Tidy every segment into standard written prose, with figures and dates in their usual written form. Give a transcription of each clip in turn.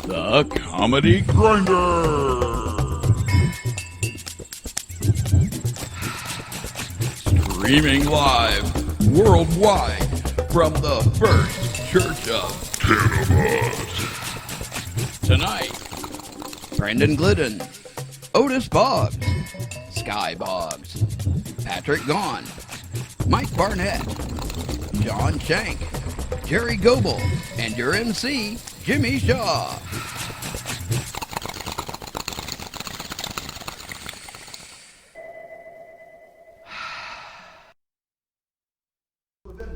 The Comedy Grinder. Streaming live worldwide from the First Church of Cannabis. Tonight, Brandon Glidden, Otis Boggs, Skyy Boggs, Patrick Gaughan, Mike Barnette, John Shank, Gerry Gobel, and your MC, Jimmy Shaw.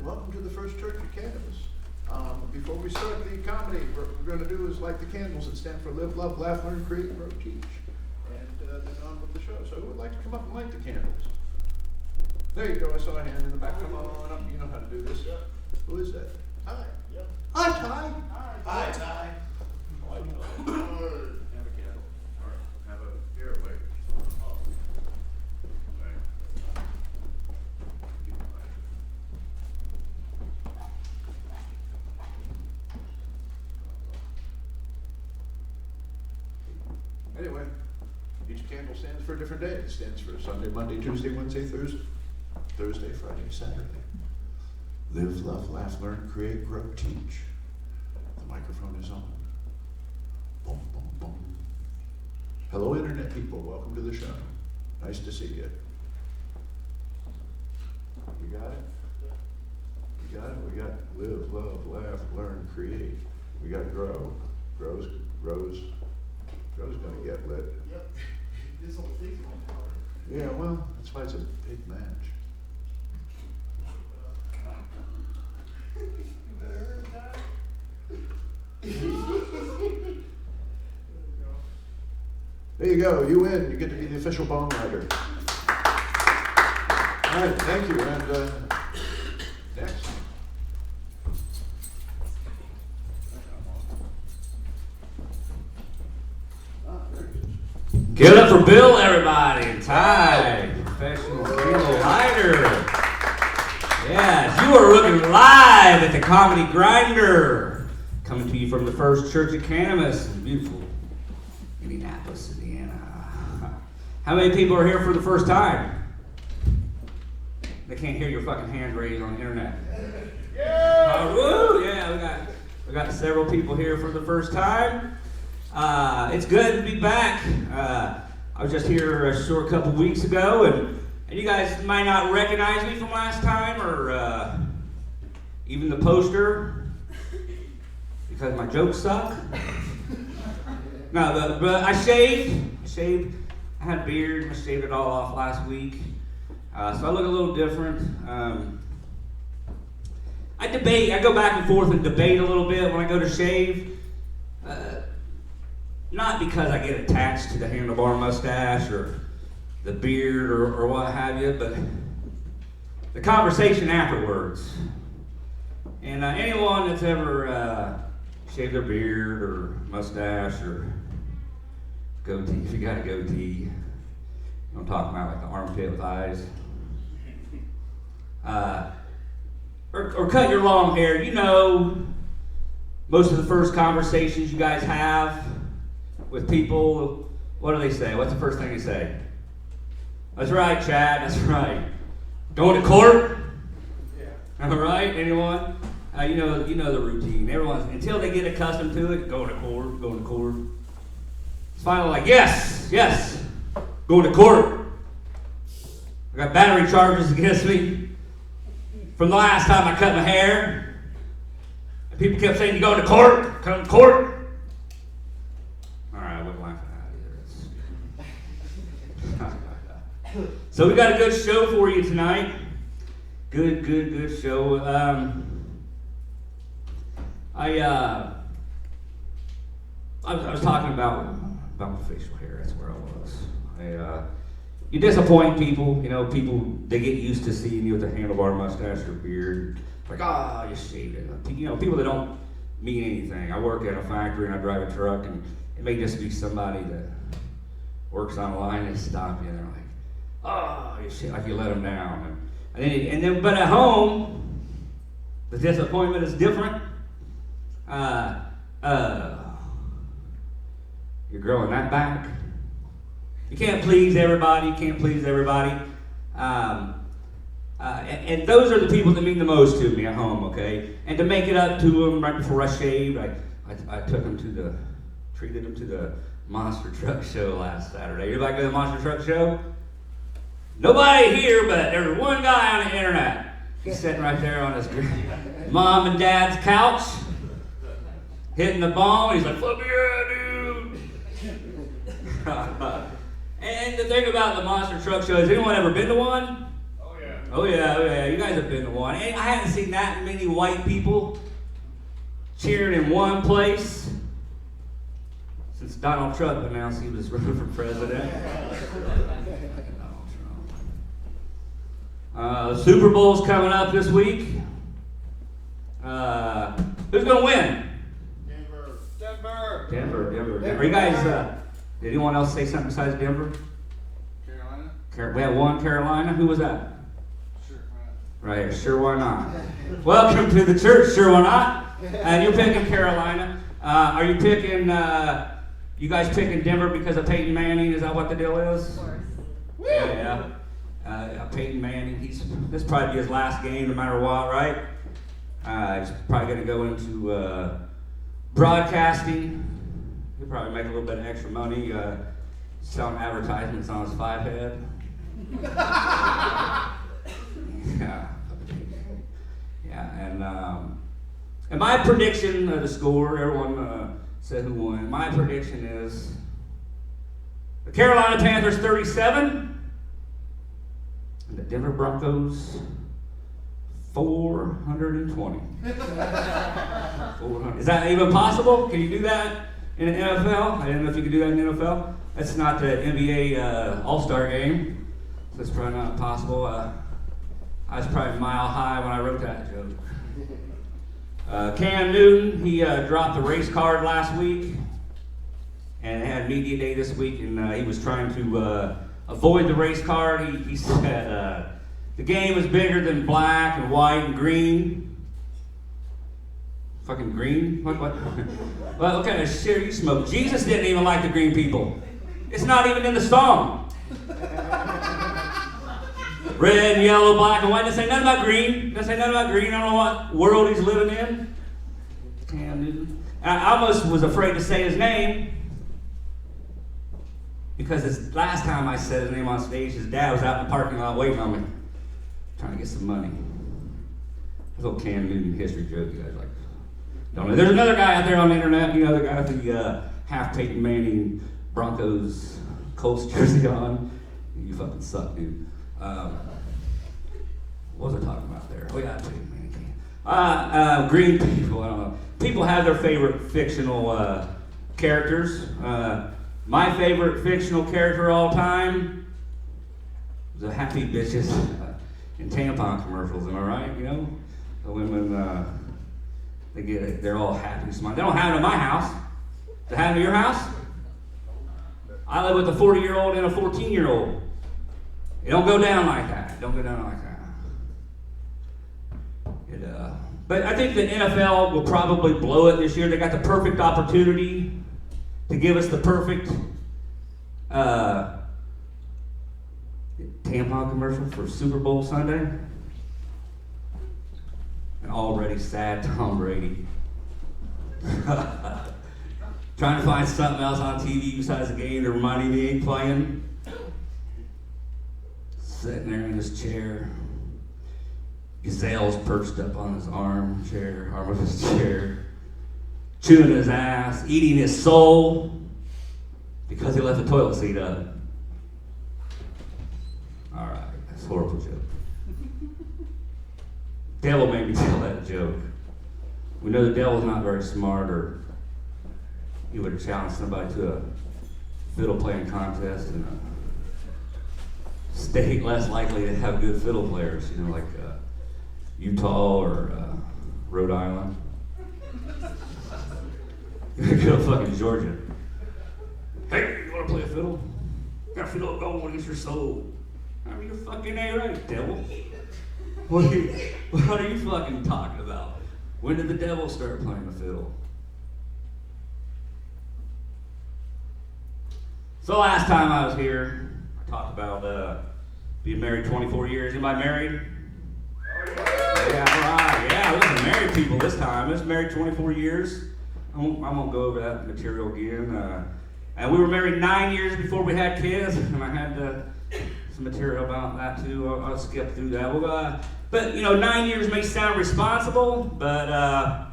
Welcome to the First Church of Cannabis. Before we start the comedy, what we're going to do is light the candles that stand for Live, Love, Laugh, Learn, Create, Grow, Teach. And then on with the show. So who would like to come up and light the candles? There you go. I saw a hand in the back. Come on up. You know how to do this. Who is that? Ty. Yep. Hi, Ty. Hi, Ty. Have a candle. All right. Have a here. Wait. Anyway, each candle stands for a different day. It stands for Sunday, Monday, Tuesday, Wednesday, Thursday, Friday, Saturday. Live, love, laugh, learn, create, grow, teach. The microphone is on. Boom, boom, boom. Hello, Internet people. Welcome to the show. Nice to see you. You got it? You got it? We got live, love, laugh, learn, create. We got grow. Grow's gonna get lit. Yep. This whole thing's going to power. Yeah, well, that's why it's a big match. There you go. You win. You get to be the official bong rider. All right, thank you. And next. Give it up for Bill, everybody, and Ty, professional candle lighter. Yes, you are looking live at the Comedy Grinder, coming to you from the First Church of Cannabis in beautiful Indianapolis, Indiana. How many people are here for the first time? They can't hear your fucking hands raised on the internet. Yeah! Woo! Yeah, we got several people here for the first time. It's good to be back. I was just here a short couple weeks ago, and you guys might not recognize me from last time, or even the poster, because my jokes suck. No, but I shaved. I had a beard. I shaved it all off last week, so I look a little different. I debate. I go back and forth and debate a little bit when I go to shave. Not because I get attached to the handlebar mustache or the beard or what have you, but the conversation afterwards. And anyone that's ever shaved their beard or mustache or goatee, if you got a goatee, I'm talking about like the armpit with eyes, or cut your long hair, you know, most of the first conversations you guys have with people, what do they say? What's the first thing they say? That's right, Chad, that's right. Going to court? Yeah. All right, anyone? You know the routine. Everyone's, until they get accustomed to it, going to court. It's finally like, yes, going to court. I got battery charges against me from the last time I cut my hair. And people kept saying, you going to court? Come to court? So we got a good show for you tonight. Good show. I was talking about my facial hair. That's where I was. You disappoint people. You know, people, they get used to seeing you with a handlebar mustache or beard. Like, you shaved it. You know, people that don't mean anything. I work at a factory and I drive a truck, and it may just be somebody that works on a line and stop you, and they're like, you shit, like you let them down. And then, but at home, the disappointment is different. You're growing that back. You can't please everybody. You can't please everybody. And those are the people that mean the most to me at home, okay? And to make it up to them right before I shaved, I took them treated them to the Monster Truck Show last Saturday. Anybody go to the Monster Truck Show? Nobody here, but there's one guy on the internet. He's sitting right there on his mom and dad's couch, hitting the ball. He's like, fuck yeah, dude. And the thing about the Monster Truck Show, has anyone ever been to one? Oh yeah, you guys have been to one. And I haven't seen that many white people cheering in one place since Donald Trump announced he was running for president. Super Bowl's coming up this week. Who's gonna win? Denver. Are you guys? Did anyone else say something besides Denver? Carolina. We had one, Carolina. Who was that? Right, sure why not. Welcome to the church, sure why not. And you're picking Carolina. Are you picking, you guys picking Denver because of Peyton Manning? Is that what the deal is? Of course. Yeah. Peyton Manning, this will probably be his last game no matter what, right? He's probably going to go into broadcasting. He'll probably make a little bit of extra money selling advertisements on his 5-head. And my prediction of the score, everyone said who won. My prediction is the Carolina Panthers 37 and the Denver Broncos 420. 400. Is that even possible? Can you do that in the NFL? I didn't know if you could do that in the NFL. That's not the NBA All-Star game, so it's probably not possible. I was probably mile high when I wrote that joke. Cam Newton, he dropped the race card last week, and they had media day this week, and he was trying to avoid the race card. He said the game is bigger than black and white and green. Fucking green? What? What kind of shit you smoke? Jesus didn't even like the green people. It's not even in the song. Red and yellow, black and white. Doesn't say nothing about green. I don't know what world he's living in. Cam Newton. I almost was afraid to say his name because this last time I said his name on stage, his dad was out in the parking lot waiting on me, trying to get some money. A little Cam Newton history joke, you guys like. Don't know. There's another guy out there on the internet. You know, the guy with the half Peyton Manning Broncos Colts jersey on. You fucking suck, dude. What was I talking about there? We got Peyton Manning. Green people. I don't know. People have their favorite fictional characters. My favorite fictional character of all time is the happy bitches in tampon commercials. Am I right? You know, the women. They get it. They're all happy, smiling. They don't have it in my house. They have it in your house? I live with a 40-year-old and a 14-year-old. It don't go down like that. But I think the NFL will probably blow it this year. They got the perfect opportunity to give us the perfect tampon commercial for Super Bowl Sunday. An already sad Tom Brady. Trying to find something else on TV besides the game to remind him he ain't playing. Sitting there in his chair. Gazelle's perched up on his arm of his chair. Chewing his ass, eating his soul because he left the toilet seat up. Alright, that's a horrible joke. Devil made me tell that joke. We know the devil's not very smart, or he would have challenged somebody to a fiddle playing contest in a state less likely to have good fiddle players, you know, like Utah or Rhode Island. Go fucking Georgia. Hey, you wanna play a fiddle? Got a fiddle going against your soul. Are you fucking A-right, devil? What are you fucking talking about? When did the devil start playing the fiddle? So last time I was here, I talked about being married 24 years. Anybody married? Yeah, all right. Yeah, we wasn't married people this time. I was married 24 years. I won't go over that material again. And we were married 9 years before we had kids, and I had some material about that too. I'll skip through that. But 9 years may sound responsible, but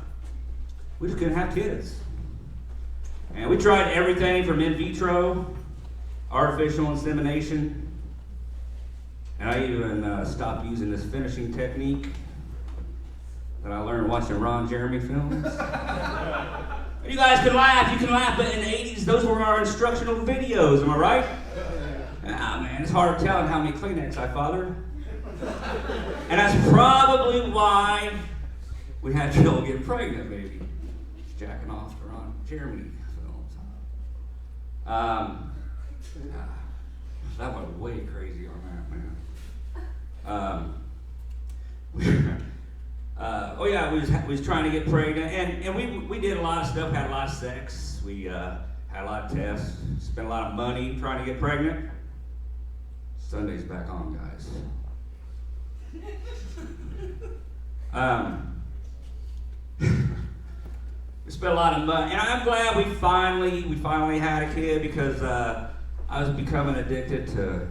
we just couldn't have kids. And we tried everything from in vitro, artificial insemination, and I even stopped using this finishing technique that I learned watching Ron Jeremy films. You guys can laugh, but in the 80s, those were our instructional videos, am I right? Ah, man, it's hard telling how many Kleenex I fathered. And that's probably why we had trouble getting pregnant, maybe. Jacking off to Ron Jeremy films. That went way crazy on that, man. We was trying to get pregnant, and we did a lot of stuff, had a lot of sex, we had a lot of tests, spent a lot of money trying to get pregnant. Sunday's back on, guys. We spent a lot of money, and I'm glad we finally had a kid, because I was becoming addicted to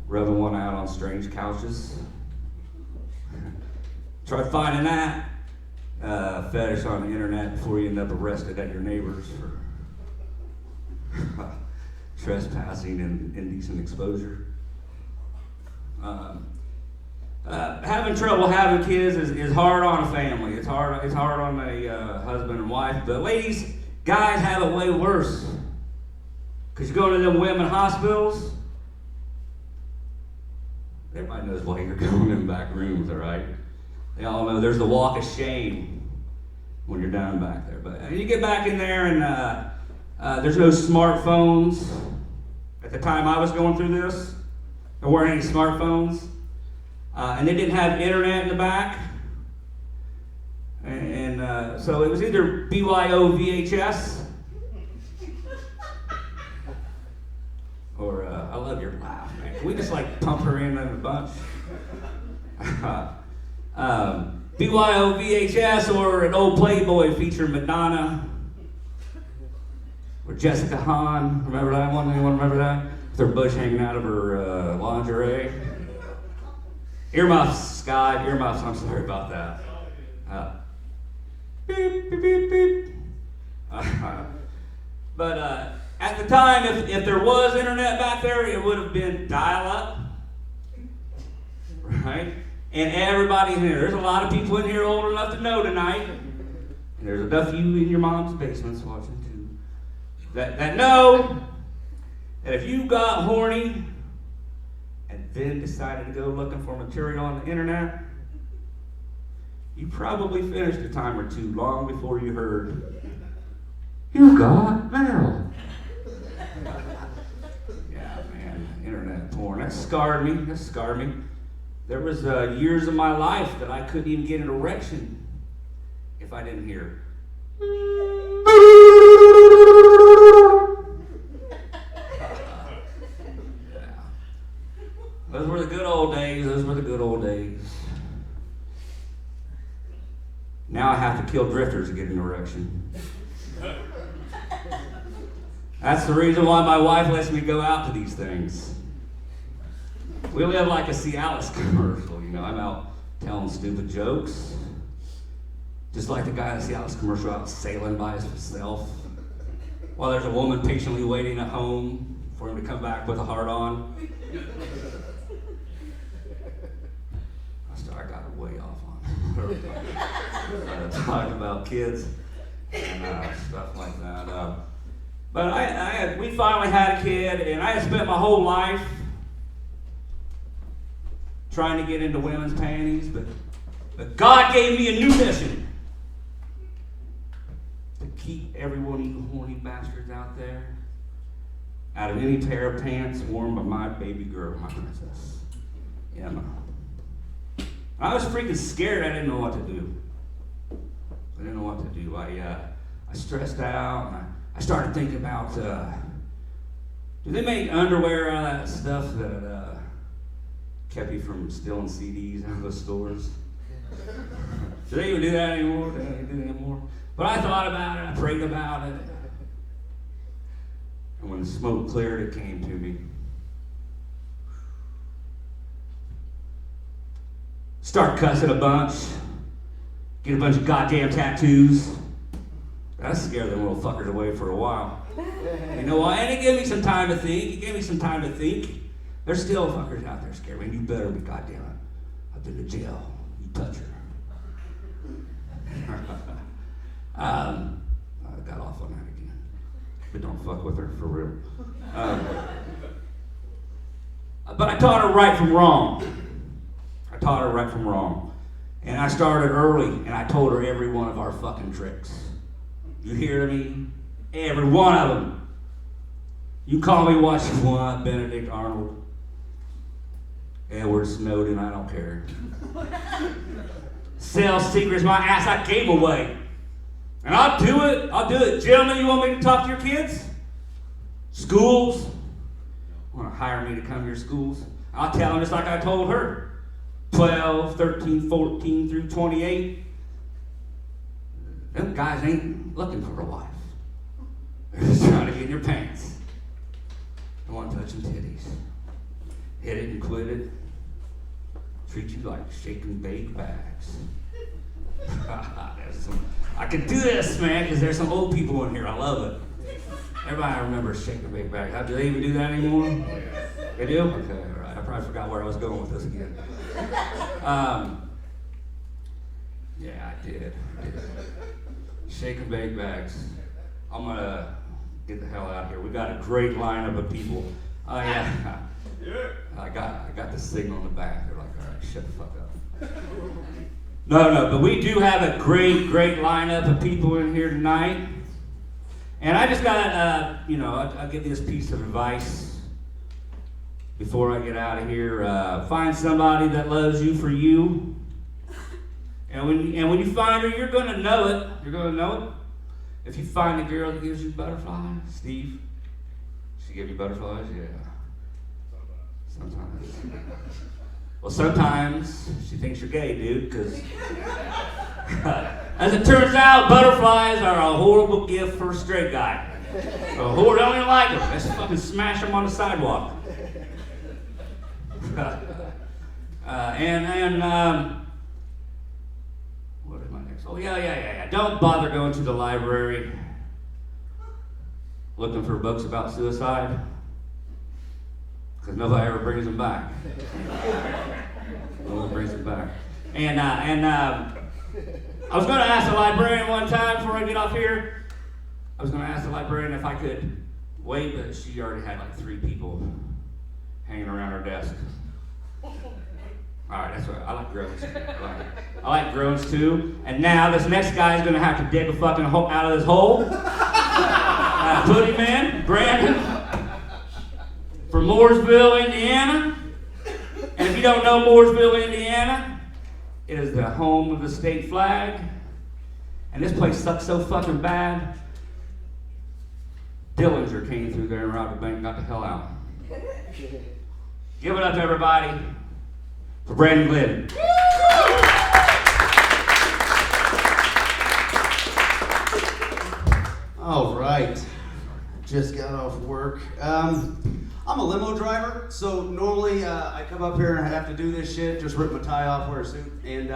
rubbing one out on strange couches. Try finding that fetish on the internet before you end up arrested at your neighbors for trespassing and indecent exposure. Having trouble having kids is hard on a family. It's hard on a husband and wife. But ladies, guys have it way worse. Because you go to them women hospitals, everybody knows why you're going in back rooms, all right? They all know there's the walk of shame when you're down back there. But you get back in there, and there's no smartphones. At the time I was going through this, there weren't any smartphones. And they didn't have internet in the back. And so it was either BYO VHS or, I love your laugh, man. Can we just pump her in a bunch? BYO VHS or an old Playboy featuring Madonna or Jessica Hahn. Remember that one? Anyone remember that? With her bush hanging out of her lingerie. Earmuffs, Skyy, earmuffs. I'm sorry about that. Beep, beep, beep, beep. But at the time, if there was internet back there, it would have been dial-up, right? And everybody in here, there's a lot of people in here old enough to know tonight, and there's enough of you in your mom's basements watching too, that know that if you got horny and then decided to go looking for material on the internet, you probably finished a time or two long before you heard, "You got mail." Yeah, man, internet porn, that scarred me. There was years of my life that I couldn't even get an erection if I didn't hear. Yeah. Those were the good old days. Now I have to kill drifters to get an erection. That's the reason why my wife lets me go out to these things. We live like a Cialis commercial, I'm out telling stupid jokes. Just like the guy in the Cialis commercial out sailing by himself. While there's a woman patiently waiting at home for him to come back with a heart on. I got way off on talking about kids and stuff like that. But we finally had a kid, and I had spent my whole life trying to get into women's panties, but God gave me a new mission. To keep every one of you horny bastards out there out of any pair of pants worn by my baby girl, my princess. Emma. I was freaking scared. I didn't know what to do. I stressed out, and I started thinking about Do they make underwear out of that stuff that kept you from stealing CDs out of the stores? Do they even do that anymore? Do they do that anymore? But I thought about it, I prayed about it. And when the smoke cleared, it came to me. Start cussing a bunch. Get a bunch of goddamn tattoos. That scared them little fuckers away for a while. You know why? And it gave me some time to think. There's still fuckers out there scared. Man, you better be goddamn it. I've been to jail. You touch her. I got off on that again. But don't fuck with her, for real. But I taught her right from wrong. And I started early, and I told her every one of our fucking tricks. You hear me? Every one of them. You call me what you want, Benedict Arnold, Edward Snowden, I don't care. Sell secrets my ass I gave away. And I'll do it. Gentlemen, you want me to talk to your kids? Schools? Want to hire me to come to your schools? I'll tell them just like I told her. 12, 13, 14 through 28. Them guys ain't looking for a wife. They're just trying to get in your pants. Don't want to touch them titties. Hit it and quit it. Treat you like shake and bake bags. I can do this, man, because there's some old people in here. I love it. Everybody remembers shake and bake bags. Do they even do that anymore? They do? Okay, all right. I probably forgot where I was going with this again. Yeah, I did. Shake and bake bags. I'm gonna get the hell out of here. We got a great lineup of people. Oh yeah. I got the signal in the back. They're like, all right, shut the fuck up. No, but we do have a great lineup of people in here tonight. And I just got, I'll give this piece of advice before I get out of here. Find somebody that loves you for you. And when you find her, you're gonna know it. If you find a girl that gives you butterflies, Steve, she give you butterflies? Yeah. Sometimes. Well, sometimes she thinks you're gay, dude, because as it turns out, butterflies are a horrible gift for a straight guy. A whore don't even like them. Let's fucking smash them on the sidewalk. What is my next? Oh, yeah. Don't bother going to the library looking for books about suicide, because nobody ever brings them back. Nobody brings them back. And I was going to ask the librarian one time before I get off here. I was going to ask the librarian if I could wait, but she already had like 3 people hanging around her desk. All right, that's right. I like groans. I like groans too. And now this next guy is going to have to dig a fucking hole out of this hole. Put him in, Brandon, from Mooresville, Indiana. And if you don't know Mooresville, Indiana, it is the home of the state flag. And this place sucks so fucking bad. Dillinger came through there and robbed the bank and got the hell out. Give it up, everybody, for Brandon Glidden. All right. Just got off work. I'm a limo driver, so normally I come up here and I have to do this shit, just rip my tie off, wear a suit, and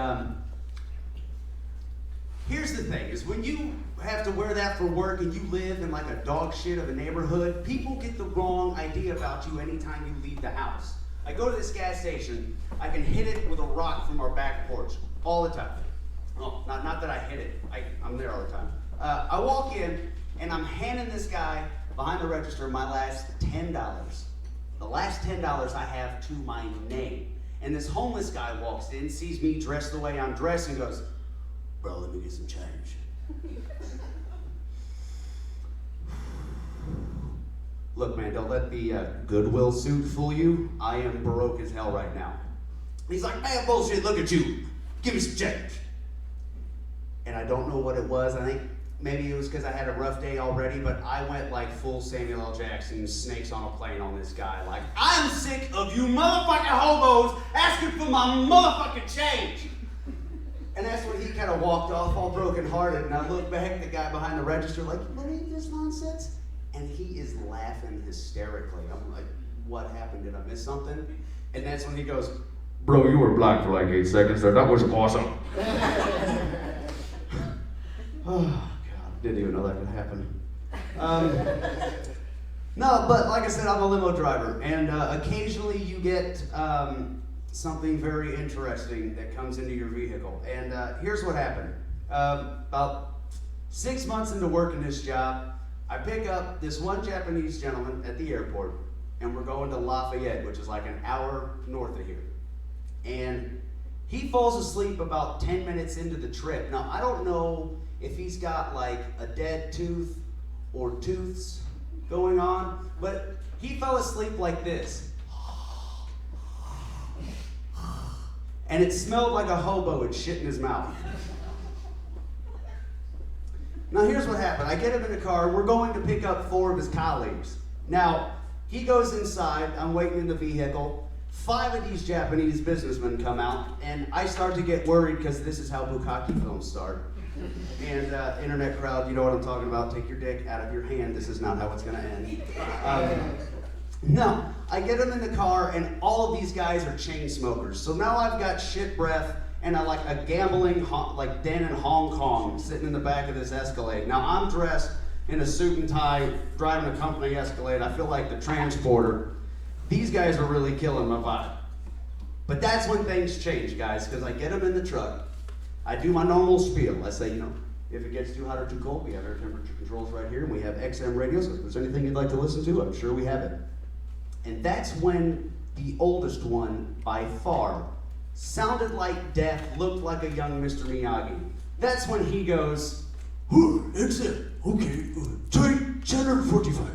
here's the thing, is when you have to wear that for work and you live in like a dog shit of a neighborhood, people get the wrong idea about you anytime you leave the house. I go to this gas station, I can hit it with a rock from our back porch all the time. Oh, not that I hit it, I'm there all the time. I walk in and I'm handing this guy behind the register my last $10. The last $10 I have to my name. And this homeless guy walks in, sees me dressed the way I'm dressed, and goes, "Bro, let me get some change." Look, man, don't let the Goodwill suit fool you. I am broke as hell right now. He's like, "Man, bullshit, look at you. Give me some change." And I don't know what it was. I think maybe it was because I had a rough day already, but I went like full Samuel L. Jackson, Snakes on a Plane on this guy. Like, I'm sick of you motherfucking hobos asking for my motherfucking change. And that's when he kind of walked off all brokenhearted, and I looked back at the guy behind the register like, you believe this nonsense? And he is laughing hysterically. I'm like, what happened? Did I miss something? And that's when he goes, bro, you were black for like 8 seconds there. That was awesome. Oh, God. Didn't even know that could happen. No, but like I said, I'm a limo driver. And occasionally you get something very interesting that comes into your vehicle. And here's what happened. About 6 months into working this job, I pick up this one Japanese gentleman at the airport, and we're going to Lafayette, which is like an hour north of here. And he falls asleep about 10 minutes into the trip. Now, I don't know if he's got like a dead tooth or tooths going on, but he fell asleep like this. And it smelled like a hobo had shit in his mouth. Now here's what happened. I get him in the car. We're going to pick up 4 of his colleagues. Now, he goes inside. I'm waiting in the vehicle. 5 of these Japanese businessmen come out, and I start to get worried because this is how bukkake films start. And internet crowd, you know what I'm talking about. Take your dick out of your hand. This is not how it's going to end. No, I get him in the car, and all of these guys are chain smokers. So now I've got shit breath and like a gambling like den in Hong Kong sitting in the back of this Escalade. Now I'm dressed in a suit and tie, driving a company Escalade. I feel like the transporter. These guys are really killing my vibe. But that's when things change, guys, because I get them in the truck. I do my normal spiel. I say, you know, if it gets too hot or too cold, we have air temperature controls right here, and we have XM radios. If there's anything you'd like to listen to, I'm sure we have it. And that's when the oldest one, by far, sounded like death, looked like a young Mr. Miyagi. That's when he goes, XM, okay, channel 45.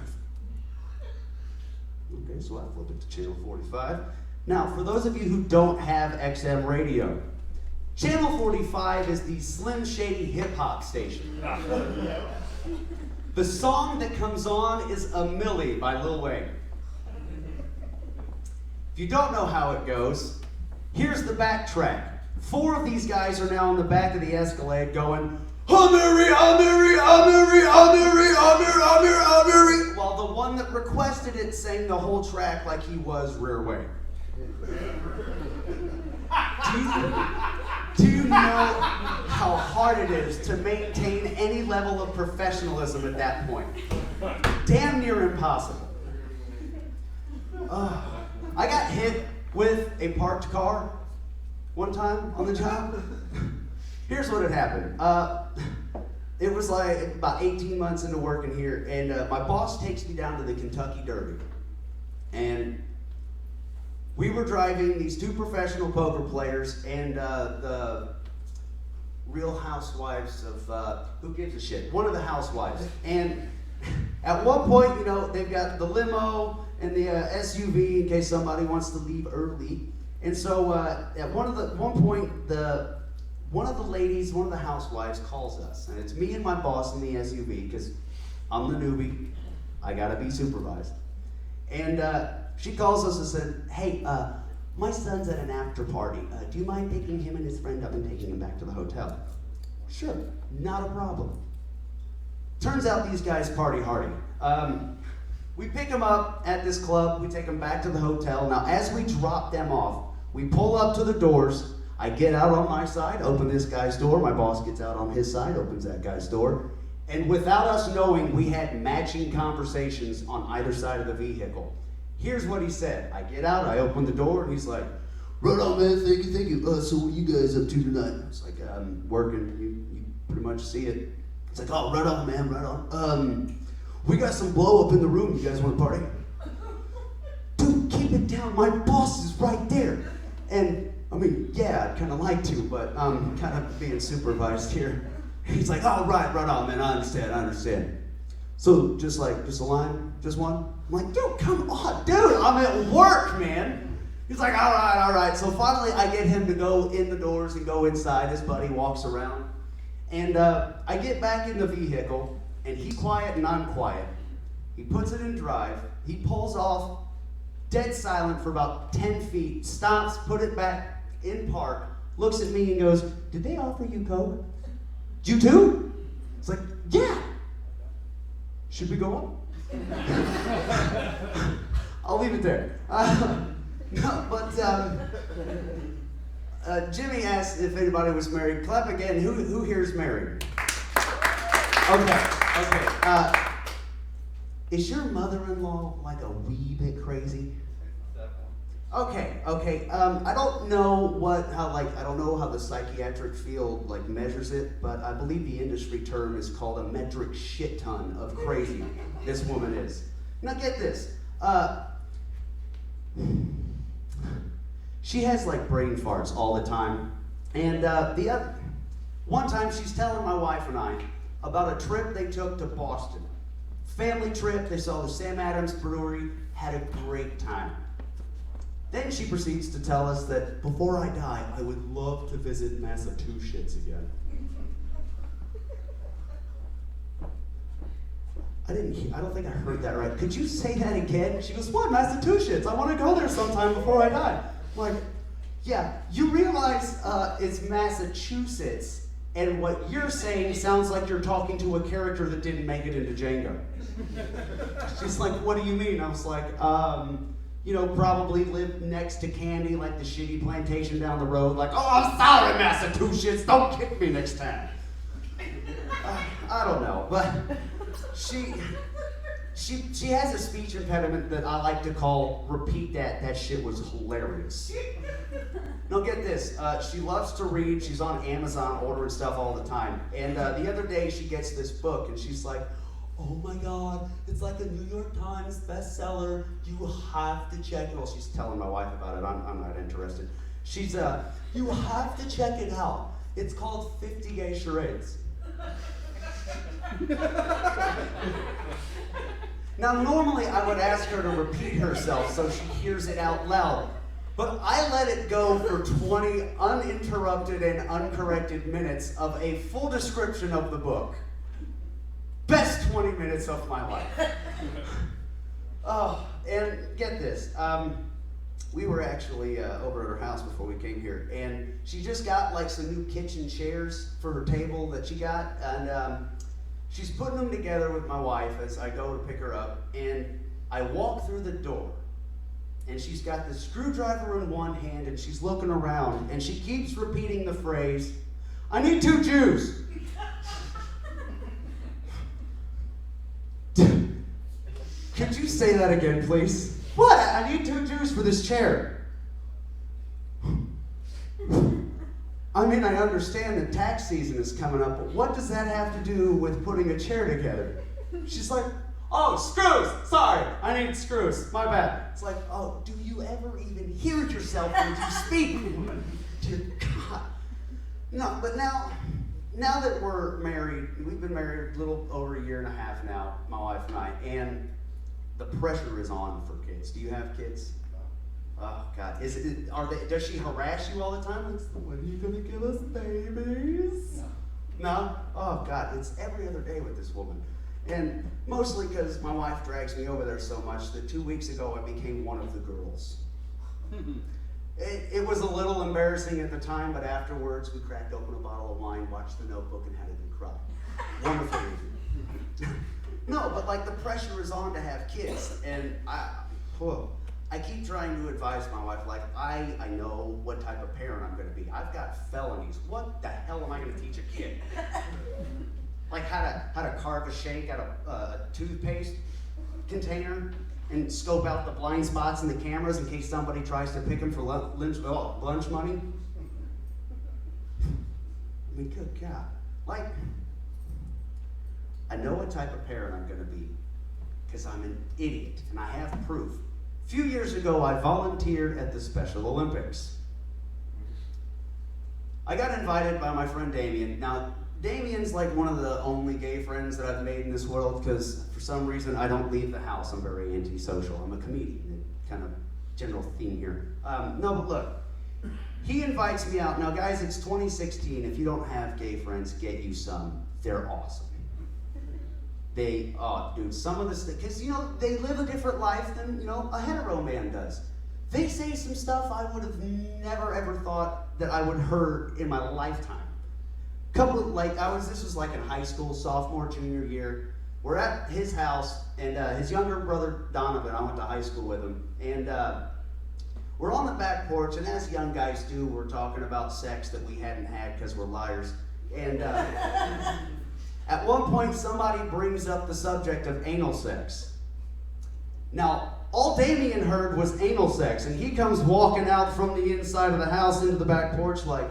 Okay, so I flipped it to channel 45. Now, for those of you who don't have XM radio, channel 45 is the Slim Shady hip hop station. The song that comes on is A Milli by Lil Wayne. If you don't know how it goes, here's the backtrack. 4 of these guys are now in the back of the Escalade going, Amiri, Amiri, Amiri, Amiri, Amiri, Amiri, Amiri, while the one that requested it sang the whole track like he was Rear Way. Do you know how hard it is to maintain any level of professionalism at that point? Damn near impossible. I got hit with a parked car one time on the job. Here's what had happened. It was like about 18 months into working here, and my boss takes me down to the Kentucky Derby. And we were driving these 2 professional poker players and the Real Housewives of, who gives a shit? One of the housewives. And at one point, you know, they've got the limo and the SUV in case somebody wants to leave early. And so at one point, one of the ladies, one of the housewives calls us, and it's me and my boss in the SUV, because I'm the newbie, I gotta be supervised. And she calls us and said, hey, my son's at an after party. Do you mind picking him and his friend up and taking him back to the hotel? Sure, not a problem. Turns out these guys party hardy. We pick them up at this club, we take them back to the hotel. Now, as we drop them off, we pull up to the doors. I get out on my side, open this guy's door. My boss gets out on his side, opens that guy's door. And without us knowing, we had matching conversations on either side of the vehicle. Here's what he said. I get out, I open the door, and he's like, right on, man, thank you. So what are you guys up to tonight? It's like, I'm working, you pretty much see it. It's like, oh, right on, man, right on. We got some blow up in the room. You guys want to party? Dude, keep it down. My boss is right there. And, I mean, yeah, I'd kind of like to, but I'm kind of being supervised here. He's like, oh, right on, man, I understand. So, just a line, just one? I'm like, dude, come on, dude, I'm at work, man. He's like, all right. So finally, I get him to go in the doors and go inside. His buddy walks around. And I get back in the vehicle, and he's quiet and I'm quiet. He puts it in drive. He pulls off, dead silent for about 10 feet, stops, put it back in park, looks at me and goes, "Did they offer you Coke? You too?" It's like, "Yeah." Should we go on? I'll leave it there. No, but Jimmy asked if anybody was married. Clap again. Who here is married? Okay. Is your mother-in-law like a wee bit crazy? Okay. I don't know I don't know how the psychiatric field measures it, but I believe the industry term is called a metric shit ton of crazy. This woman is. Now get this. She has brain farts all the time, and one time she's telling my wife and I about a trip they took to Boston. Family trip. They saw the Sam Adams Brewery. Had a great time. Then she proceeds to tell us that before I die, I would love to visit Massachusetts again. I don't think I heard that right. Could you say that again? She goes, "What, Massachusetts? I want to go there sometime before I die." I'm like, yeah, you realize it's Massachusetts, and what you're saying sounds like you're talking to a character that didn't make it into Django. She's like, "What do you mean?" I was like, probably live next to Candy, like the shitty plantation down the road. Like, "Oh, I'm sorry, Massachusetts. Don't kick me next time." I don't know, but she has a speech impediment that I like to call "repeat that. That shit was hilarious." Now get this. She loves to read. She's on Amazon ordering stuff all the time. And the other day she gets this book and she's like, "Oh my God, it's like a New York Times bestseller. You have to check it." Well, she's telling my wife about it. I'm not interested. She's, "You have to check it out. It's called 50 Gay Charades." Now, normally I would ask her to repeat herself so she hears it out loud. But I let it go for 20 uninterrupted and uncorrected minutes of a full description of the book. Best 20 minutes of my life. Oh, and get this. We were actually over at her house before we came here, and she just got some new kitchen chairs for her table that she got, and she's putting them together with my wife as I go to pick her up, and I walk through the door, and she's got the screwdriver in one hand, and she's looking around, and she keeps repeating the phrase, "I need 2 Jews." Could you say that again, please? What? I need 2 Jews for this chair. I mean, I understand that tax season is coming up, but what does that have to do with putting a chair together? She's like, "Oh, screws! Sorry, I need screws. My bad." It's like, oh, do you ever even hear yourself when you speak? Dear God. No, but now that we're married, we've been married a little over a year and a half now, my wife and I, and the pressure is on for kids. Do you have kids? Oh God, does she harass you all the time? "When are you gonna give us babies?" No? Oh God, it's every other day with this woman. And mostly because my wife drags me over there so much that 2 weeks ago I became one of the girls. It was a little embarrassing at the time, but afterwards we cracked open a bottle of wine, watched The Notebook, and had a good cry. Wonderful movie. No, but the pressure is on to have kids, and I keep trying to advise my wife, I know what type of parent I'm going to be. I've got felonies. What the hell am I going to teach a kid? How to carve a shank out of a toothpaste container and scope out the blind spots in the cameras in case somebody tries to pick him for lunch money. I mean, good God. I know what type of parent I'm going to be because I'm an idiot, and I have proof. A few years ago, I volunteered at the Special Olympics. I got invited by my friend Damien. Now, Damien's one of the only gay friends that I've made in this world because for some reason I don't leave the house. I'm very antisocial. I'm a comedian. Kind of general theme here. No, but look, he invites me out. Now, guys, it's 2016. If you don't have gay friends, get you some. They're awesome. Dude, some of this, because, you know, they live a different life than, you know, a hetero man does. They say some stuff I would have never ever thought that I would heard in my lifetime. This was like in high school, sophomore, junior year. We're at his house, and his younger brother, Donovan, I went to high school with him, and we're on the back porch, and as young guys do, we're talking about sex that we hadn't had because we're liars. And at one point, somebody brings up the subject of anal sex. Now, all Damien heard was anal sex, and he comes walking out from the inside of the house into the back porch like,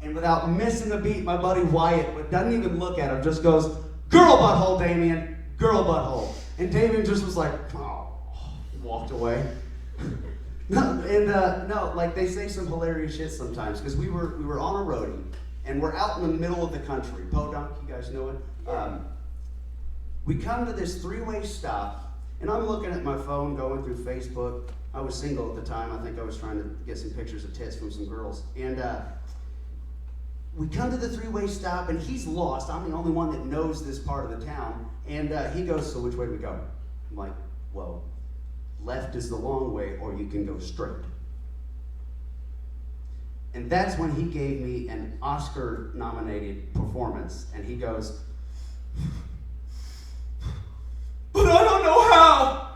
and without missing a beat, my buddy Wyatt doesn't even look at him, just goes, "Girl butthole, Damien, girl butthole." And Damien just was like, oh, walked away. Like they say some hilarious shit sometimes, because we were on a roadie, and we're out in the middle of the country. Podunk, you guys know it? We come to this three-way stop, and I'm looking at my phone, going through Facebook. I was single at the time. I think I was trying to get some pictures of tits from some girls. And we come to the three-way stop, and he's lost. I'm the only one that knows this part of the town. And he goes, "So which way do we go?" I'm like, "Well, left is the long way, or you can go straight." And that's when he gave me an Oscar-nominated performance. And he goes, "But I don't know how."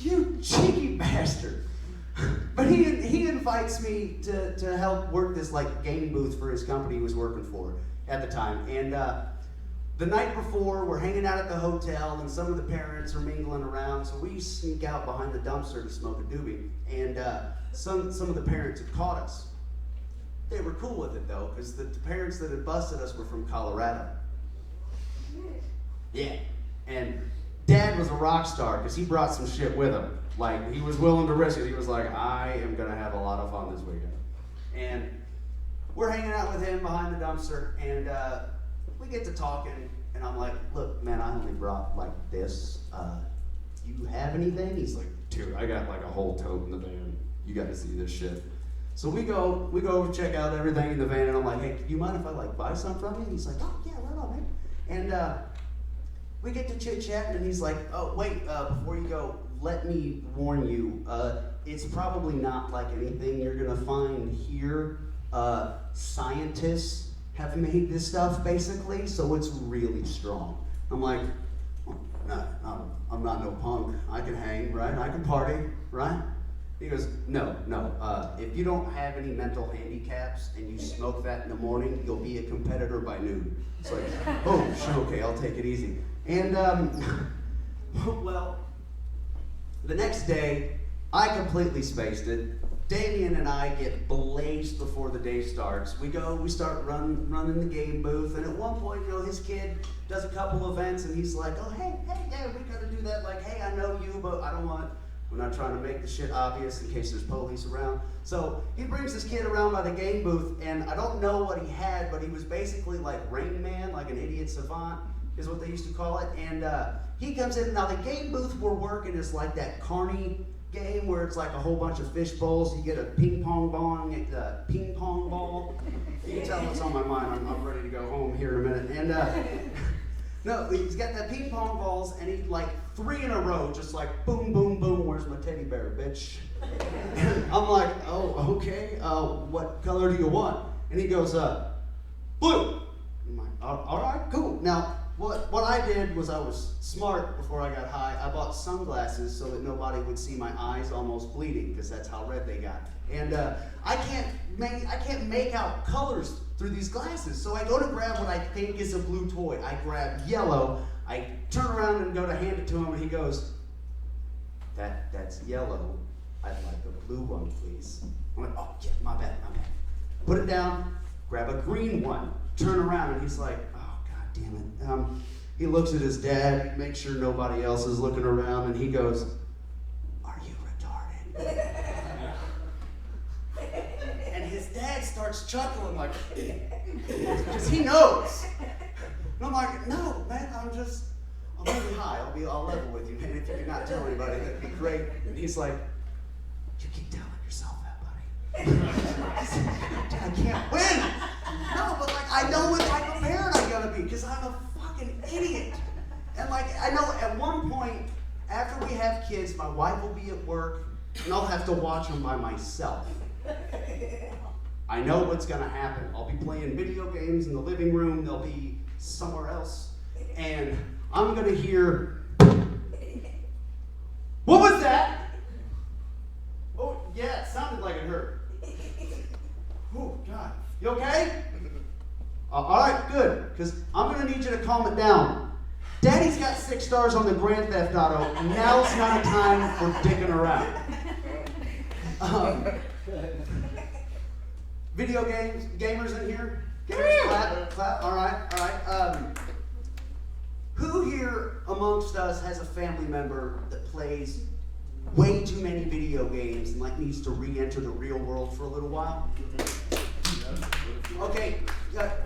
You cheeky bastard. But he invites me to help work this like game booth for his company he was working for at the time. And the night before, we're hanging out at the hotel, and some of the parents are mingling around, so we sneak out behind the dumpster to smoke a doobie. And some of the parents had caught us. They were cool with it though, because the parents that had busted us were from Colorado. Yeah. And Dad was a rock star because he brought some shit with him. Like, he was willing to risk it. He was like, "I am going to have a lot of fun this weekend." And we're hanging out with him behind the dumpster, and we get to talking, and I'm like, "Look, man, I only brought like this. You have anything?" He's like, "Dude, I got like a whole tote in the van. You got to see this shit." So we go check out everything in the van, and I'm like, "Hey, do you mind if I like buy some from you?" And he's like, "Oh yeah, right on, man." And we get to chit-chatting, and he's like, "Oh, wait, before you go, let me warn you, it's probably not like anything you're gonna find here. Scientists have made this stuff, basically, so it's really strong." I'm like, "Oh, no, I'm not no punk. I can hang, right? I can party, right?" He goes, No. If you don't have any mental handicaps and you smoke that in the morning, you'll be a competitor by noon." It's like, "Oh, sure, okay, I'll take it easy." And, well, the next day, I completely spaced it. Damien and I get blazed before the day starts. We start running the game booth, and at one point, you know, his kid does a couple events, and he's like, "Oh, hey, yeah, we gotta do that. Like, hey, I know you, but we're not trying to make the shit obvious in case there's police around." So he brings his kid around by the game booth, and I don't know what he had, but he was basically like Rain Man, like an idiot savant, is what they used to call it. And he comes in. Now the game booth we're working is like that Carney game where it's like a whole bunch of fish bowls. You get a ping pong ball. You can tell what's on my mind. I'm ready to go home here in a minute. And no, he's got that ping pong balls, and he like 3 in a row, just like boom, boom, boom. "Where's my teddy bear, bitch?" And I'm like, "Oh, okay. What color do you want?" And he goes, "Blue." I'm like, all right, cool. Now, what I did was I was smart before I got high. I bought sunglasses so that nobody would see my eyes almost bleeding, because that's how red they got. And I can't make out colors through these glasses. So I go to grab what I think is a blue toy. I grab yellow. I turn around and go to hand it to him, and he goes, That's yellow. I'd like a blue one, please." I'm like, "Oh, yeah, my bad. Put it down, grab a green one, turn around, and he's like, "Oh, God damn it." He looks at his dad, makes sure nobody else is looking around, and he goes, "Are you retarded?" And his dad starts chuckling like, because he knows. And I'm like, "No, man, I'm really high. I'll level with you, man. If you could not tell anybody, that'd be great." And he's like, You keep telling yourself that, buddy. I can't win. No, but like I know what type of parent I'm gonna be because I'm a fucking idiot. And like I know at one point after we have kids, my wife will be at work and I'll have to watch them by myself. I know what's gonna happen. I'll be playing video games in the living room. They'll be somewhere else, and I'm gonna hear. What was that? Oh yeah, it sounded like it hurt. Oh God, you okay? All right, good. Because I'm gonna need you to calm it down. Daddy's got 6 stars on the Grand Theft Auto. Now's not a time for dicking around. Video gamers in here? Gamers, clap. All right. Who here amongst us has a family member that plays way too many video games and like needs to re-enter the real world for a little while? Okay,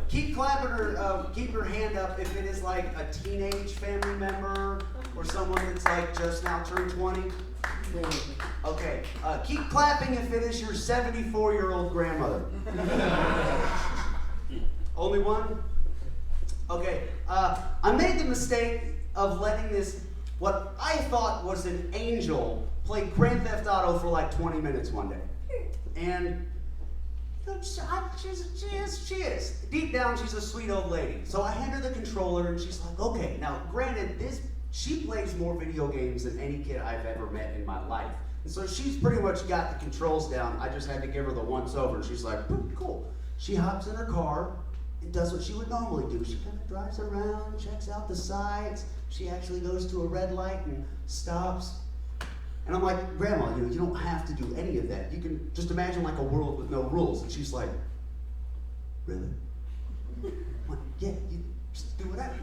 keep clapping or keep your hand up if it is like a teenage family member or someone that's like just now turned 20. Okay, keep clapping if it is your 74-year-old grandmother. Only one? Okay, I made the mistake of letting this, what I thought was an angel, play Grand Theft Auto for like 20 minutes one day. And she is. Deep down, she's a sweet old lady. So I hand her the controller and she's like, okay, now granted, she plays more video games than any kid I've ever met in my life. And so she's pretty much got the controls down. I just had to give her the once over and she's like, cool. She hops in her car and does what she would normally do. She kind of drives around, checks out the sights. She actually goes to a red light and stops. And I'm like, Grandma, you don't have to do any of that. You can just imagine like a world with no rules. And she's like, really? I'm like, yeah, you just do whatever.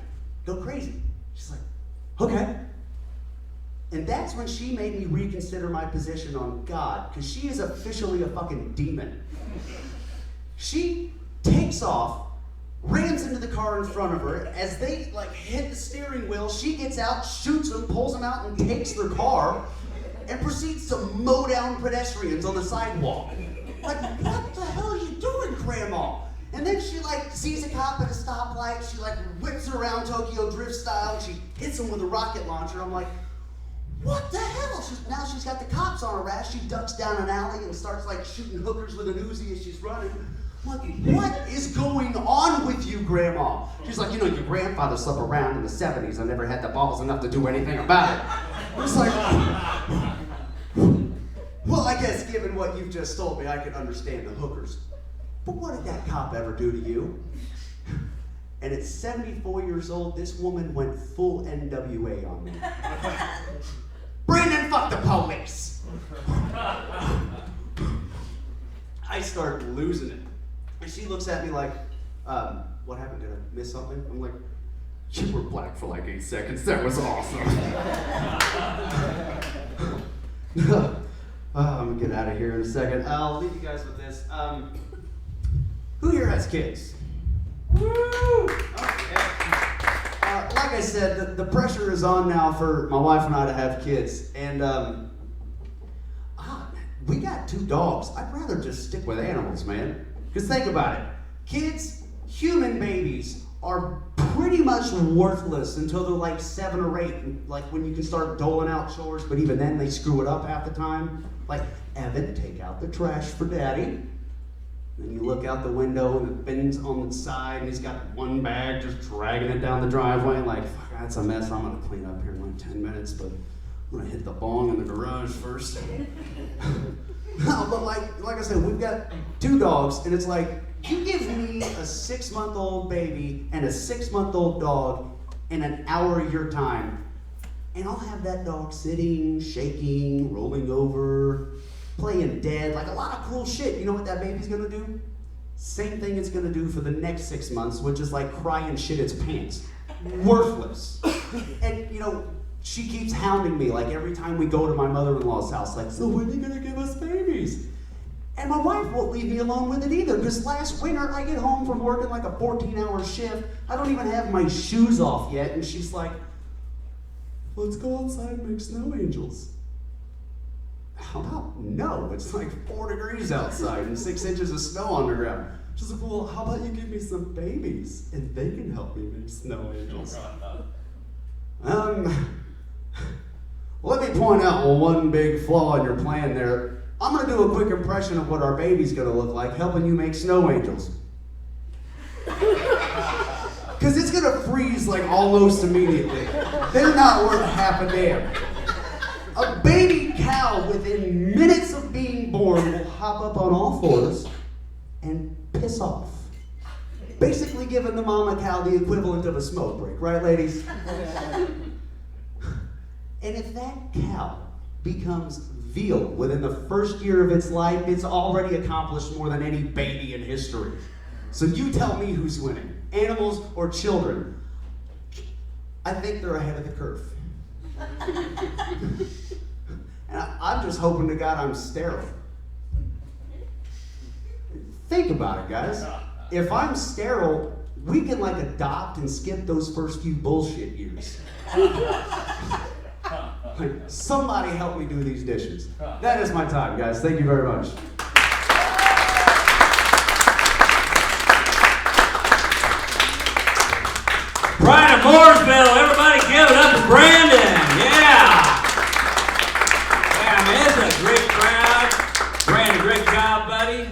Go crazy. She's like, okay. And that's when she made me reconsider my position on God, because she is officially a fucking demon. She takes off, rams into the car in front of her. As they like hit the steering wheel, she gets out, shoots them, pulls them out, and takes their car, and proceeds to mow down pedestrians on the sidewalk. Like, what the hell are you doing, Grandma? And then she like sees a cop at a stoplight, she like whips around Tokyo Drift style, and she hits him with a rocket launcher. I'm like, what the hell? Now she's got the cops on her ass. She ducks down an alley and starts like shooting hookers with an Uzi as she's running. I'm like, what is going on with you, Grandma? She's like, your grandfather slept around in the 70s and never had the balls enough to do anything about it. It's like, well, I guess given what you've just told me, I can understand the hookers. But what did that cop ever do to you? And at 74 years old, this woman went full NWA on me. Brandon, fuck the police! I start losing it. And she looks at me like, what happened? Did I miss something? I'm like, you were black for like 8 seconds. That was awesome. I'm gonna get out of here in a second. I'll leave you guys with this. Who here has kids? Woo! Oh, yeah. Like I said, the pressure is on now for my wife and I to have kids. And we got 2 dogs. I'd rather just stick with animals, man. Because think about it. Kids, human babies, are pretty much worthless until they're like 7 or 8. Like when you can start doling out chores, but even then they screw it up half the time. Like, Evan, take out the trash for Daddy. Then you look out the window and the bin's on the side and he's got one bag just dragging it down the driveway. Like, fuck, that's a mess. I'm gonna clean up here in like 10 minutes, but I'm gonna hit the bong in the garage first. No, but like I said, we've got 2 dogs, and it's like, you give me a 6-month-old baby and a 6-month-old dog in an hour of your time, and I'll have that dog sitting, shaking, rolling over, playing dead, like a lot of cool shit. You know what that baby's gonna do? Same thing it's gonna do for the next 6 months, which is like cry and shit its pants. Worthless. And she keeps hounding me, like every time we go to my mother-in-law's house, like, so when are you gonna give us babies? And my wife won't leave me alone with it either, because last winter I get home from working like a 14-hour shift. I don't even have my shoes off yet, and she's like, let's go outside and make snow angels. how about no? It's like 4 degrees outside and 6 inches of snow on the ground. She's like, well, how about you give me some babies and they can help me make snow angels? Let me point out one big flaw in your plan there. I'm gonna do a quick impression of what our baby's gonna look like, helping you make snow angels. Because it's gonna freeze like almost immediately. They're not worth half a damn. A baby cow within minutes of being born will hop up on all fours and piss off. Basically giving the mama cow the equivalent of a smoke break, right ladies? And if that cow becomes veal within the first year of its life, it's already accomplished more than any baby in history. So you tell me who's winning, animals or children. I think they're ahead of the curve. And I'm just hoping to God I'm sterile. Think about it, guys. If I'm sterile, we can like adopt and skip those first few bullshit years. Like, somebody help me do these dishes. That is my time, guys. Thank you very much. Brian of Mooresville, everybody give it up for Brandon. Yeah. Yeah, man, it's a great crowd. Brandon, great job, buddy.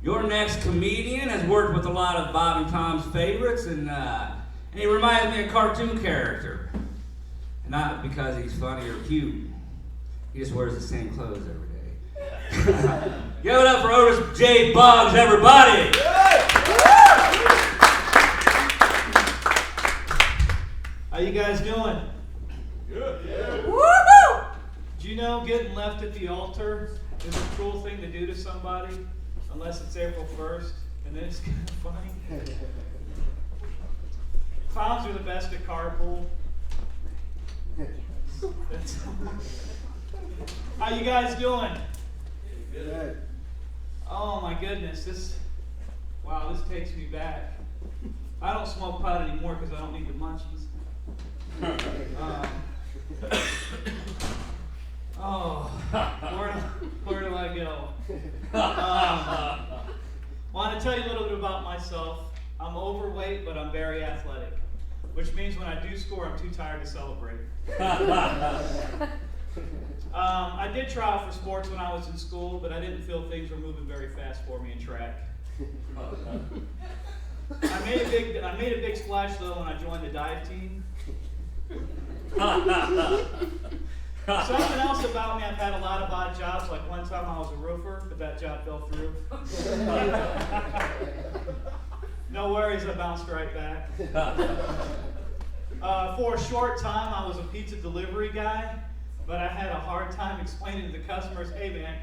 Your next comedian has worked with a lot of Bob and Tom's favorites, and he reminds me of a cartoon character. Not because he's funny or cute. He just wears the same clothes every day. Give it up for Otis J. Boggs, everybody. How you guys doing? Good. Yeah. Woo-hoo! Do you know getting left at the altar is a cruel thing to do to somebody, unless it's April 1st, and then it's kind of funny? Clowns are the best at carpool. How you guys doing? Good. Oh my goodness, this takes me back. I don't smoke pot anymore because I don't need the munchies. Where do I go? Want to tell you a little bit about myself. I'm overweight, but I'm very athletic, which means when I do score, I'm too tired to celebrate. I did try out for sports when I was in school, but I didn't feel things were moving very fast for me in track. I made a big splash though when I joined the dive team. Something else about me, I've had a lot of odd jobs. Like one time I was a roofer, but that job fell through. No worries, I bounced right back. For a short time, I was a pizza delivery guy, but I had a hard time explaining to the customers, hey man,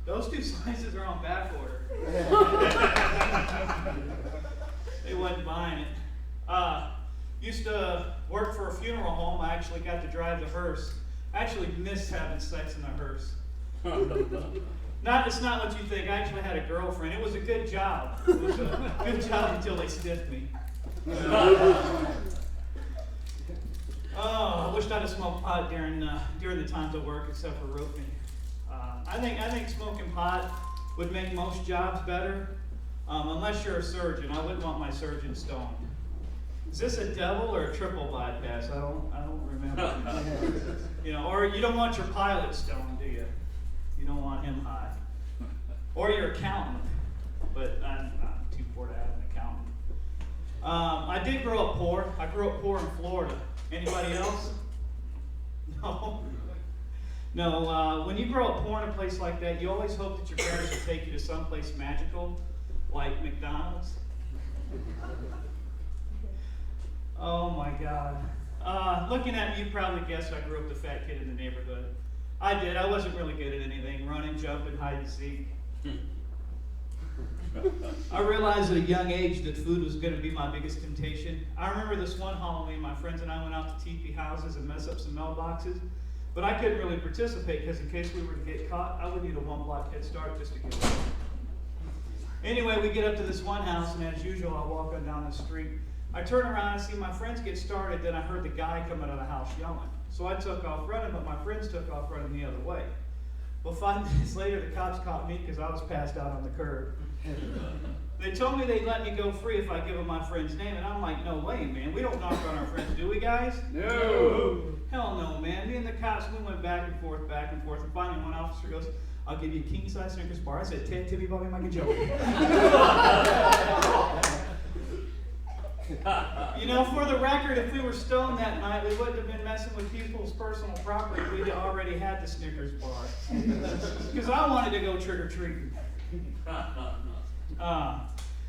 those 2 slices are on back order. They wasn't buying it. Used to work for a funeral home. I actually got to drive the hearse. I actually missed having sex in the hearse. It's not what you think. I actually had a girlfriend. It was a good job. It was a good job until they stiffed me. I wished I'd have smoked pot during the times of work, except for roofing. I think smoking pot would make most jobs better, unless you're a surgeon. I wouldn't want my surgeon stoned. Is this a double or a triple bypass? I don't remember. Or you don't want your pilot stoned, do you? You don't want him high. Or your accountant, but I'm too poor to have an accountant. I did grow up poor. I grew up poor in Florida. Anybody else? No. No, when you grow up poor in a place like that, you always hope that your parents will take you to someplace magical, like McDonald's. Oh my God. Looking at me, you probably guessed I grew up the fat kid in the neighborhood. I did. I wasn't really good at anything. Running, jumping, hide and seek. I realized at a young age that food was going to be my biggest temptation. I remember this one Halloween, my friends and I went out to teepee houses and mess up some mailboxes. But I couldn't really participate because in case we were to get caught, I would need a 1-block head start just to get away. Anyway, we get up to this one house, and as usual, I walk on down the street. I turn around and see my friends get started, then I heard the guy come out of the house yelling. So I took off running, but my friends took off running the other way. Well, 5 minutes later, the cops caught me because I was passed out on the curb. They told me they'd let me go free if I give them my friend's name, and I'm like, no way, man. We don't knock on our friends, do we, guys? No. Hell no, man. Me and the cops, we went back and forth, and finally one officer goes, I'll give you a king-size Snickers bar. I said, Timmy, Bobby, Mike, and Joe. You know, for the record, if we were stoned that night, we wouldn't have been messing with people's personal property. We'd already had the Snickers bar. Because I wanted to go trick-or-treating.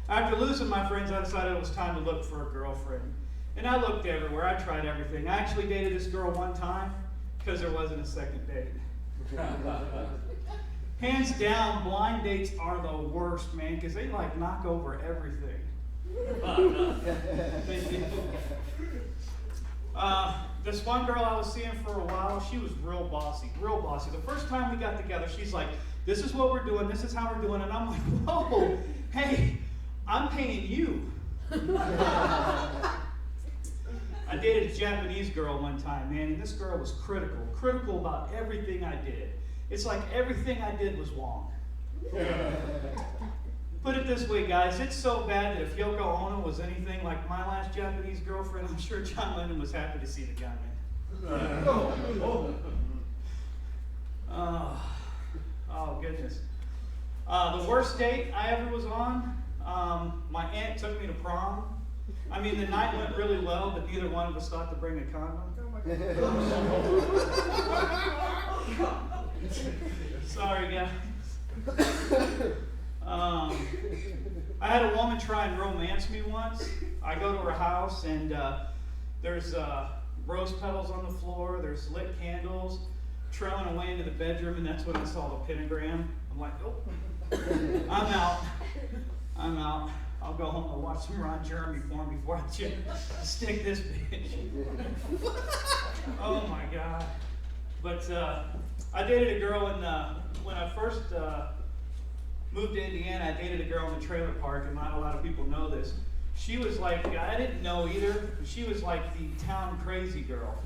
After losing my friends, I decided it was time to look for a girlfriend. And I looked everywhere. I tried everything. I actually dated this girl one time because there wasn't a second date. Hands down, blind dates are the worst, man, because they like knock over everything. This one girl I was seeing for a while, she was real bossy, real bossy. The first time we got together, she's like, this is what we're doing, this is how we're doing, and I'm like, whoa, hey, I'm paying you. I dated a Japanese girl one time, man, and this girl was critical about everything I did. It's like everything I did was wrong. Put it this way, guys, it's so bad that if Yoko Ono was anything like my last Japanese girlfriend, I'm sure John Lennon was happy to see the gunman. Oh, goodness. The worst date I ever was on, my aunt took me to prom. I mean, the night went really well, but neither one of us thought to bring a condom. Sorry, guys. I had a woman try and romance me once. I go to her house, and there's rose petals on the floor, there's lit candles, trailing away into the bedroom, and that's when I saw the pentagram. I'm like, oh, I'm out. I'll go home and watch some Ron Jeremy porn before I stick this bitch. Oh my God. But I dated a girl when I first moved to Indiana. I dated a girl in the trailer park, and not a lot of people know this. She was like, I didn't know either, but she was like the town crazy girl.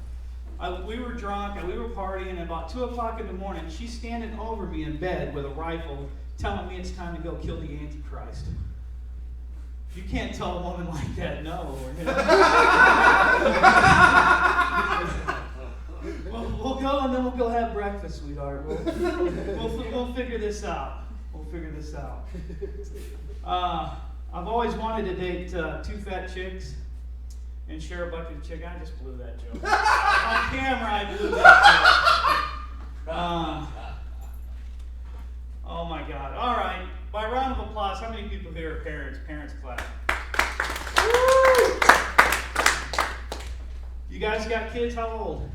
We were drunk and we were partying, and about 2 o'clock in the morning, she's standing over me in bed with a rifle telling me it's time to go kill the Antichrist. You can't tell a woman like that no. We'll go and then we'll go have breakfast, sweetheart. We'll figure this out. I've always wanted to date 2 fat chicks and share a bucket of chicken. I just blew that joke. On camera, I blew that joke. Oh my God. All right. By round of applause, how many people here are parents? Parents clap. Woo! You guys got kids? How old?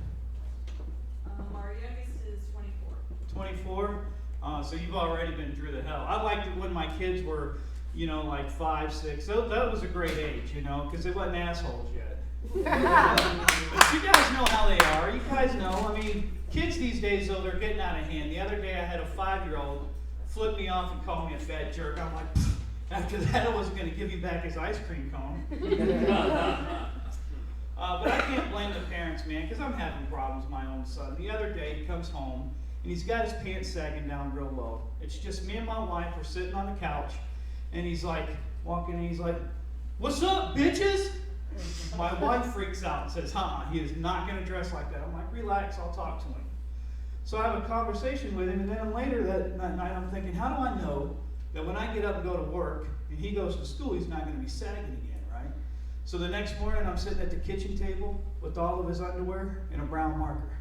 Our youngest is 24. 24? So you've already been through the hell. I liked it when my kids were, like 5, 6. So that was a great age, because they wasn't assholes yet. But you guys know how they are. You guys know. I mean, kids these days, though, they're getting out of hand. The other day I had a 5-year-old flip me off and call me a fat jerk. I'm like, after that I wasn't going to give you back his ice cream cone. But I can't blame the parents, man, because I'm having problems with my own son. The other day he comes home, and he's got his pants sagging down real low. It's just me and my wife. We're sitting on the couch, and he's like, walking, and he's like, what's up, bitches? My wife freaks out and says, he is not going to dress like that. I'm like, relax, I'll talk to him. So I have a conversation with him, and then later that night I'm thinking, how do I know that when I get up and go to work, and he goes to school, he's not going to be sagging again, right? So the next morning I'm sitting at the kitchen table with all of his underwear and a brown marker.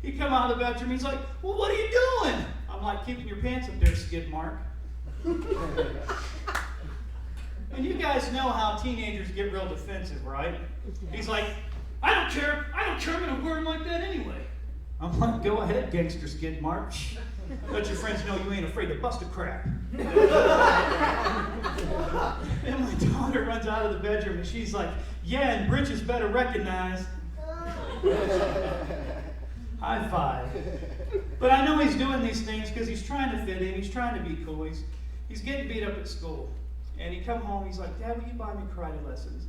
He come out of the bedroom, he's like, well, what are you doing? I'm like, keeping your pants up there, skid mark. And you guys know how teenagers get real defensive, right? He's like, I don't care, I'm gonna wear them like that anyway. I'm like, go ahead, gangster skid mark. Let your friends know you ain't afraid to bust a crap. And my daughter runs out of the bedroom and she's like, yeah, and britches better recognize. High five. But I know he's doing these things because he's trying to fit in, he's trying to be cool, he's getting beat up at school. And he come home, he's like, Dad, will you buy me karate lessons?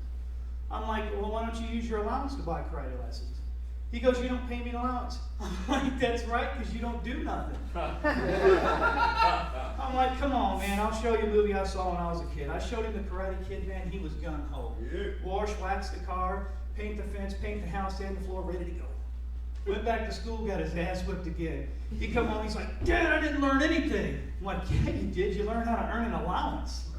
I'm like, well, why don't you use your allowance to buy karate lessons? He goes, you don't pay me an allowance. I'm like, that's right, because you don't do nothing. I'm like, come on, man, I'll show you a movie I saw when I was a kid. I showed him The Karate Kid, man, he was gung-ho. Yeah. Wash, wax the car, paint the fence, paint the house, sand the floor, ready to go. Went back to school, got his ass whipped again. He come home, he's like, Dad, I didn't learn anything. I'm like, yeah, you did. You learned how to earn an allowance.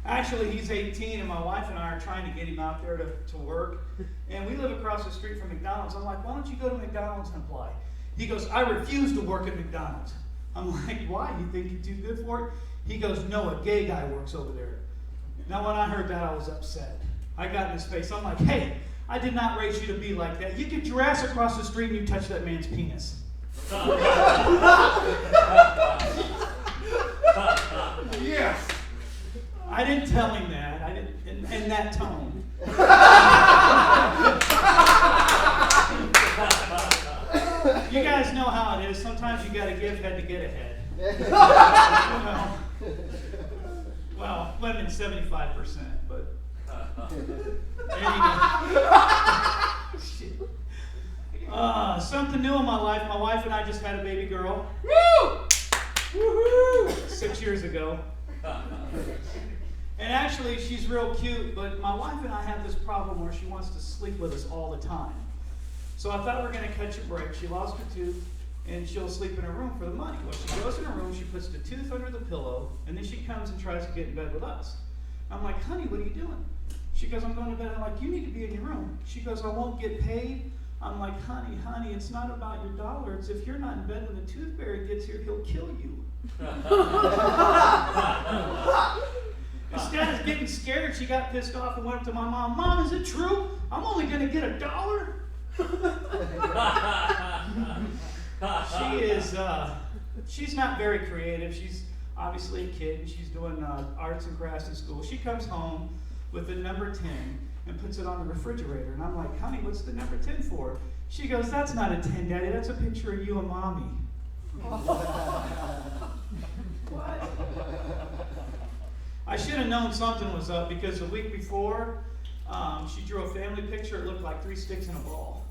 Actually, he's 18, and my wife and I are trying to get him out there to work. And we live across the street from McDonald's. I'm like, why don't you go to McDonald's and apply? He goes, I refuse to work at McDonald's. I'm like, why? You think you're too good for it? He goes, no, a gay guy works over there. Now, when I heard that, I was upset. I got in his face. I'm like, hey, I did not raise you to be like that. You get your ass across the street and you touch that man's penis. Yes. I didn't tell him that. I didn't in that tone. You guys know how it is. Sometimes you got to give head to get ahead. Well, women 75%, but there you go. Something new in my life. My wife and I just had a baby girl. Woo! Woo-hoo! 6 years ago. And actually, she's real cute, but my wife and I have this problem where she wants to sleep with us all the time. So I thought we were going to catch a break. She lost her tooth, and she'll sleep in her room for the money. Well, she goes in her room, she puts the tooth under the pillow, and then she comes and tries to get in bed with us. I'm like, honey, what are you doing? She goes, I'm going to bed. I'm like, you need to be in your room. She goes, I won't get paid. I'm like, honey, it's not about your dollar. It's if you're not in bed when the tooth fairy gets here, he'll kill you. Instead of getting scared, she got pissed off and went up to my mom. Mom, is it true? I'm only going to get $1? She's not very creative. She's obviously a kid, and she's doing arts and crafts in school. She comes home with the number 10 and puts it on the refrigerator. And I'm like, honey, what's the number 10 for? She goes, that's not a 10, Daddy. That's a picture of you and Mommy. What? I should have known something was up because the week before, she drew a family picture. It looked like 3 sticks in a ball.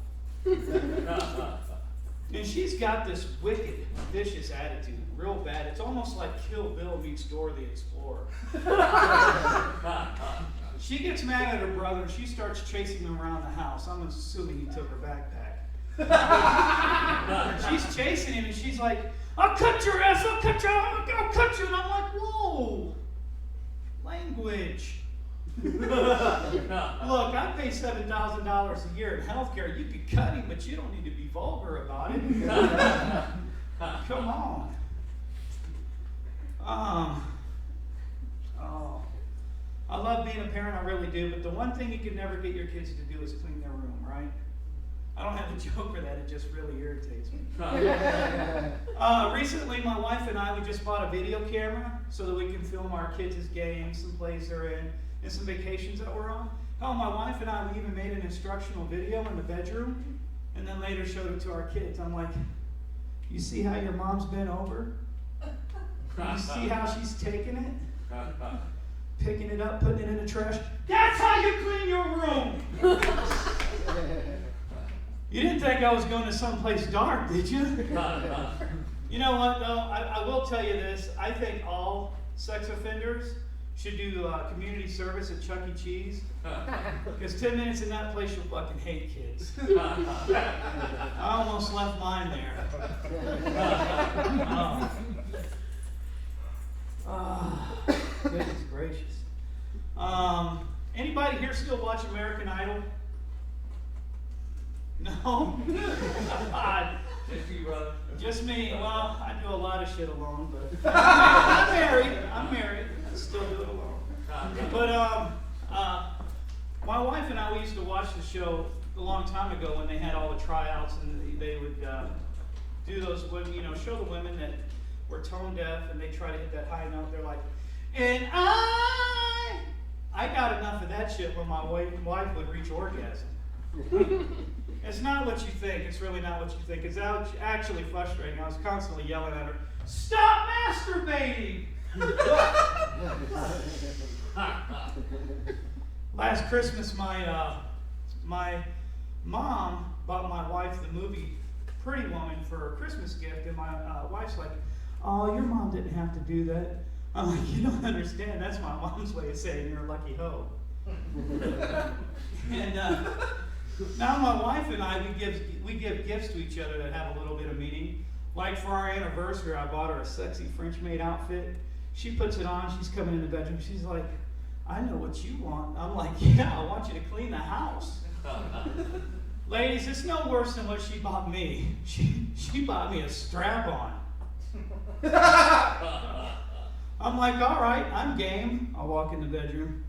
And she's got this wicked, vicious attitude, real bad. It's almost like Kill Bill meets Dora the Explorer. She gets mad at her brother and she starts chasing him around the house. I'm assuming he took her backpack. She's chasing him and she's like, I'll cut your ass, I'll cut you. And I'm like, whoa. Language. Look, I pay $7,000 a year in healthcare. You could cut him, but you don't need to be vulgar about it. Come on. I love being a parent, I really do, but the one thing you can never get your kids to do is clean their room, right? I don't have a joke for that, it just really irritates me. Recently, my wife and I, we just bought a video camera so that we can film our kids' games, some plays they're in, and some vacations that we're on. Hell, my wife and I, we even made an instructional video in the bedroom, and then later showed it to our kids. I'm like, you see how your mom's bent over? You see how she's taking it? Picking it up, putting it in the trash. That's how you clean your room! You didn't think I was going to someplace dark, did you? You know what, though? I will tell you this. I think all sex offenders should do community service at Chuck E. Cheese. Because 10 minutes in that place, you'll fucking hate kids. I almost left mine there. Goodness gracious. Anybody here still watch American Idol? No? God. Just you, brother. Just me. Well, I do a lot of shit alone, but I'm married. I still do it alone. But my wife and I, we used to watch the show a long time ago when they had all the tryouts, and they would do those women, show the women that were tone deaf and they try to hit that high note. They're like, and I got enough of that shit when my wife would reach orgasm. It's not what you think. It's really not what you think. It's actually frustrating. I was constantly yelling at her, stop masturbating! last Christmas, my mom bought my wife the movie Pretty Woman for her Christmas gift, and my wife's like, "Oh, your mom didn't have to do that." I'm like, "You don't understand. That's my mom's way of saying you're a lucky hoe." And now my wife and I, we give gifts to each other that have a little bit of meaning. Like for our anniversary, I bought her a sexy French maid outfit. She puts it on. She's coming in the bedroom. She's like, "I know what you want." I'm like, "Yeah, I want you to clean the house." Ladies, it's no worse than what she bought me. She bought me a strap-on. I'm like, "All right, I'm game." I walk in the bedroom.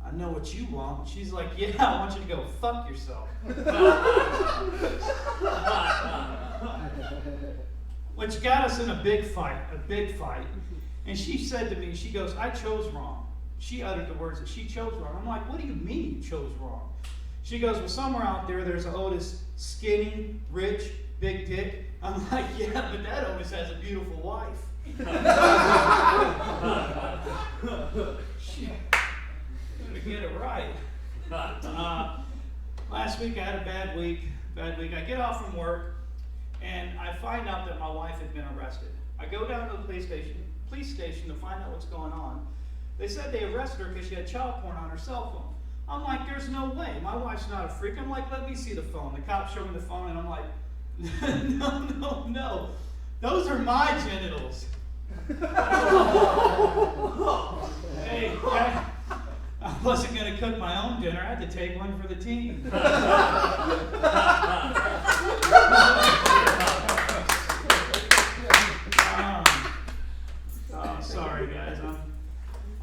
"I know what you want." She's like, "Yeah, I want you to go fuck yourself." Which got us in a big fight. And she said to me, she goes, "I chose wrong." She uttered the words that she chose wrong. I'm like, "What do you mean you chose wrong?" She goes, "Well, somewhere out there's an Otis, skinny, rich, big dick." I'm like, "Yeah, but that Otis has a beautiful wife." Shit. Gotta get it right. Last week I had a bad week. I get off from work and I find out that my wife had been arrested. I go down to the police station to find out what's going on. They said they arrested her because she had child porn on her cell phone. I'm like, "There's no way. My wife's not a freak." I'm like, "Let me see the phone." The cops show me the phone and I'm like, No. Those are my genitals. Hey, I wasn't going to cook my own dinner. I had to take one for the team. Sorry, guys. I'm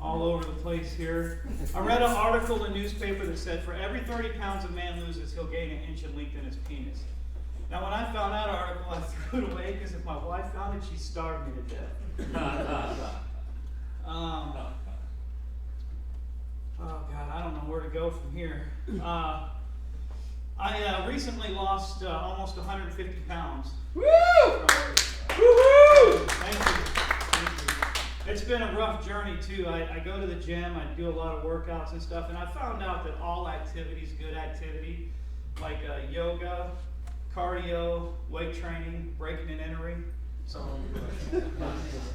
all over the place here. I read an article in the newspaper that said for every 30 pounds a man loses, he'll gain an inch in length in his penis. Now, when I found that article, I threw it away because if my wife found it, she'd starve me to death. Oh, God, I don't know where to go from here. I recently lost almost 150 pounds. Woo! Woo-hoo! Thank you. It's been a rough journey, too. I go to the gym, I do a lot of workouts and stuff, and I found out that all activity is good activity, like yoga, cardio, weight training, breaking and entering. It's all good.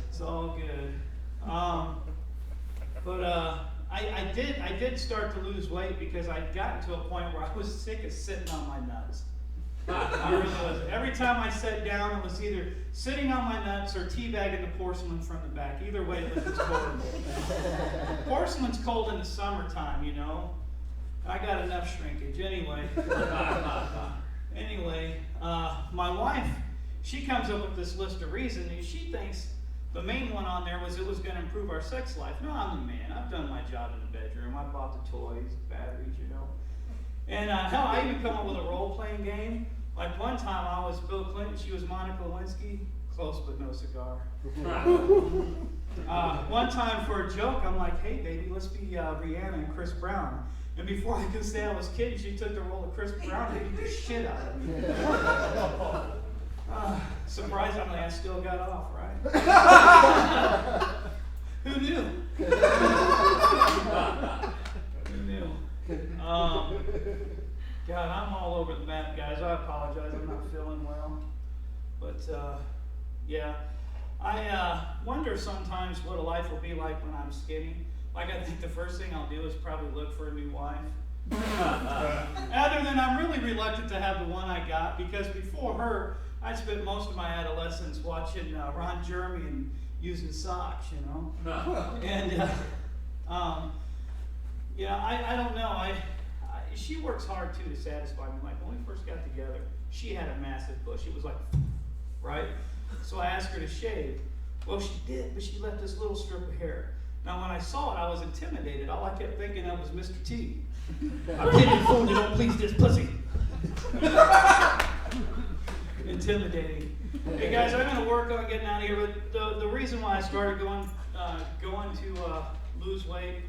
It's all good. I did start to lose weight because I'd gotten to a point where I was sick of sitting on my nuts. I really was. Every time I sat down, it was either sitting on my nuts or teabagging the porcelain from the back. Either way, it was horrible. Porcelain's cold in the summertime, you know. I got enough shrinkage anyway. My wife, she comes up with this list of reasons, and she thinks the main one on there was it was going to improve our sex life. No, I'm the man. I've done my job in the bedroom. I bought the toys, batteries, you know. And hell, I even come up with a role-playing game. Like one time I was Bill Clinton, she was Monica Lewinsky. Close but no cigar. One time for a joke, I'm like, "Hey baby, let's be Rihanna and Chris Brown." And before I could say I was kidding, she took the role of Chris Brown and beat the shit out of me. Surprisingly, I still got off, right? Who knew? Who knew? God, I'm all over the map, guys. I apologize. I'm not feeling well. But, yeah. I wonder sometimes what a life will be like when I'm skinny. Like, I think the first thing I'll do is probably look for a new wife. Other than I'm really reluctant to have the one I got, because before her, I spent most of my adolescence watching Ron Jeremy and using socks, you know. And, I don't know. She works hard, too, to satisfy me. Like, when we first got together, she had a massive bush. It was like, right? So I asked her to shave. Well, she did, but she left this little strip of hair. Now, when I saw it, I was intimidated. All I kept thinking of was Mr. T. I'm getting fool, you don't please this pussy. Intimidating. Hey, guys, I'm going to work on getting out of here, but the reason why I started going to lose weight,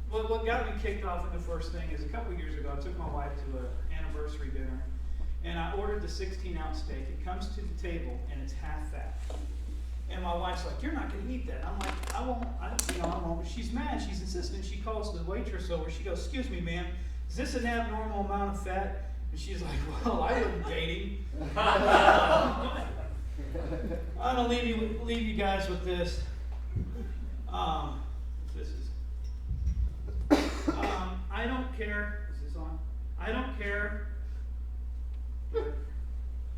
what got me kicked off in the first thing is a couple years ago, I took my wife to an anniversary dinner, and I ordered the 16-ounce steak. It comes to the table, and it's half fat. And my wife's like, you're not gonna eat that. I'm like, I won't. She's mad, she's insistent. She calls the waitress over, she goes, excuse me, ma'am, is this an abnormal amount of fat? And she's like, well, I wouldn't date him. I'm gonna leave you guys with this. I don't care. Is this on? I don't care.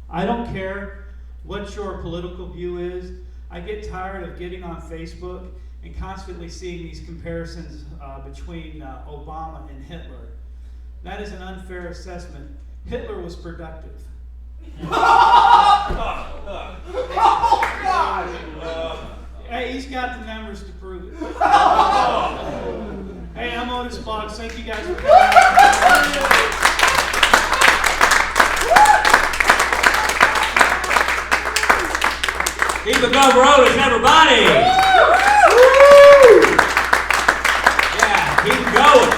I don't care what your political view is. I get tired of getting on Facebook and constantly seeing these comparisons between Obama and Hitler. That is an unfair assessment. Hitler was productive. Hey, he's got the numbers to prove it. Hey, I'm Otis Boggs. Thank you guys for coming. Keep it going for Otis, everybody! Yeah, keep it going.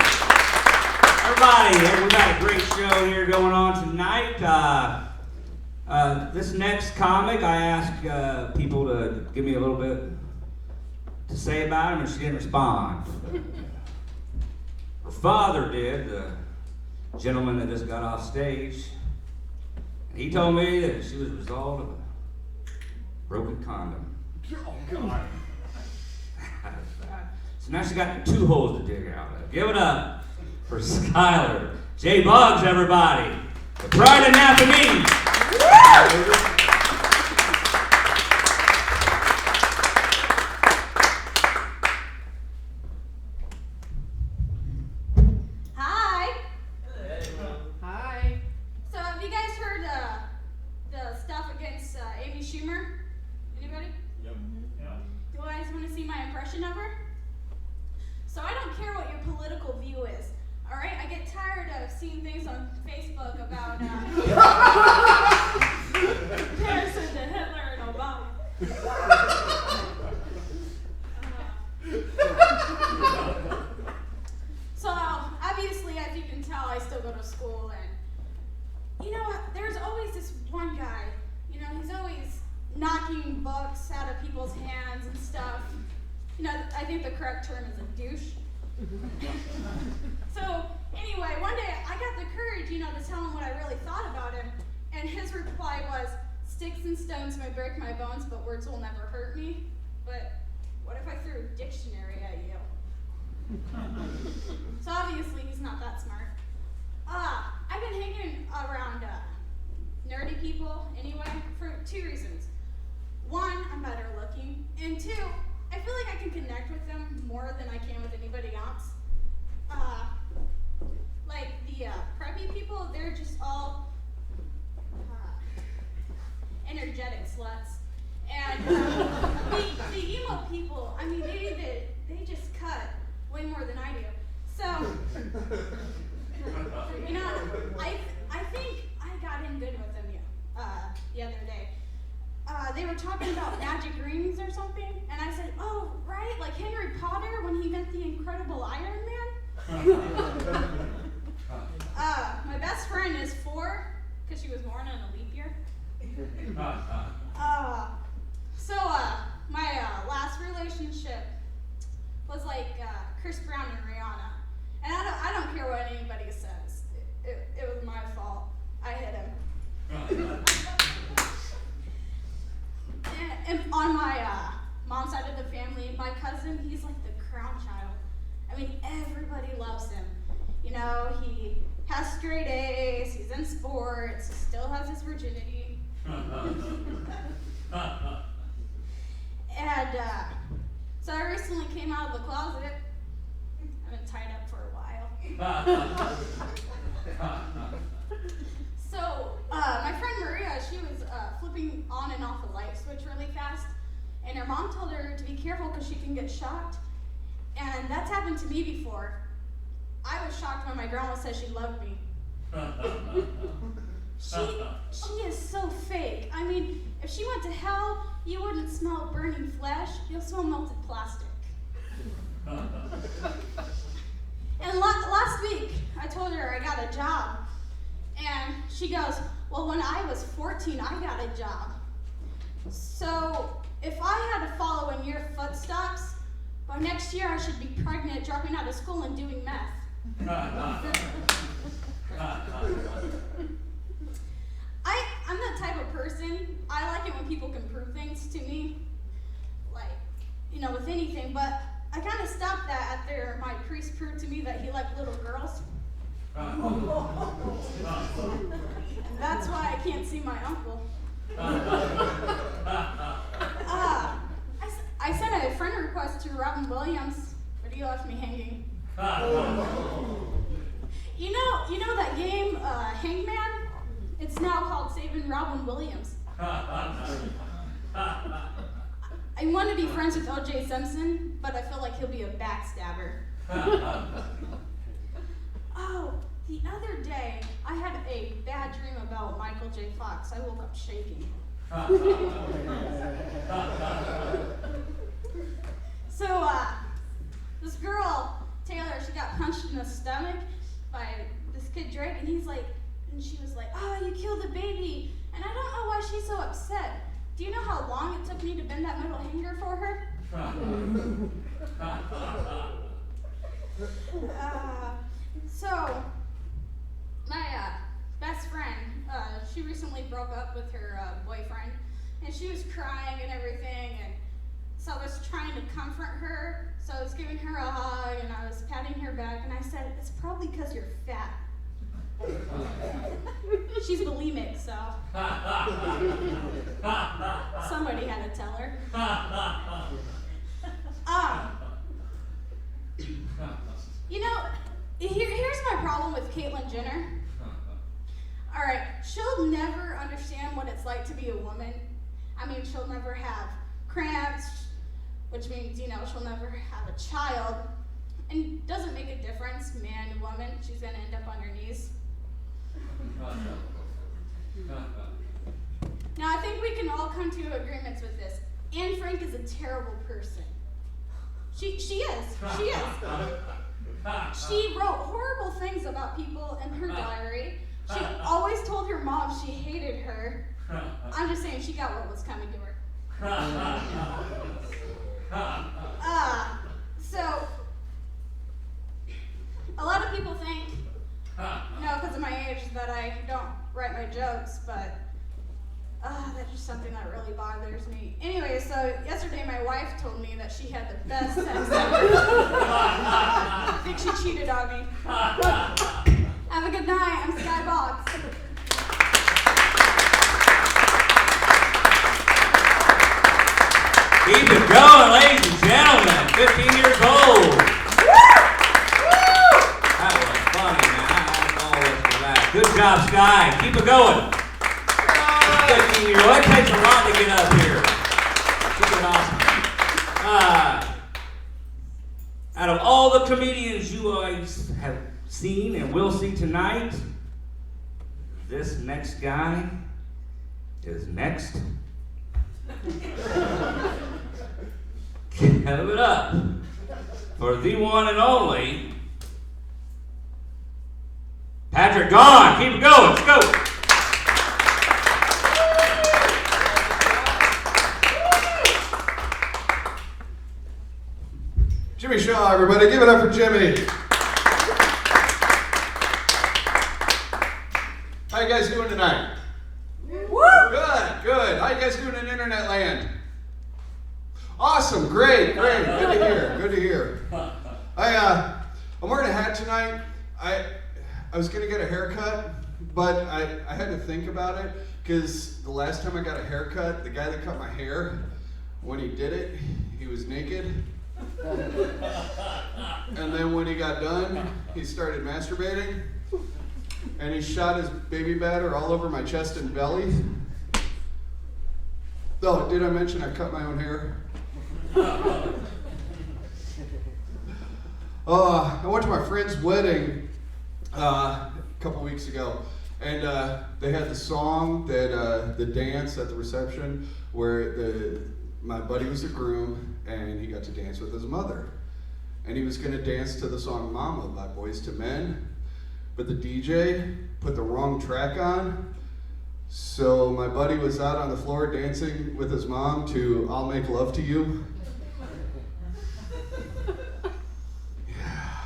Everybody, we got a great show here going on tonight. This next comic, I asked people to give me a little bit to say about him, and she didn't respond. Her father did, the gentleman that just got off stage. And he told me that she was a result of a broken condom. Oh, God. So now she got 2 holes to dig out of. Give it up for Skylar. J. Boggs, everybody. The pride of Napanee. Hi. Hi. So have you guys heard the stuff against Amy Schumer? Anybody? Yep. Do you guys want to see my impression of her? So I don't care what your political view is. All right, I get tired of seeing things on Facebook about comparison to Hitler and Obama. So obviously, as you can tell, I still go to school, and you know, there's always this one guy. You know, he's always knocking books out of people's hands and stuff. You know, I think the correct term is a douche. So anyway, one day I got the courage, you know, to tell him what I really thought about him, and his reply was, "Sticks and stones may break my bones, but words will never hurt me. But what if I threw a dictionary at you?" So obviously he's not that smart. I've been hanging around nerdy people anyway for 2 reasons. 1, I'm better looking, and 2, I feel like I can connect with them more than I can with anybody else. Like the preppy people, they're just all energetic sluts. And the emo people, I mean, they just cut way more than I do. So, you know, I think I got in good with them the other day. They were talking about magic rings or something, and I said, "Oh, right, like Harry Potter when he met the Incredible Iron Man." My best friend is 4, because she was born in a leap year. My last relationship was like Chris Brown and Rihanna, and I don't care what anybody says. It was my fault. I hit him. And on my mom's side of the family, my cousin, he's like the crown child. I mean, everybody loves him. You know, he has straight A's, he's in sports, he still has his virginity. And so I recently came out of the closet. I've been tied up for a while. So my friend Maria, she was flipping on and off a light switch really fast, and her mom told her to be careful because she can get shocked. And that's happened to me before. I was shocked when my grandma said she loved me. She is so fake. I mean, if she went to hell, you wouldn't smell burning flesh, you'll smell melted plastic. And last week, I told her I got a job. And she goes, "Well, when I was 14, I got a job." So if I had to follow in your footsteps, by next year I should be pregnant, dropping out of school, and doing meth. I'm the type of person, I like it when people can prove things to me, like, with anything, but I kind of stopped that after my priest proved to me that he liked little girls. And that's why I can't see my uncle. I sent a friend request to Robin Williams, but he left me hanging. You know that game, Hangman? It's now called Saving Robin Williams. I want to be friends with O.J. Simpson, but I feel like he'll be a backstabber. Oh, the other day, I had a bad dream about Michael J. Fox. I woke up shaking. So, this girl, Taylor, she got punched in the stomach by this kid Drake, and she was like, oh, you killed the baby. And I don't know why she's so upset. Do you know how long it took me to bend that middle hanger for her? So, my best friend, she recently broke up with her boyfriend, and she was crying and everything, and so I was trying to comfort her. So I was giving her a hug, and I was patting her back, and I said, it's probably because you're fat. She's bulimic, so somebody had to tell her. Here's my problem with Caitlyn Jenner. All right, she'll never understand what it's like to be a woman. I mean, she'll never have cramps, which means, she'll never have a child. And doesn't make a difference, man and woman, she's gonna end up on her knees. Now, I think we can all come to agreements with this. Anne Frank is a terrible person. She is. She wrote horrible things about people in her diary. She always told her mom she hated her. I'm just saying she got what was coming to her. So, a lot of people think, because of my age, that I don't write my jokes, but that's just something that really bothers me. Anyway, so yesterday my wife told me that she had the best sex ever. I think she cheated on me. Have a good night. I'm Skyy Boggs. Keep it going, ladies and gentlemen. 15 years old. That was funny, man. I always for that. Good job, Skyy. Keep it going. 15-year-old. It takes a lot to get up here. Keep it awesome. Out of all the comedians you guys have seen and will see tonight, this next guy is next. Give it up for the one and only Patrick Gaughan. Keep it going. Let's go. Jimmy Shaw, everybody, give it up for Jimmy. How you guys doing tonight? Good. How you guys doing in internet land? Awesome, great. Good to hear. I'm wearing a hat tonight. I was gonna get a haircut, but I had to think about it because the last time I got a haircut, the guy that cut my hair, when he did it, he was naked. And then when he got done, he started masturbating. And he shot his baby batter all over my chest and belly. Oh, did I mention I cut my own hair? I went to my friend's wedding a couple weeks ago, and they had the song that the dance at the reception where my buddy was the groom, and he got to dance with his mother, and he was going to dance to the song "Mama" by Boyz II Men, but the DJ put the wrong track on, So my buddy was out on the floor dancing with his mom to I'll Make Love to You. Yeah.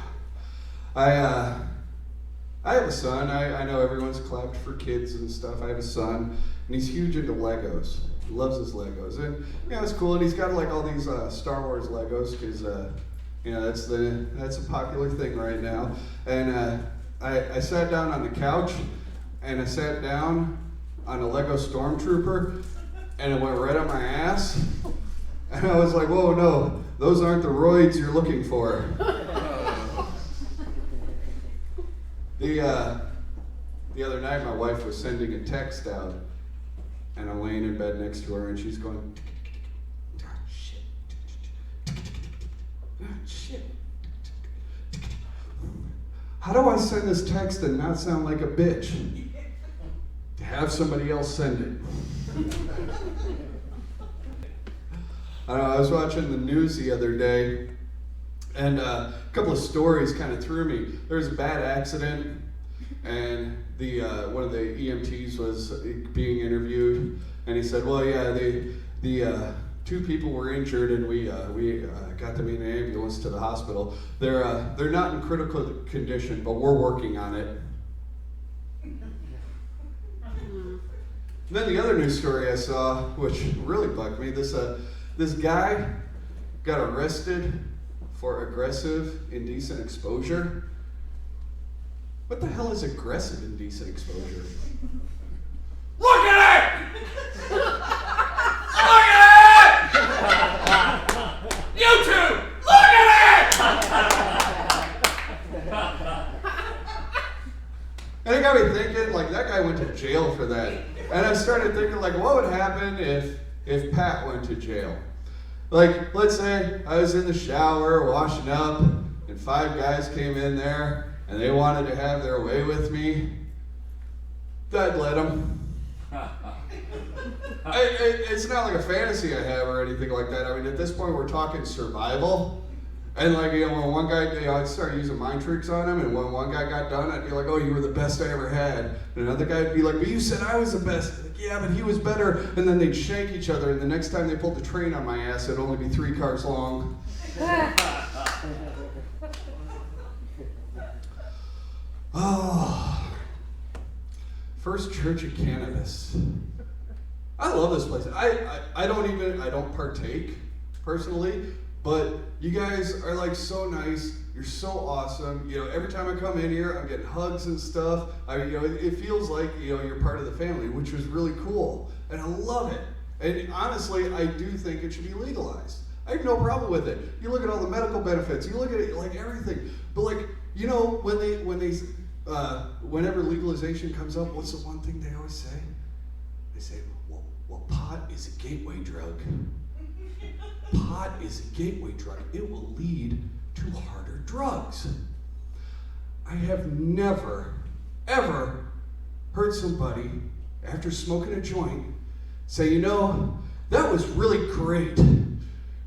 I have a son. I know everyone's clapped for kids and stuff. I have a son, and he's huge into Legos. He loves his Legos, and it's cool. And he's got like all these Star Wars Legos because that's a popular thing right now. And I sat down on the couch, and I sat down on a Lego Stormtrooper, and it went right on my ass. And I was like, whoa, no, those aren't the roids you're looking for. The other night, my wife was sending a text out, and I'm laying in bed next to her, and she's going, shit. How do I send this text and not sound like a bitch? To have somebody else send it. I was watching the news the other day, and a couple of stories kind of threw me. There was a bad accident, and one of the EMTs was being interviewed, and he said, well, yeah, the two people were injured, and we got them in an ambulance to the hospital. They're not in critical condition, but we're working on it. Then the other news story I saw, which really bugged me, this guy got arrested for aggressive, indecent exposure. What the hell is aggressive, indecent exposure? Look at it! Look at it! YouTube! Look at it! And it got me thinking, like, that guy went to jail for that. And I started thinking, like, what would happen if Pat went to jail? Like, let's say I was in the shower washing up, and 5 guys came in there, and they wanted to have their way with me. I'd let them. It's not like a fantasy I have or anything like that. I mean, at this point, we're talking survival. And like, when one guy, I'd start using mind tricks on him, and when one guy got done, I'd be like, oh, you were the best I ever had. And another guy would be like, but you said I was the best. Like, yeah, but he was better. And then they'd shank each other, and the next time they pulled the train on my ass, it'd only be 3 cars long. Oh, First Church of Cannabis. I love this place. I don't partake personally, but you guys are like so nice. You're so awesome. Every time I come in here, I'm getting hugs and stuff. It feels like you're part of the family, which was really cool, and I love it. And honestly, I do think it should be legalized. I have no problem with it. You look at all the medical benefits. You look at it like everything. But like, whenever legalization comes up, what's the one thing they always say? They say, well, pot is a gateway drug. Pot is a gateway drug. It will lead to harder drugs. I have never, ever heard somebody, after smoking a joint, say, that was really great.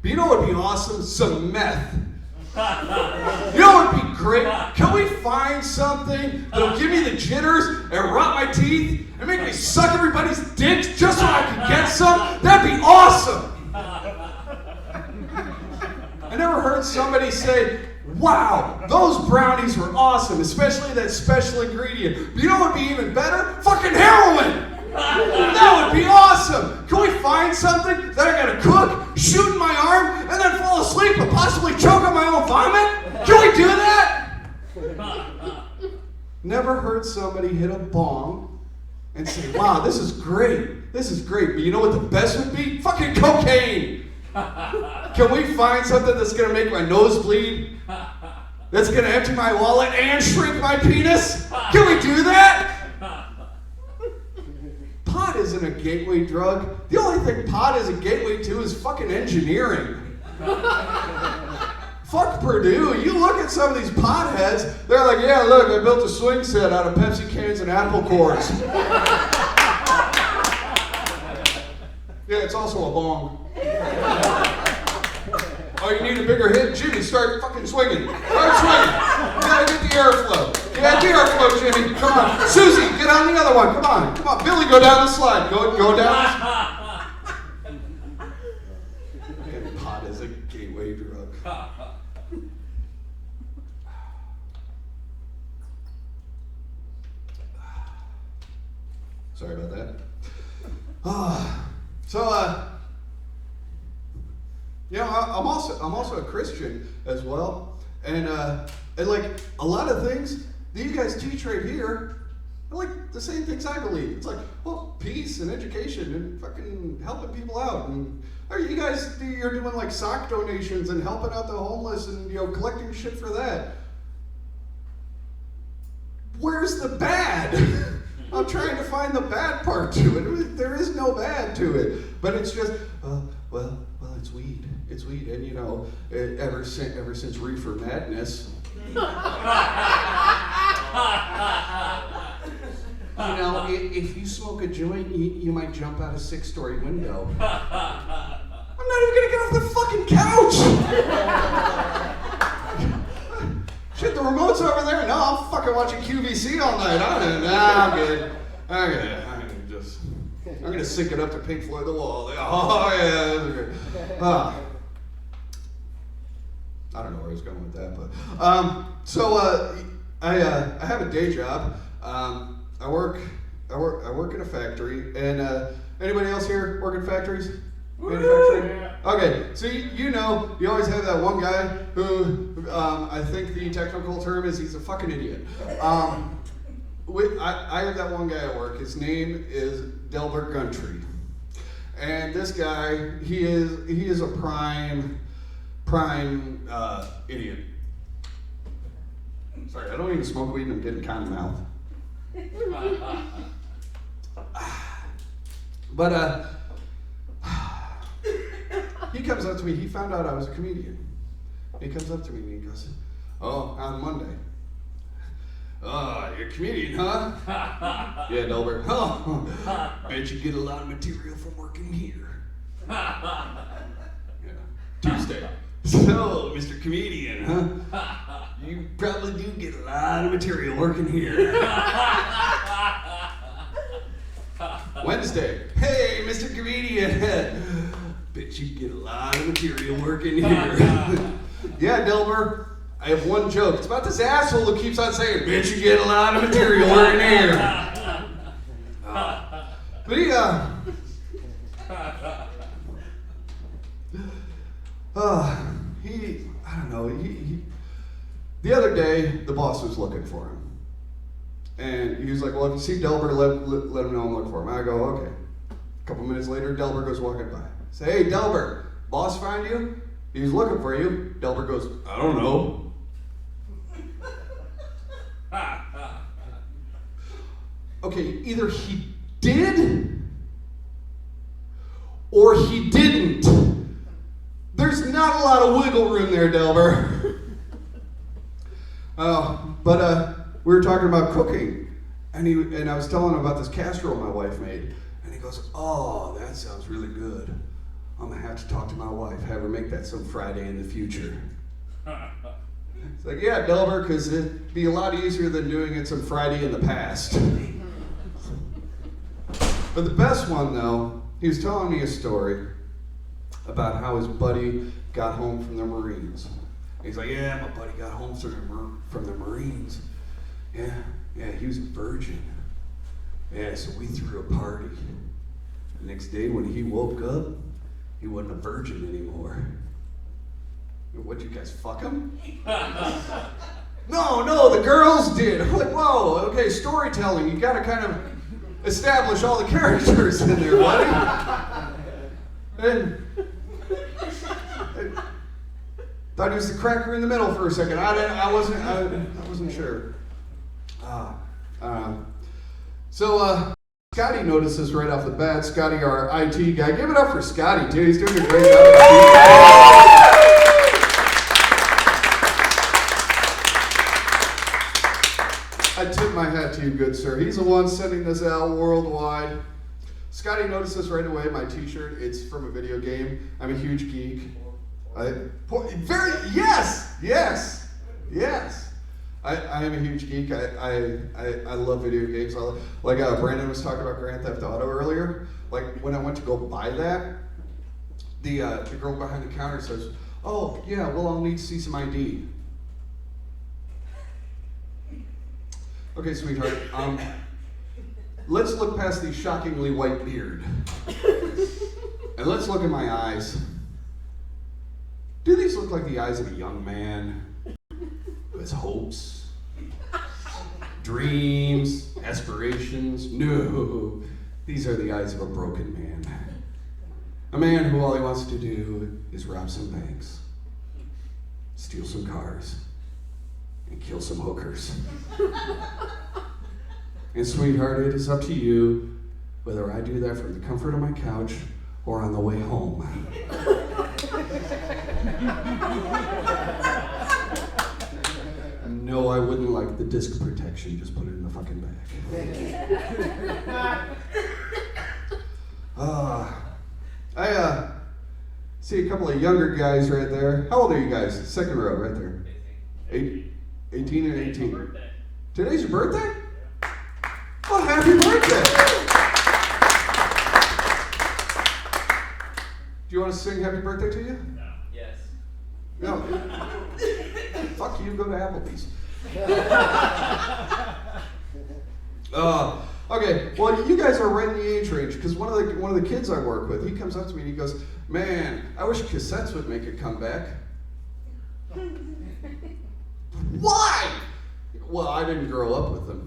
But what would be awesome? Some meth. What would be great? Can we find something that'll give me the jitters and rot my teeth and make me suck everybody's dicks just so I can get some? That'd be awesome. I never heard somebody say, wow, those brownies were awesome, especially that special ingredient. But what would be even better? Fucking heroin! That would be awesome! Can we find something that I gotta cook, shoot in my arm, and then fall asleep and possibly choke on my own vomit? Can we do that? Never heard somebody hit a bong and say, wow, this is great. This is great. But you know what the best would be? Fucking cocaine! Can we find something that's gonna make my nose bleed? That's gonna empty my wallet and shrink my penis? Can we do that? Pot isn't a gateway drug. The only thing pot is a gateway to is fucking engineering. Fuck Purdue. You look at some of these potheads, they're like, yeah, look, I built a swing set out of Pepsi cans and apple cores. Yeah, it's also a bong. Oh, you need a bigger hit? Jimmy, start fucking swinging. Start swinging. You gotta get the airflow. Yeah, do our float, Jimmy. Come on. Susie, get on the other one. Come on. Come on. Billy, go down the slide. Go down. And pot is a gateway drug. Sorry about that. I'm also a Christian as well, and like a lot of things that you guys teach right here are like the same things I believe. It's like, well, peace and education and fucking helping people out, and you guys, you're doing like sock donations and helping out the homeless and collecting shit for that. Where's the bad? I'm trying to find the bad part to it. There is no bad to it, but it's just, well, it's weed. It's weed, and ever since Reefer Madness, if you smoke a joint, you might jump out a 6-story window. I'm not even gonna get off the fucking couch. Shit, the remote's over there. No, I'm fucking watching QVC all night. I'm good. I'm gonna sync it up to Pink Floyd The Wall. Oh yeah, that's good. I don't know where I was going with that, but I have a day job. I work in a factory, and anybody else here work in factories? Manufacturing? Okay, so you always have that one guy who I think the technical term is he's a fucking idiot. I have that one guy at work. His name is Delbert Gundry, and this guy he is a prime idiot. Sorry, I don't even smoke weed and I'm getting cotton mouth. But he comes up to me. He found out I was a comedian. He comes up to me and he goes, "Oh, on Monday. Oh, you're a comedian, huh?" "Yeah, Delbert." "Oh, bet you get a lot of material from working here." Yeah. Tuesday. "So, Mr. Comedian, huh? You probably do get a lot of material working here." Wednesday. "Hey, Mr. Comedian, bet you get a lot of material working here." "Yeah, Delbert, I have one joke. It's about this asshole who keeps on saying, bet you get a lot of material working here." But I don't know, the other day, the boss was looking for him. And he was like, "Well, if you see Delbert, let him know I'm looking for him." I go, "Okay." A couple minutes later, Delbert goes walking by. I say, "Hey, Delbert, boss find you? He's looking for you." Delbert goes, "I don't know." Okay, either he did or he didn't. There's not a lot of wiggle room there, Delbert. But we were talking about cooking, and I was telling him about this casserole my wife made, and he goes, "Oh, that sounds really good. I'm gonna have to talk to my wife, have her make that some Friday in the future." It's like, yeah, Delbert, because it'd be a lot easier than doing it some Friday in the past. But the best one, though, he was telling me a story about how his buddy got home from the Marines. He's like, "Yeah, my buddy got home from the Marines. Yeah, he was a virgin. Yeah, so we threw a party. The next day when he woke up, he wasn't a virgin anymore." "What, you guys fuck him?" No, the girls did." I'm like, whoa, okay, storytelling. You gotta kind of establish all the characters in there, buddy. And thought he was the cracker in the middle for a second. I wasn't sure. So Scotty notices right off the bat. Scotty, our IT guy. Give it up for Scotty, too. He's doing a great job. I tip my hat to you, good sir. He's the one sending this out worldwide. Scotty notices right away my t-shirt. It's from a video game. I'm a huge geek. Yes. I am a huge geek. I love video games. Like Brandon was talking about Grand Theft Auto earlier. Like when I went to go buy that, the girl behind the counter says, "Oh yeah, well I'll need to see some ID." Okay, sweetheart. Let's look past the shockingly white beard, and let's look in my eyes. Do these look like the eyes of a young man who has hopes, dreams, aspirations? No, these are the eyes of a broken man. A man who all he wants to do is rob some banks, steal some cars, and kill some hookers. And sweetheart, it is up to you whether I do that from the comfort of my couch or on the way home. No, I wouldn't like the disc protection. Just put it in the fucking bag. I see a couple of younger guys right there. How old are you guys? Second row, right there. 18 and 18. Today's your birthday? Well, happy birthday! Do you want to sing happy birthday to you? No. Yes. No. Fuck you, go to Applebee's. Okay, well, you guys are right in the age range, because one of the kids I work with, he comes up to me and he goes, "Man, I wish cassettes would make a comeback." Why? Well, I didn't grow up with them.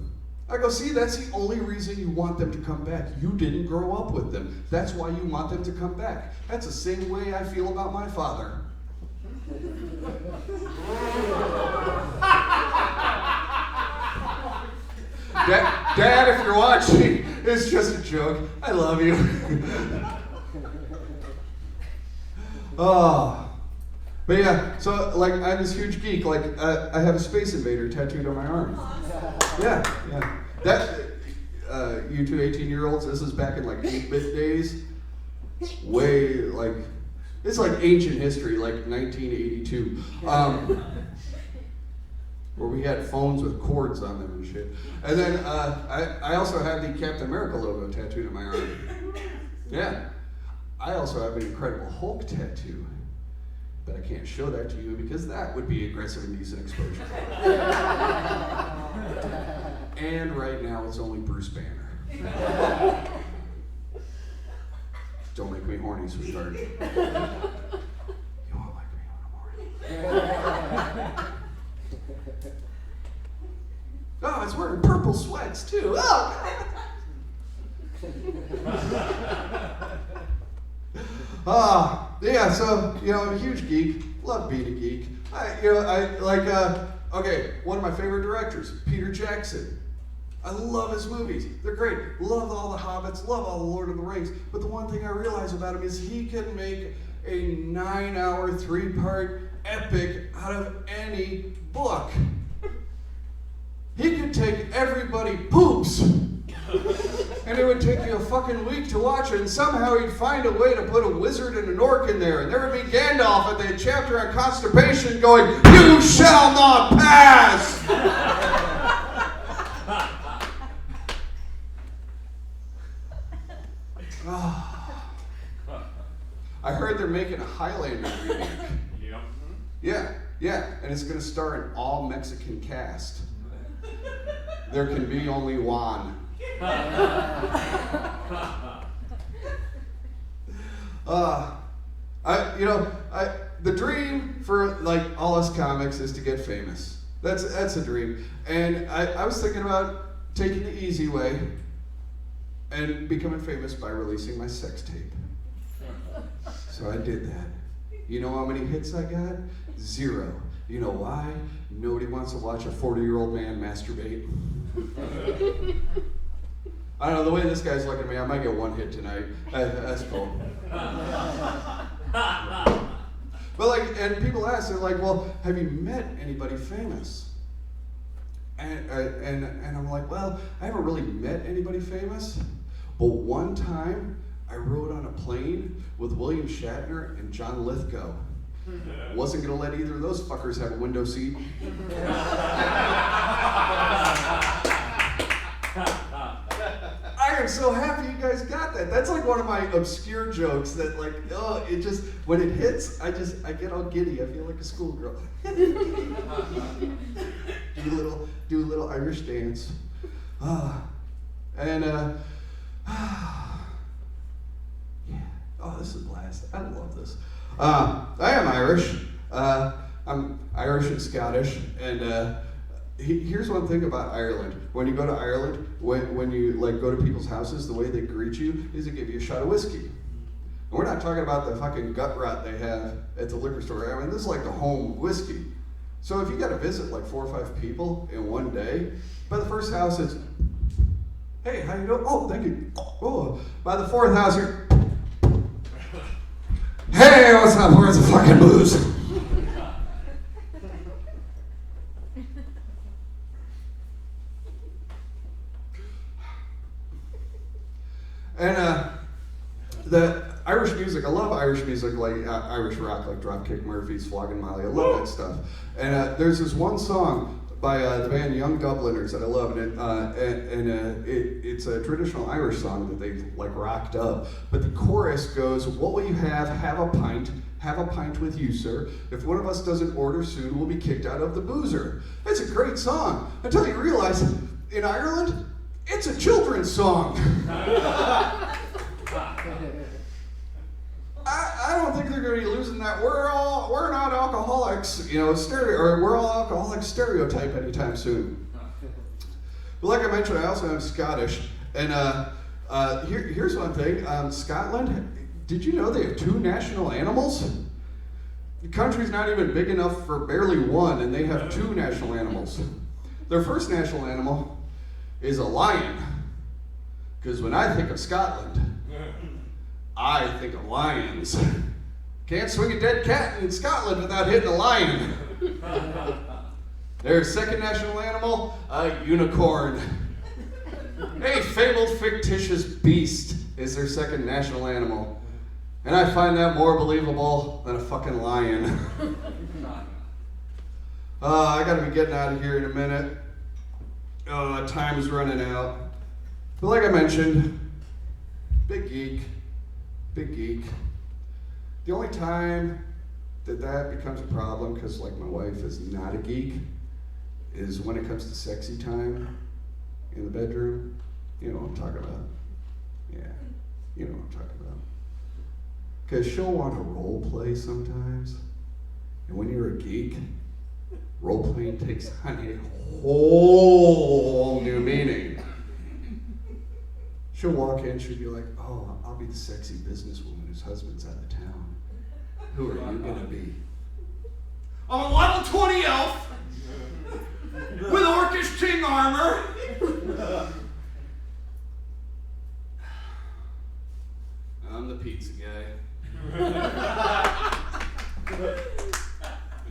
I go, see, that's the only reason you want them to come back. You didn't grow up with them. That's why you want them to come back. That's the same way I feel about my father. Dad, if you're watching, it's just a joke. I love you. But yeah, so like I'm this huge geek. Like I have a Space Invader tattooed on my arm. Yeah. That you two 18-year-olds, this is back in like 8-bit days. Way like it's like ancient history, like 1982. Where we had phones with cords on them and shit. And then I also have the Captain America logo tattooed on my arm. Yeah. I also have an Incredible Hulk tattoo. But I can't show that to you because that would be aggressive indecent exposure. And right now it's only Bruce Banner. Don't make me horny, sweetheart. You won't like me when I'm horny. Oh, it's wearing purple sweats too. Oh, yeah, so, I'm a huge geek. Love being a geek. Okay, one of my favorite directors, Peter Jackson. I love his movies. They're great. Love all the Hobbits, love all the Lord of the Rings. But the one thing I realize about him is he can make a 9-hour, 3-part epic out of any book. He could take Everybody Poops, and it would take you a fucking week to watch it, and somehow he'd find a way to put a wizard and an orc in there, and there would be Gandalf at the chapter on constipation going, "You shall not pass!" I heard they're making a Highlander remake. Yep. Yeah, and it's going to star an all-Mexican cast. There can be only one. The dream for like all us comics is to get famous. That's a dream. And I was thinking about taking the easy way and becoming famous by releasing my sex tape. So I did that. You know how many hits I got? 0. You know why? Nobody wants to watch a 40-year-old man masturbate. I don't know, the way this guy's looking at me, I might get 1 hit tonight. That's cool. But and people ask, they're like, well, have you met anybody famous? And I'm like, well, I haven't really met anybody famous, but one time I rode on a plane with William Shatner and John Lithgow. Wasn't gonna let either of those fuckers have a window seat. I am so happy you guys got that. That's like one of my obscure jokes that like, oh, it just, when it hits, I get all giddy. I feel like a schoolgirl. do a little Irish dance. And yeah. Oh, this is a blast. I love this. I am Irish. I'm Irish and Scottish, and here's one thing about Ireland. When you go to Ireland, when you like go to people's houses, the way they greet you is to give you a shot of whiskey. And we're not talking about the fucking gut rot they have at the liquor store. I mean, this is like the home whiskey. So if you got to visit like 4 or 5 people in one day, by the first house it's, hey, how you doing? Oh, thank you. Oh, by the 4th house you're, hey, what's up? Where's the fucking booze? And the Irish music, I love Irish music, like Irish rock, like Dropkick Murphys, Flogging Molly. I love that stuff. And there's this one song by the band Young Dubliners that I love, and it's a traditional Irish song that they like rocked up. But the chorus goes, "What will you have? Have a pint. Have a pint with you, sir. If one of us doesn't order soon, we'll be kicked out of the boozer." It's a great song until you realize in Ireland, it's a children's song. I don't think they're going to be losing that. We're not alcoholics, we're all alcoholic stereotype anytime soon. But like I mentioned, I also am Scottish, and here's one thing: Scotland. Did you know they have 2 national animals? The country's not even big enough for barely one, and they have 2 national animals. Their first national animal is a lion, because when I think of Scotland, I think of lions. Can't swing a dead cat in Scotland without hitting a lion. Their second national animal, a unicorn. A fabled fictitious beast is their second national animal. And I find that more believable than a fucking lion. I gotta be getting out of here in a minute. Time is running out. But like I mentioned, big geek. The only time that becomes a problem, because like my wife is not a geek, is when it comes to sexy time in the bedroom. You know what I'm talking about. Yeah, you know what I'm talking about. Because she'll want to role play sometimes. And when you're a geek, role playing takes on a whole new meaning. She'll walk in, she'll be like, "Oh, I'll be the sexy businesswoman whose husband's out of town. Who are you gonna be?" "I'm a level 20 elf with orcish king armor." "I'm the pizza guy."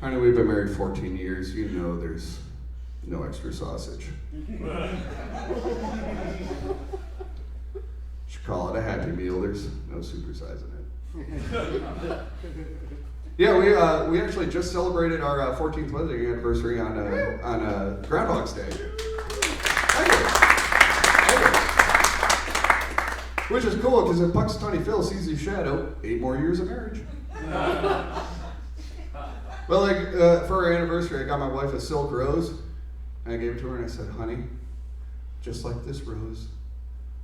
"Honey, we've been married 14 years. You know there's no extra sausage." Should call it a Happy Meal. There's no supersizing it. Yeah, we actually just celebrated our 14th wedding anniversary on Groundhog's Day. Which is cool, because if Puxatawny Phil sees his shadow, 8 more years of marriage. Well, for our anniversary, I got my wife a silk rose, and I gave it to her, and I said, "Honey, just like this rose,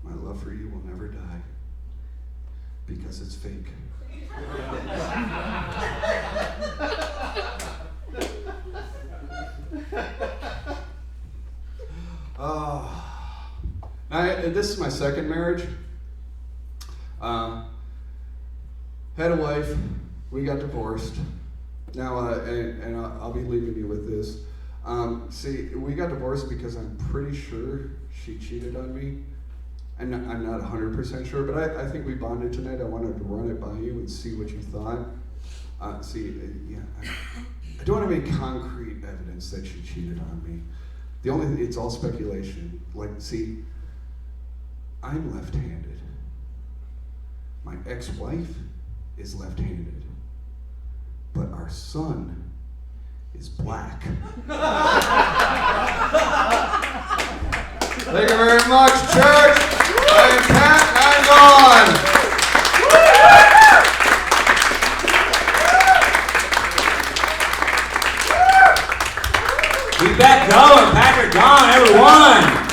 my love for you will never die, because it's fake." This is my second marriage. Had a wife, we got divorced. Now, and I'll be leaving you with this. See, we got divorced because I'm pretty sure she cheated on me. I'm not 100% sure, but I think we bonded tonight. I wanted to run it by you and see what you thought. I don't have any concrete evidence that she cheated on me. It's all speculation. See, I'm left-handed. My ex-wife is left-handed. but our son is black. Thank you very much, church. I am Pat, and I'm gone. Keep that going, Patrick Gaughan, everyone.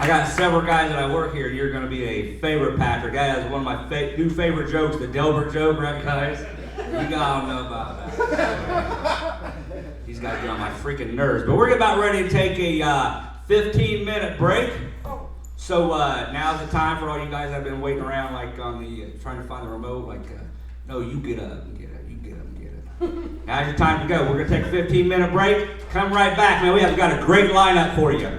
I got several guys that I work here. You're going to be a favorite, Patrick. That is one of my new favorite jokes, the Delbert joke, right, guys? You guys know about that. These guys get on my freaking nerves. But we're about ready to take a 15-minute break. So now's the time for all you guys that have been waiting around, like on the trying to find the remote. Like, no, you get up and get up. You get up and get up. Now's your time to go. We're going to take a 15-minute break. Come right back, man. We have got a great lineup for you.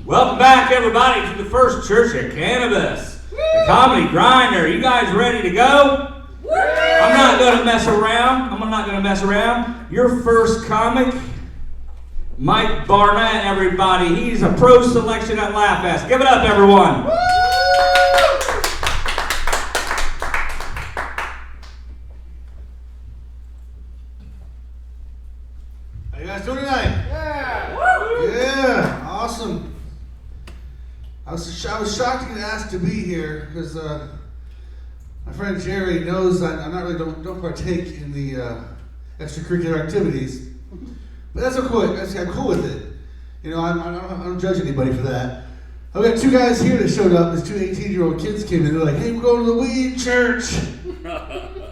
Welcome back, everybody, to the First Church of Cannabis, the Comedy Grinder. You guys ready to go? I'm not going to mess around. Your first comic, Mike Barnette, everybody. He's a pro selection at Laugh Fest. Give it up, everyone. How you guys doing tonight? Yeah, awesome. I was shocked to get asked to be here because my friend Gerry knows I'm not really don't partake in the extracurricular activities, but that's okay. I'm cool with it. You know, I don't judge anybody for that. I've got two guys here that showed up. These two 18-year-old kids came in. They're like, "Hey, we're going to the weed church.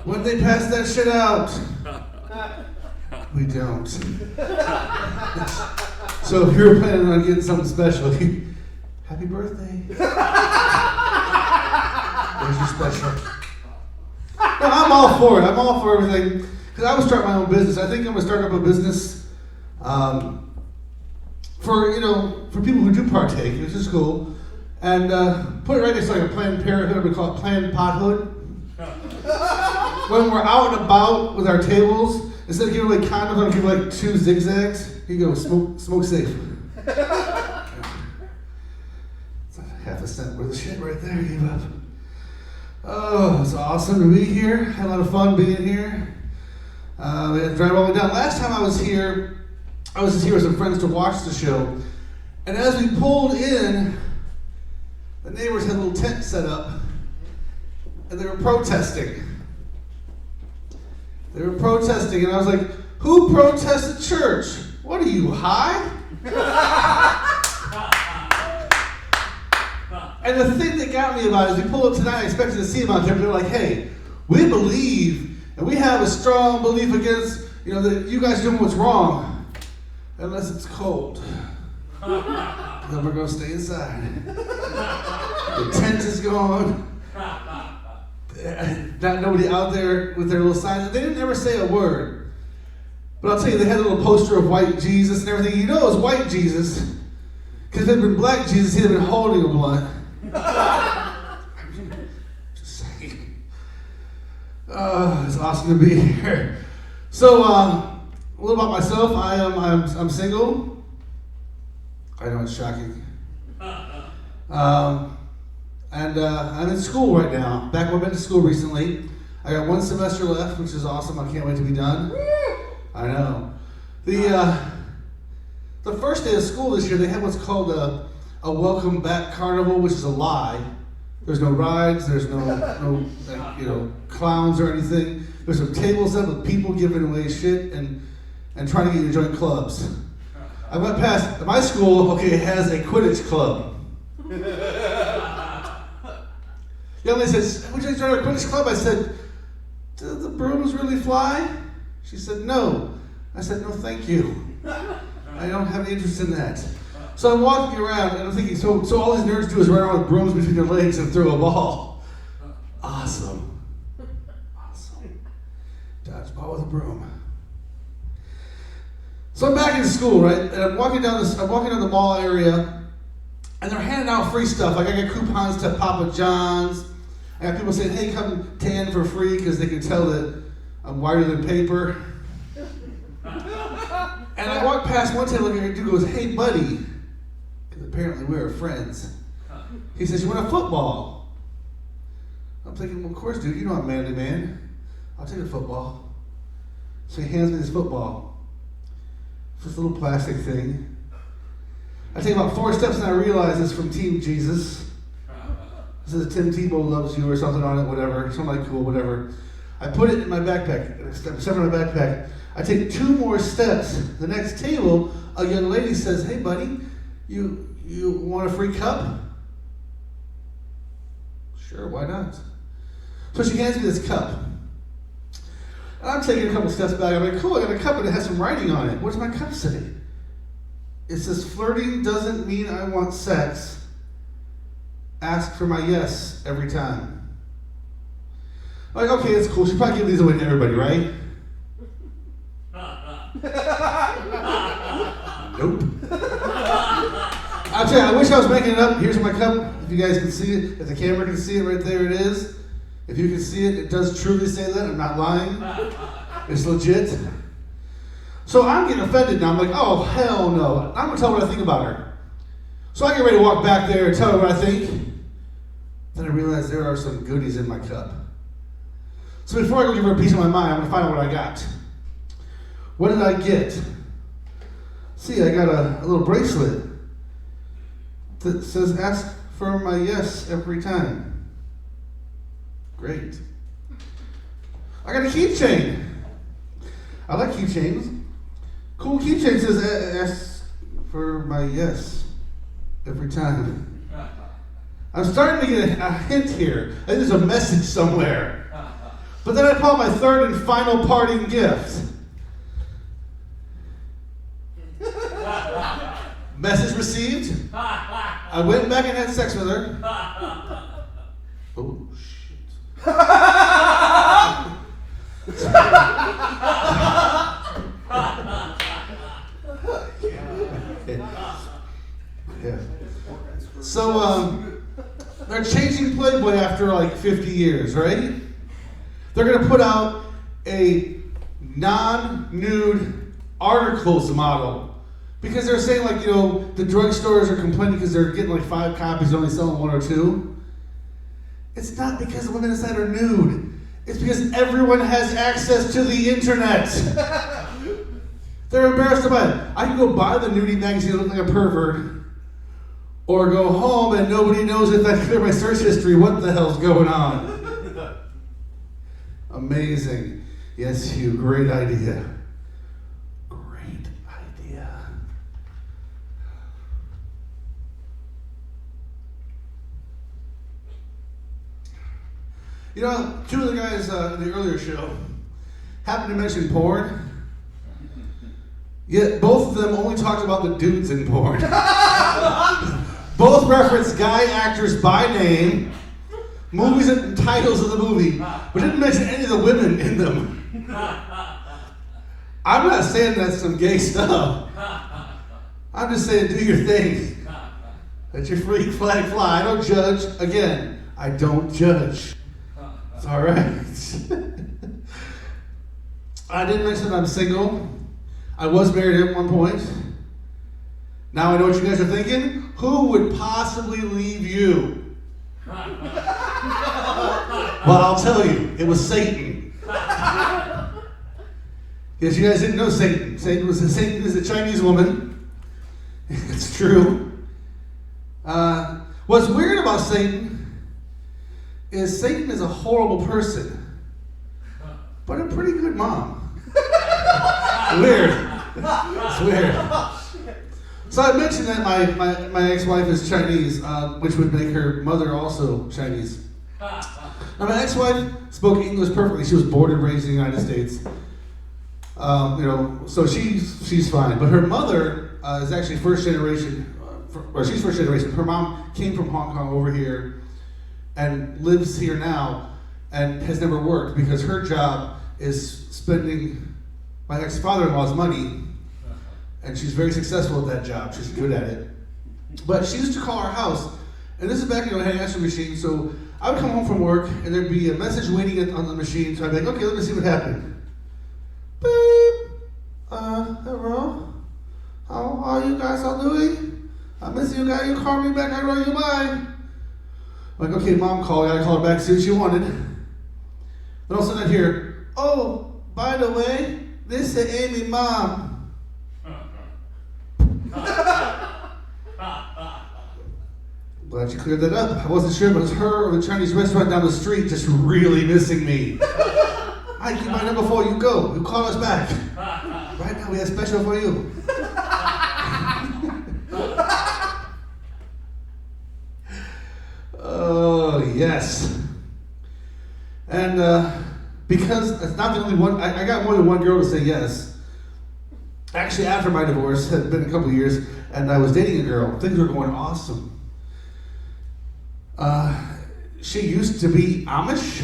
When they pass that shit out?" We don't. So if you're planning on getting something special, happy birthday. There's your special. No, I'm all for it. I'm all for everything. Because I would start my own business. I think I'm going to start up a business for people who do partake, which is cool. And put it right next to like a Planned Parenthood, we call it Planned Pothood. When we're out and about with our tables, instead of giving away condoms, I'm going to give like 2 zigzags. Here you go, smoke safe. Half a cent worth of shit right there, gave up. Oh, it's awesome to be here. Had a lot of fun being here. We had to drive all the way down. Last time I was here, I was just here with some friends to watch the show. And as we pulled in, the neighbors had a little tent set up, and they were protesting. And I was like, "Who protests at church? What are you, high?" And the thing that got me about it is we pulled up tonight, I expected to see them out there, but they're like, "Hey, we believe, and we have a strong belief against, that you guys doing what's wrong, unless it's cold. Then we're gonna stay inside." The tent is gone. Not nobody out there with their little signs. They didn't ever say a word. But I'll tell you, they had a little poster of white Jesus and everything. You know it was white Jesus. Because if it had been black Jesus, he'd have been holding a blunt. Just saying. It's awesome to be here. So, a little about myself. I'm single. I know it's shocking. And I'm in school right now. Back when I went to school recently. I got 1 semester left, which is awesome. I can't wait to be done. I know. The first day of school this year, they had what's called a welcome back carnival, which is a lie. There's no rides. There's no clowns or anything. There's some tables set with people giving away shit and trying to get you to join clubs. I went past my school. Okay, it has a Quidditch club. Young lady says, "Would you like to join our Quidditch club?" I said, "Do the brooms really fly?" She said, "No." I said, "No, thank you. I don't have any interest in that." So I'm walking around and I'm thinking, so all these nerds do is run around with brooms between their legs and throw a ball. Awesome. Dodgeball with a broom. So I'm back in school, right? And I'm walking down the mall area, and they're handing out free stuff. Like I got coupons to Papa John's. I got people saying, "Hey, come tan for free," because they can tell that I'm whiter than paper. And I walked past one table and the dude goes, "Hey, buddy," because apparently we were friends. He says, "You want a football?" I'm thinking, "Well, of course, dude. You know I'm a manly man. I'll take a football." So he hands me this football. It's this little plastic thing. I take about 4 steps and I realize it's from Team Jesus. It says Tim Tebow loves you or something on it, whatever. Something like cool, whatever. I put it in my backpack. I step in my backpack. I take 2 more steps. The next table, a young lady says, "Hey, buddy, you want a free cup?" Sure, why not? So she hands me this cup. And I'm taking a couple steps back. I'm like, "Cool, I got a cup and it has some writing on it. What does my cup say?" It says, "Flirting doesn't mean I want sex. Ask for my yes every time." I'm like, okay, that's cool. She'll probably give these away to everybody, right? Nope. I I'll tell you, I wish I was making it up. Here's my cup. If you guys can see it, if the camera can see it, right there it is. If you can see it, it does truly say that. I'm not lying. It's legit. So I'm getting offended now. I'm like, oh, hell no. I'm going to tell her what I think about her. So I get ready to walk back there and tell her what I think. Then I realize there are some goodies in my cup. So before I go give her a piece of my mind, I'm going to find out what I got. What did I get? See, I got a little bracelet that says, ask for my yes every time. Great. I got a keychain. I like keychains. Cool keychain says, ask for my yes every time. I'm starting to get a hint here. I think there's a message somewhere. But then I pull out my third and final parting gift. Message received. I went back and had sex with her. Oh, shit. Yeah. So, they're changing Playboy after like 50 years, right? They're going to put out a non-nude articles model. Because they're saying, like, you know, the drugstores are complaining because they're getting like 5 copies, only selling 1 or 2. It's not because the women inside are nude. It's because everyone has access to the internet. They're embarrassed about it. I can go buy the nudie magazine and look like a pervert, or go home and nobody knows if I clear my search history what the hell's going on. Amazing. Yes, Hugh, great idea. Great idea. You know, 2 of the guys in the earlier show happened to mention porn. Yet both of them only talked about the dudes in porn. Both referenced guy actors by name, movies and titles of the movie, but didn't mention any of the women in them. I'm not saying that's some gay stuff. I'm just saying do your thing. Let your freak flag fly. I don't judge. Again, I don't judge. It's all right. I didn't mention that I'm single. I was married at one point. Now I know what you guys are thinking. Who would possibly leave you? Well, I'll tell you. It was Satan. Yes, you guys didn't know Satan. Satan is a Chinese woman. It's true. What's weird about Satan is Satan is a horrible person, but a pretty good mom. Weird. It's weird. So I mentioned that my ex-wife is Chinese, which would make her mother also Chinese. Now my ex-wife spoke English perfectly. She was born and raised in the United States. So she's fine. But her mother is actually first generation. She's first generation. Her mom came from Hong Kong over here and lives here now and has never worked because her job is spending my ex-father-in-law's money, and she's very successful at that job. She's good at it. But she used to call our house, and this is back when I had an answering machine, so I would come home from work, and there'd be a message waiting on the machine, so I'd be like, okay, let me see what happened. Beep. Hello? How are you guys all doing? I miss you guys. You called me back. I wrote you bye. I'm like, okay, mom called. I gotta call her back, see what she wanted. Then all of a sudden I hear, oh, by the way, this is Amy mom. Glad you cleared that up. I wasn't sure if it was her or the Chinese restaurant down the street just really missing me. I keep my number before you go. You call us back. Right now we have special for you. Oh, yes. And because it's not the only one, I got more than one girl to say yes. Actually, after my divorce, it had been a couple of years, and I was dating a girl. Things were going awesome. She used to be Amish.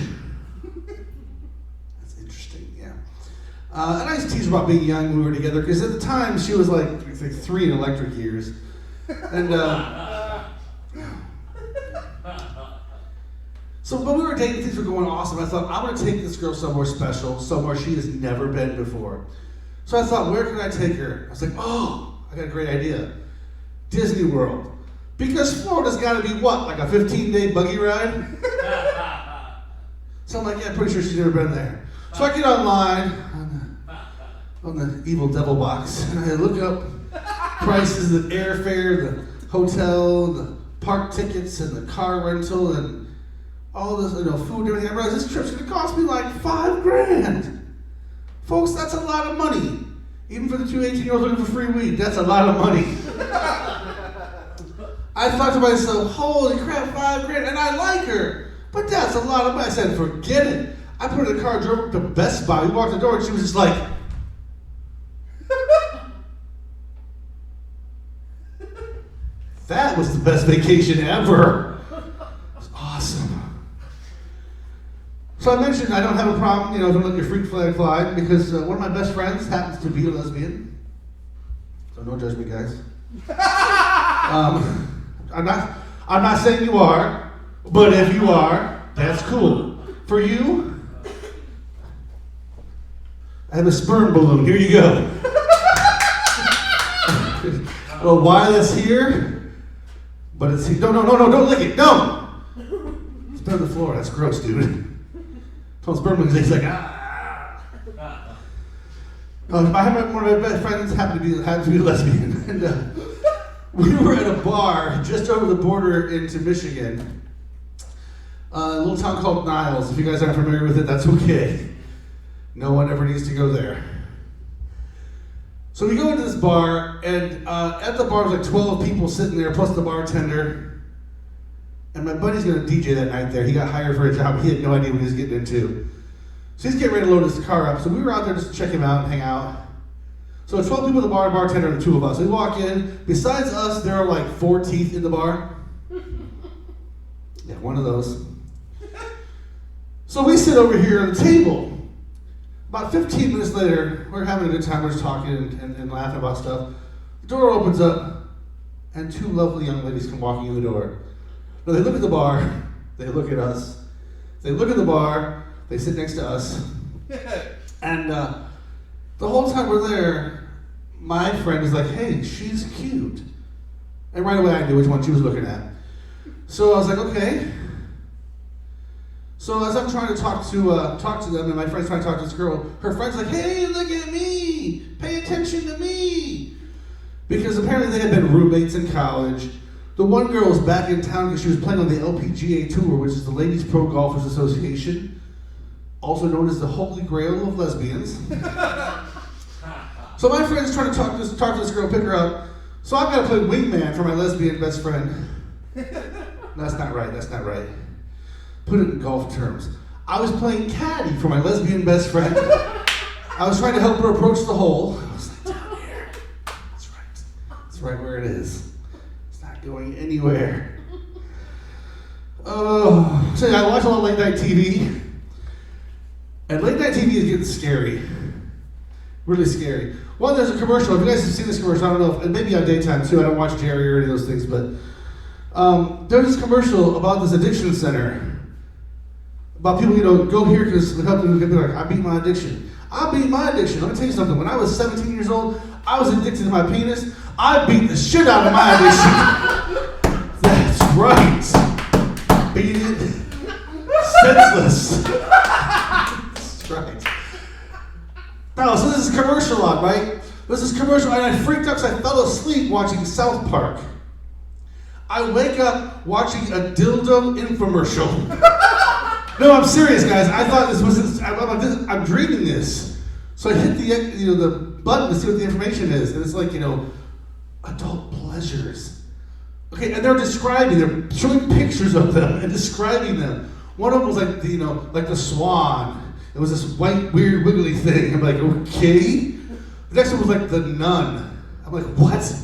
That's interesting, yeah. And I used to tease her about being young when we were together, because at the time she was like 3 in electric years. And but we were dating, things were going awesome. I thought, I'm going to take this girl somewhere special, somewhere she has never been before. So I thought, where can I take her? I was like, oh, I got a great idea. Disney World. Because Florida's got to be what, like a 15-day buggy ride? So I'm like, yeah, I'm pretty sure she's never been there. So I get online on the evil devil box, and I look up prices, the airfare, the hotel, the park tickets, and the car rental, and all this, food and everything. I realized this trip's gonna cost me like $5,000. Folks, that's a lot of money. Even for the two 18-year-olds looking for free weed, that's a lot of money. I thought to myself, holy crap, $5,000, and I like her, but that's a lot of money. I said, forget it. I put her in the car, drove up to Best Buy. We walked the door, and she was just like, that was the best vacation ever. It was awesome. So I mentioned I don't have a problem, don't let your freak flag fly, because one of my best friends happens to be a lesbian. So no judgment, guys. I'm not saying you are, but if you are, that's cool. For you, I have a sperm balloon. Here you go. Well, why that's here? But it's here. No, don't lick it. No! It's been on the floor. That's gross, dude. Told sperm balloon, he's like, ah. One of my best friends happened to be a lesbian, and we were at a bar just over the border into Michigan, a little town called Niles. If you guys aren't familiar with it, that's okay. No one ever needs to go there. So we go into this bar, and at the bar there's like 12 people sitting there, plus the bartender. And my buddy's gonna DJ that night there. He got hired for a job. He had no idea what he was getting into. So he's getting ready to load his car up. So we were out there just to check him out and hang out. So 12 people at the bar, bartender, and the two of us. We walk in. Besides us, there are like 4 teeth in the bar. Yeah, one of those. So we sit over here on the table. About 15 minutes later, we're having a good time. We're just talking and laughing about stuff. The door opens up, and 2 lovely young ladies come walking in the door. Now they look at the bar, they look at us. They look at the bar, they sit next to us. And the whole time we're there, my friend is like, hey, she's cute. And right away I knew which one she was looking at. So I was like, okay. So as I'm trying to talk to them, and my friend's trying to talk to this girl, her friend's like, hey, look at me, pay attention to me. Because apparently they had been roommates in college. The one girl was back in town because she was playing on the LPGA Tour, which is the Ladies Pro Golfers Association, also known as the Holy Grail of lesbians. So my friend's trying to talk to this girl, pick her up. So I've got to play wingman for my lesbian best friend. That's not right. Put it in golf terms. I was playing caddy for my lesbian best friend. I was trying to help her approach the hole. I was like, down here. That's right. That's right where it is. It's not going anywhere. Oh, so I watch a lot of late night TV. And late night TV is getting scary. Really scary. Well, there's a commercial. If you guys have seen this commercial, I don't know, and maybe on daytime too. I don't watch Gerry or any of those things, but there's this commercial about this addiction center. About people, go here because we help them get better. I beat my addiction. Let me tell you something. When I was 17 years old, I was addicted to my penis. I beat the shit out of my addiction. That's right. Beat it senseless. That's right. No, so this is commercial on, right? This is commercial, and I freaked out because I fell asleep watching South Park. I wake up watching a dildo infomercial. No, I'm serious, guys. I thought this was. I'm dreaming this. So I hit the button to see what the information is, and it's like adult pleasures. Okay, and they're showing pictures of them and describing them. One of them was like like the swan. It was this white, weird, wiggly thing. I'm like, okay. The next one was like the nun. I'm like, what?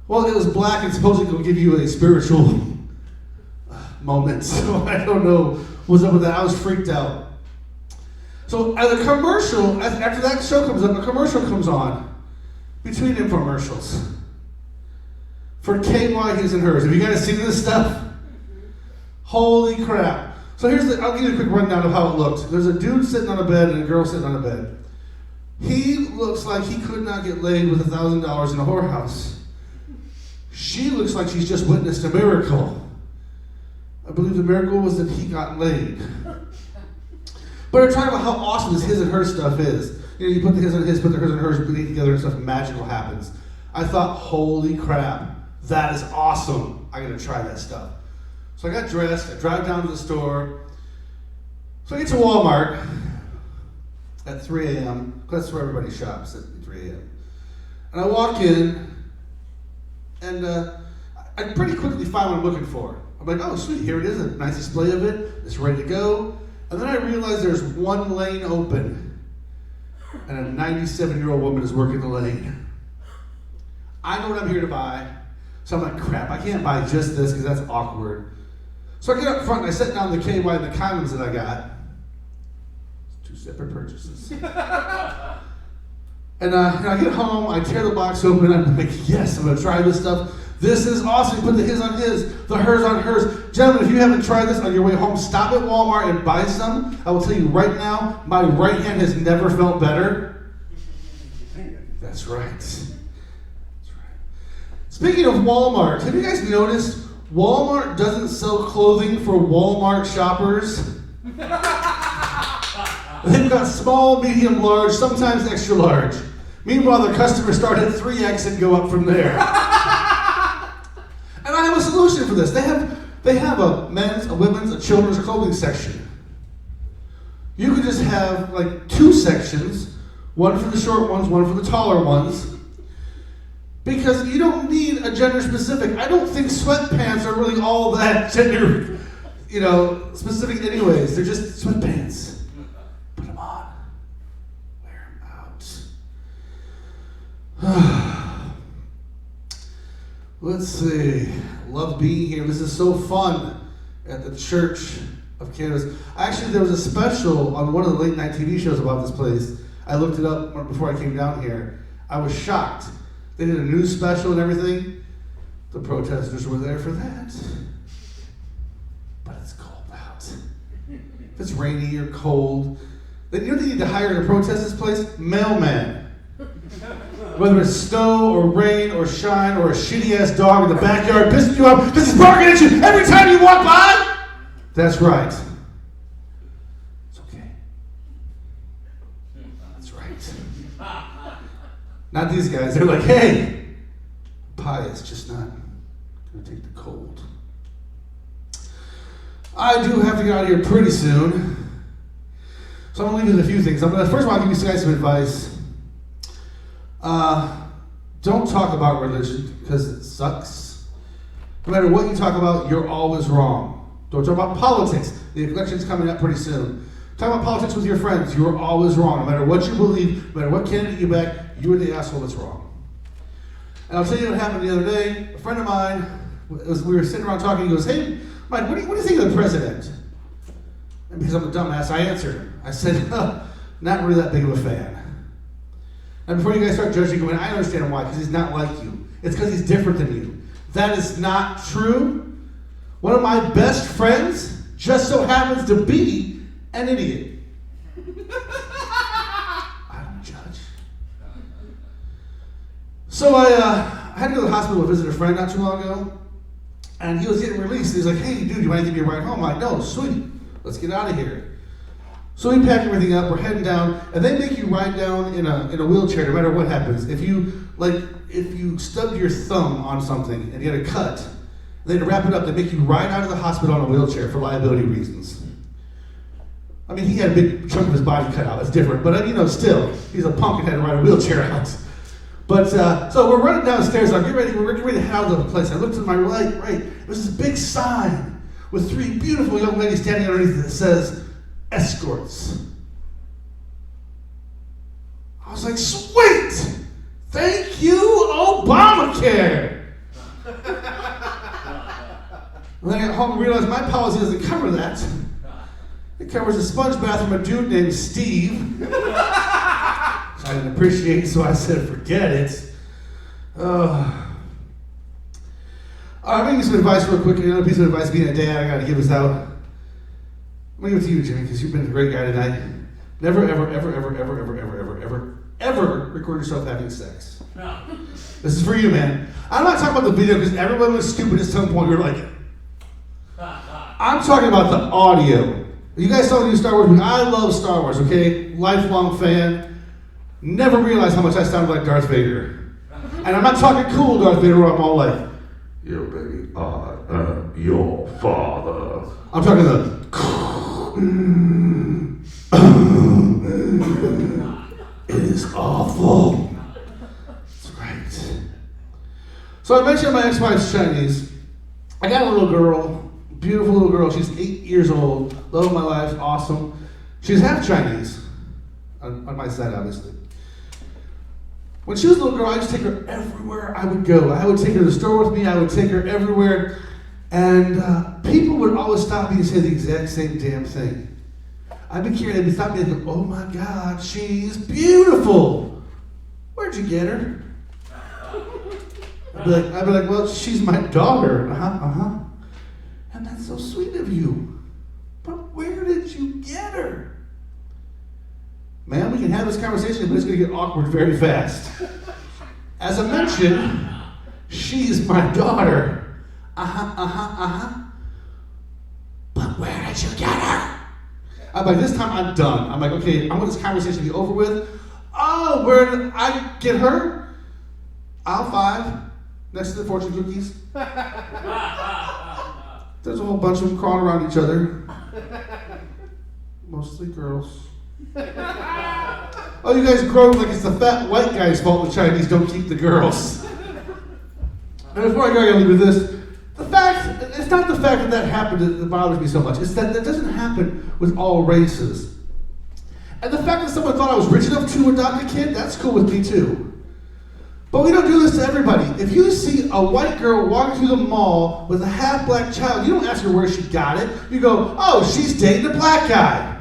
Well, it was black and supposedly will give you a spiritual moment. So I don't know what's up with that. I was freaked out. So as a commercial, after that show comes up, a commercial comes on between infomercials. for KY his and hers. Have you guys seen this stuff? Holy crap. So I'll give you a quick rundown of how it looked. There's a dude sitting on a bed and a girl sitting on a bed. He looks like he could not get laid with $1,000 in a whorehouse. She looks like she's just witnessed a miracle. I believe the miracle was that he got laid. But I'm talking about how awesome this his and her stuff is. You know, you put the his and his, put the hers and hers, put it together and stuff, magical happens. I thought, holy crap, that is awesome. I gotta try that stuff. So I got dressed, I drive down to the store. So I get to Walmart at 3 a.m. That's where everybody shops, at 3 a.m. And I walk in, and I pretty quickly find what I'm looking for. I'm like, oh sweet, here it is, a nice display of it, it's ready to go. And then I realize there's one lane open, and a 97-year-old woman is working the lane. I know what I'm here to buy, so I'm like, crap, I can't buy just this because that's awkward. So I get up front and I set down the KY and the condoms that I got. Two separate purchases. And I get home, I tear the box open, I'm like, yes, I'm gonna try this stuff. This is awesome. You put the his on his, the hers on hers. Gentlemen, if you haven't tried this on your way home, stop at Walmart and buy some. I will tell you right now, my right hand has never felt better. That's right. That's right. Speaking of Walmart, have you guys noticed Walmart doesn't sell clothing for Walmart shoppers? They've got small, medium, large, sometimes extra large. Meanwhile, their customers start at 3X and go up from there. And I have a solution for this. They have a men's, a women's, a children's clothing section. You could just have like 2 sections, one for the short ones, one for the taller ones, because you don't need a gender specific. I don't think sweatpants are really all that gender, specific anyways. They're just sweatpants. Put them on. Wear them out. Let's see. Love being here. This is so fun at the Church of Cannabis. Actually, there was a special on one of the late night TV shows about this place. I looked it up before I came down here. I was shocked. They did a news special and everything. The protesters were there for that. But it's cold out. If it's rainy or cold, then you know they need to hire to protest this place? Mailman. Whether it's snow or rain or shine or a shitty-ass dog in the backyard pissing you off because it's barking at you every time you walk by? That's right. It's okay. That's right. Not these guys. They're like, hey, pious, just not going to take the cold. I do have to get out of here pretty soon. So I'm going to leave you with a few things. First of all, I'll give you guys some advice. Don't talk about religion because it sucks. No matter what you talk about, you're always wrong. Don't talk about politics. The election's coming up pretty soon. Talk about politics with your friends. You're always wrong. No matter what you believe, no matter what candidate you back, you are the asshole that's wrong. And I'll tell you what happened the other day. A friend of mine, we were sitting around talking, he goes, hey, Mike, what do you think of the president? And because I'm a dumbass, I answered him. I said, not really that big of a fan. And before you guys start judging, going, I understand why, because he's not like you. It's because he's different than you. That is not true. One of my best friends just so happens to be an idiot. I don't judge. So I had to go to the hospital to visit a friend not too long ago, and he was getting released. He's like, hey, dude, you want to give me a ride home? I'm like, no, sweet, let's get out of here. So we pack everything up, we're heading down, and they make you ride down in a wheelchair no matter what happens. If you stubbed your thumb on something and you had a cut, they'd wrap it up, they make you ride out of the hospital on a wheelchair for liability reasons. I mean, he had a big chunk of his body cut out, that's different, but still, he's a punk and had to ride a wheelchair out. But, so we're running downstairs, we're getting ready to head out of the place. I looked to my right, there's this big sign with 3 beautiful young ladies standing underneath it that says, escorts. I was like, sweet! Thank you, Obamacare! And then I got home and realized my policy doesn't cover that. It covers a sponge bath from a dude named Steve. Which I didn't appreciate, so I said, forget it. I'm gonna give you some advice real quick. Another piece of advice, being a dad, I gotta give this out. I'm gonna give it to you, Jimmy, because you've been a great guy tonight. Never, ever record yourself having sex. No. This is for you, man. I'm not talking about the video because everyone was stupid at some point. You're like, I'm talking about the audio. You guys saw the new Star Wars movie. I love Star Wars, okay? Lifelong fan. Never realized how much I sounded like Darth Vader. And I'm not talking cool Darth Vader where I'm all like, yo, baby, I am your father. I'm talking the it is awful. That's right. So I mentioned my ex-wife's Chinese. I got a little girl, beautiful little girl. She's 8 years old. Love of my life, awesome. She's half Chinese, on my side, obviously. When she was a little girl, I used to take her everywhere I would go. I would take her to the store with me. I would take her everywhere. And people would always stop me and say the exact same damn thing. I'd be curious. They'd be stopping me and go, oh my God, she's beautiful. Where'd you get her? I'd be like, well, she's my daughter. And that's so sweet of you. But where did you get her? Man, we can have this conversation, but it's going to get awkward very fast. As I mentioned, she's my daughter. But where did you get her? I'm like, this time I'm done. I'm like, okay, I want this conversation to be over with. Oh, where did I get her? Aisle 5, next to the fortune cookies. There's a whole bunch of them crawling around each other. Mostly girls. Oh, you guys grow like it's the fat white guy's fault the Chinese don't keep the girls. And before I go, I gotta leave with this. It's not the fact that happened that bothers me so much. It's that doesn't happen with all races. And the fact that someone thought I was rich enough to adopt a kid, that's cool with me too. But we don't do this to everybody. If you see a white girl walking through the mall with a half-black child, you don't ask her where she got it. You go, oh, she's dating a black guy.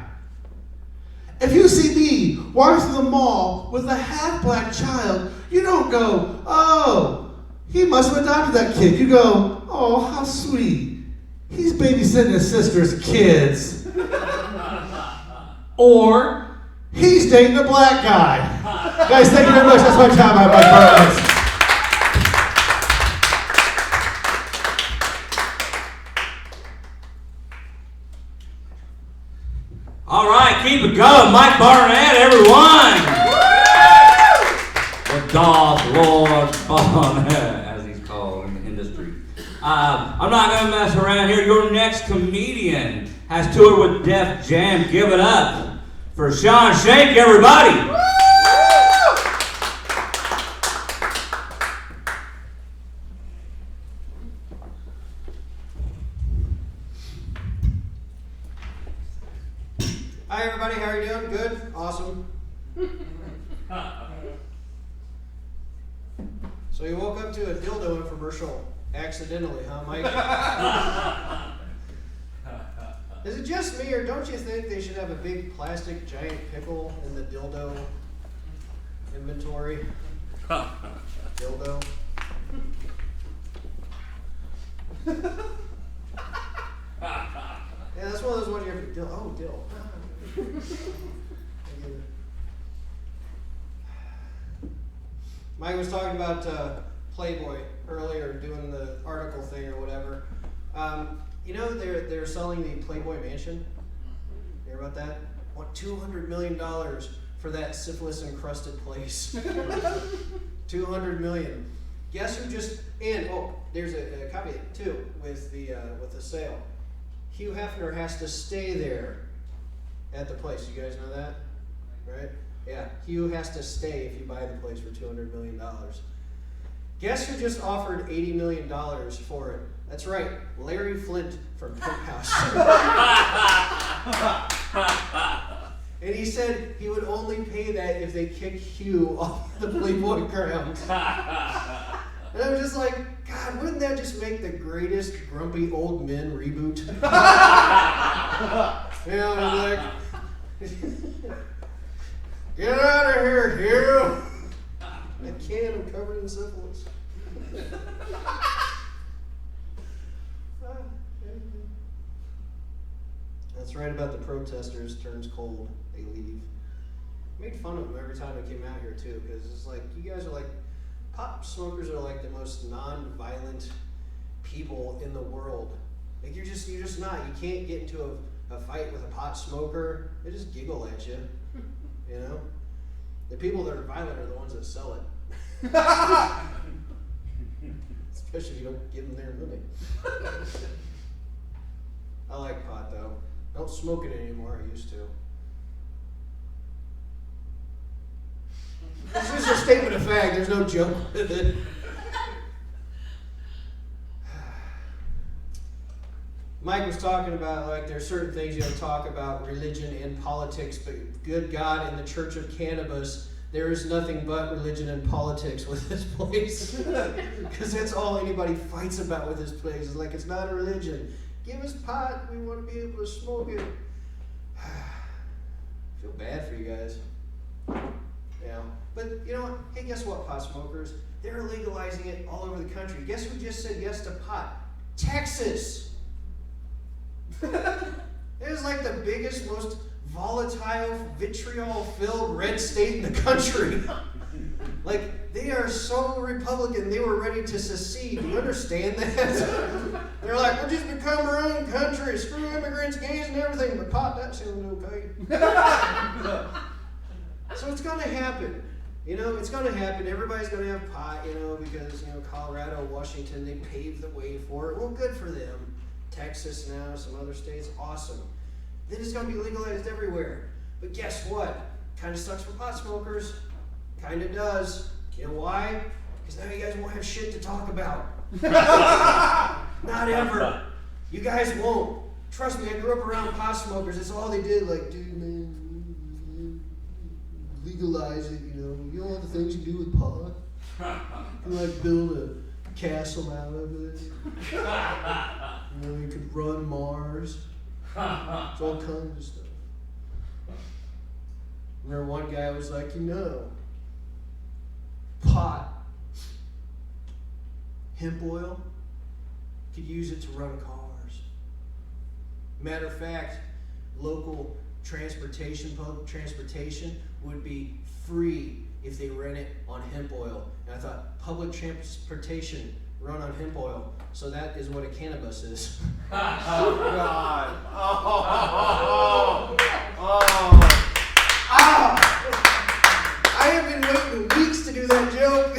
If you see me walking through the mall with a half-black child, you don't go, oh, he must have adopted that kid. You go, oh, how sweet. He's babysitting his sister's kids. Or, he's dating a black guy. Guys, thank you very much. That's my time. I have my comments. All right, keep it going. Mike Barnette, everyone. The Dog Lord Barnette, as he's called in the industry. I'm not going to mess around here. Your next comedian has toured with Def Jam. Give it up for Shank, everybody. Hi everybody, how are you doing? Good? Awesome. So you woke up to a dildo infomercial accidentally, huh, Mike? Is it just me, or don't you think they should have a big plastic giant pickle in the dildo inventory? Dildo. Yeah, that's one of those ones you have to dill. Oh, dill. Mike was talking about Playboy earlier, doing the article thing or whatever. You know they're selling the Playboy Mansion. You hear about that? Want $200 million for that syphilis-encrusted place. $200 million. Guess who just? And there's a caveat too with the sale. Hugh Hefner has to stay there at the place. You guys know that, right? Yeah, Hugh has to stay if you buy the place for $200 million. Guess who just offered $80 million for it? That's right, Larry Flint from Penthouse. And he said he would only pay that if they kicked Hugh off the Playboy grounds. And I was just like, God, wouldn't that just make the greatest grumpy old men reboot? You know, like, get out of here, Hugh! I can't, I'm covered in syphilis. That's right about the protesters. Turns cold, they leave. Made fun of them every time I came out here too, because it's like you guys are like pot smokers are like the most non-violent people in the world. Like you're just not. You can't get into a fight with a pot smoker. They just giggle at you. You know, the people that are violent are the ones that sell it. Especially if you don't give them their money. I like pot though. I don't smoke it anymore. I used to. This is a statement of fact. There's no joke with it. Mike was talking about like there's certain things you don't talk about, religion and politics, but good God, in the Church of Cannabis, there is nothing but religion and politics with this place. Because that's all anybody fights about with this place. It's like, it's not a religion. Give us pot, we want to be able to smoke it. I feel bad for you guys. Yeah. But you know what? Hey, guess what, pot smokers? They're legalizing it all over the country. Guess who just said yes to pot? Texas! It is like the biggest, most volatile, vitriol-filled red state in the country. Like, they are so Republican, they were ready to secede. Do you understand that? They're like, we'll just become our own country, screw immigrants, gays, and everything, but pot, that sounds okay. So it's going to happen. You know, it's going to happen. Everybody's going to have pot, you know, because, you know, Colorado, Washington, they paved the way for it. Well, good for them. Texas now, some other states, awesome. Then it's going to be legalized everywhere. But guess what? Kind of sucks for pot smokers. Kind of does. You know why? Because now you guys won't have shit to talk about. Not ever. You guys won't. Trust me, I grew up around pot smokers. That's all they did. Like, dude, man, legalize it, you know. You know all the things you do with pot? You like build a castle out of it. You know, you could run Mars. It's all kinds of stuff. Remember one guy was like, you know, pot, hemp oil, could use it to run cars. Matter of fact, local transportation, public transportation would be free if they ran it on hemp oil. And I thought, public transportation run on hemp oil. So that is what a cannabis is. Oh, God. Oh. I have been waiting weeks to do that joke.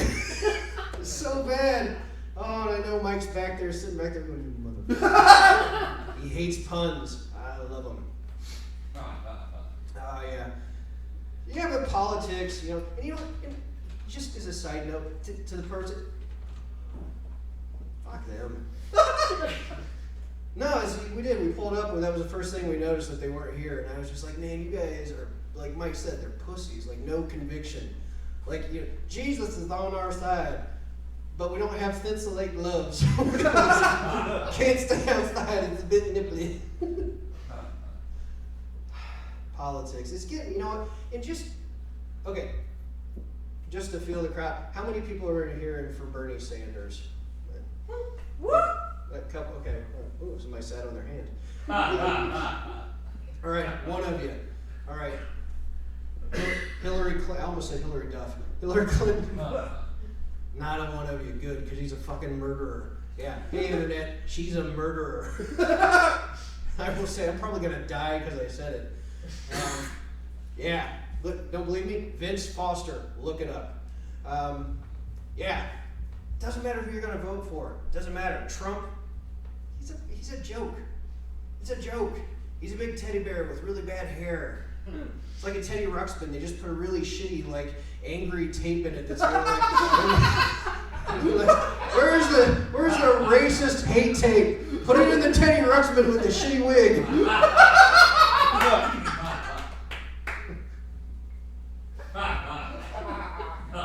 It's so bad. Oh, and I know Mike's back there, sitting back there going, motherfucker. He hates puns. I love them. Oh, yeah. Yeah, but politics, you know, and you know, and just as a side note, to the person, fuck them. No, we did. We pulled up, and that was the first thing we noticed, that they weren't here. And I was just like, man, you guys are, like Mike said, they're pussies. Like, no conviction. Like, you know, Jesus is on our side, but we don't have thinsulate gloves. Can't stay outside. It's a bit nipply. Politics. It's getting, you know what? And just, okay, just to feel the crowd. How many people are in here for Bernie Sanders? A couple, okay. Oh, somebody sat on their hand. All right, one of you. All right. Hillary Clinton, I almost said Hillary Duff. Hillary Clinton. Not a one of you. Good, because he's a fucking murderer. Yeah. Hey, Internet, she's a murderer. I will say, I'm probably going to die because I said it. Yeah. Look, don't believe me? Vince Foster. Look it up. Yeah. Doesn't matter who you're going to vote for. Doesn't matter. Trump, he's a joke. He's a joke. He's a big teddy bear with really bad hair. It's like a Teddy Ruxpin. They just put a really shitty, like, angry tape in it that's like, where's the racist hate tape? Put it in the Teddy Ruxpin with the shitty wig.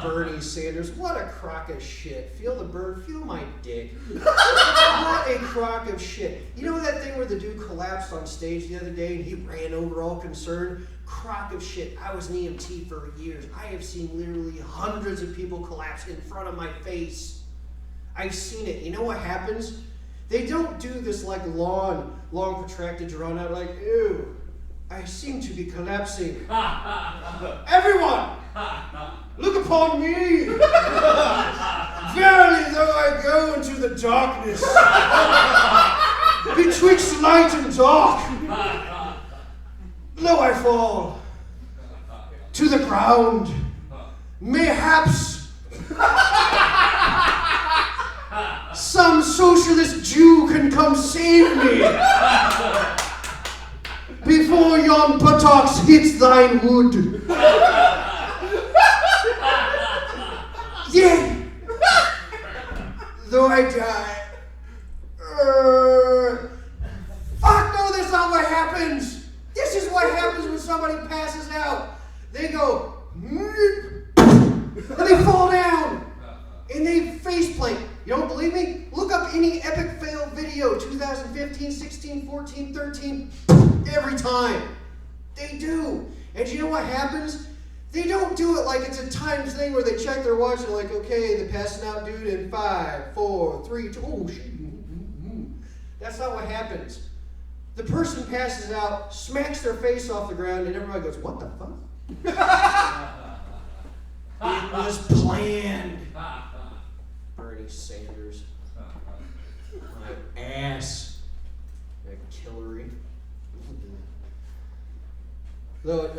Bernie Sanders, what a crock of shit. Feel the bird, feel my dick. What a crock of shit. You know that thing where the dude collapsed on stage the other day and he ran over all concerned? Crock of shit. I was an EMT for years. I have seen literally hundreds of people collapse in front of my face. I've seen it. You know what happens? They don't do this like long protracted drawn out like, ew, I seem to be collapsing. Everyone, look upon me. Verily though I go into the darkness, betwixt light and dark, lo I fall to the ground. Mayhaps some socialist Jew can come save me before yon buttocks hit thine wood. Yea, though I die. Fuck no, that's not what happens. This is what happens when somebody passes out. They go, and they fall down, and they faceplant. You don't believe me? Look up any epic fail video, 2015, 16, 14, 13, every time. They do. And you know what happens? They don't do it like it's a timed thing where they check their watch and like, okay, the passing out dude in 5, 4, 3, 2, oh shit. That's not what happens. The person passes out, smacks their face off the ground, and everybody goes, what the fuck? It was planned. Bernie Sanders. My ass. That killery. Though,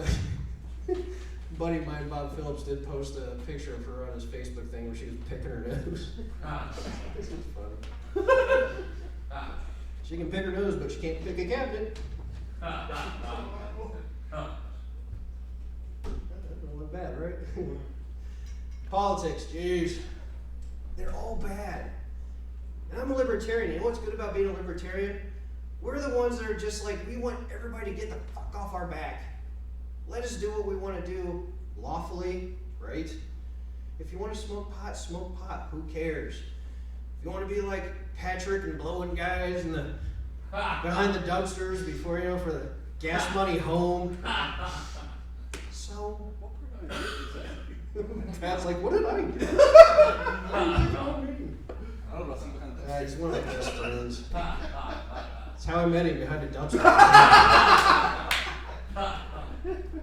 buddy of mine, Bob Phillips, did post a picture of her on his Facebook thing where she was picking her nose. This is funny. She can pick her nose, but she can't pick a cabinet. That don't look bad, right? Politics, jeez. They're all bad. And I'm a libertarian. You know what's good about being a libertarian? We're the ones that are just like, we want everybody to get the fuck off our back. Let us do what we want to do lawfully, right? If you want to smoke pot, smoke pot. Who cares? If you want to be like Patrick and blowing guys in the behind the dumpsters before, you know, for the gas money home. So, Pat's like, what did I do? I don't know. He's one of my best friends. That's how I met him, behind a dumpster.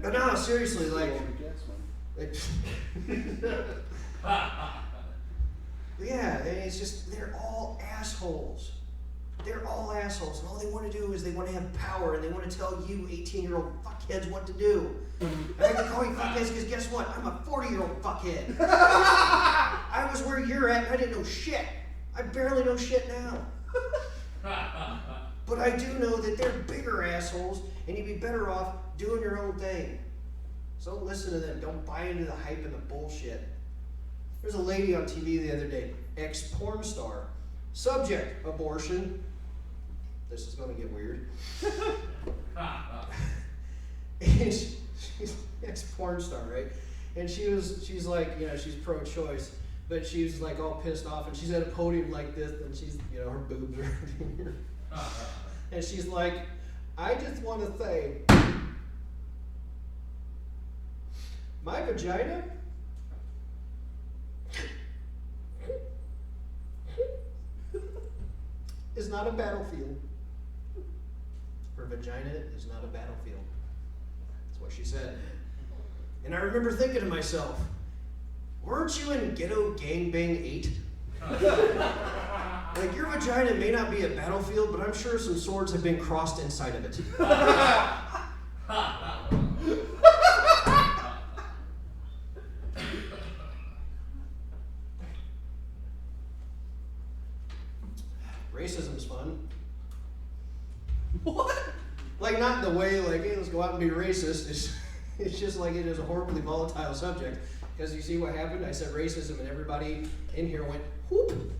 But no, seriously, like yeah, it's just, they're all assholes. They're all assholes, and all they want to do is they want to have power, and they want to tell you 18-year-old fuckheads what to do. And I can call you fuckheads because guess what? I'm a 40-year-old fuckhead. I was where you're at, and I didn't know shit. I barely know shit now. But I do know that they're bigger assholes, and you'd be better off doing your own thing. So don't listen to them. Don't buy into the hype and the bullshit. There's a lady on TV the other day, ex-porn star. Subject, abortion. This is going to get weird. And she's ex-porn star, right? And she's like, you know, she's pro-choice, but she's like all pissed off, and she's at a podium like this, and she's, you know, her boobs are in here. And she's like, I just want to say, my vagina is not a battlefield. Her vagina is not a battlefield. That's what she said. And I remember thinking to myself, weren't you in Ghetto Gangbang 8? Like, your vagina may not be a battlefield, but I'm sure some swords have been crossed inside of it. Racism's fun. What? Like, not in the way, like, hey, let's go out and be racist. It's just like it is a horribly volatile subject. Because you see what happened? I said racism, and everybody in here went, whoop.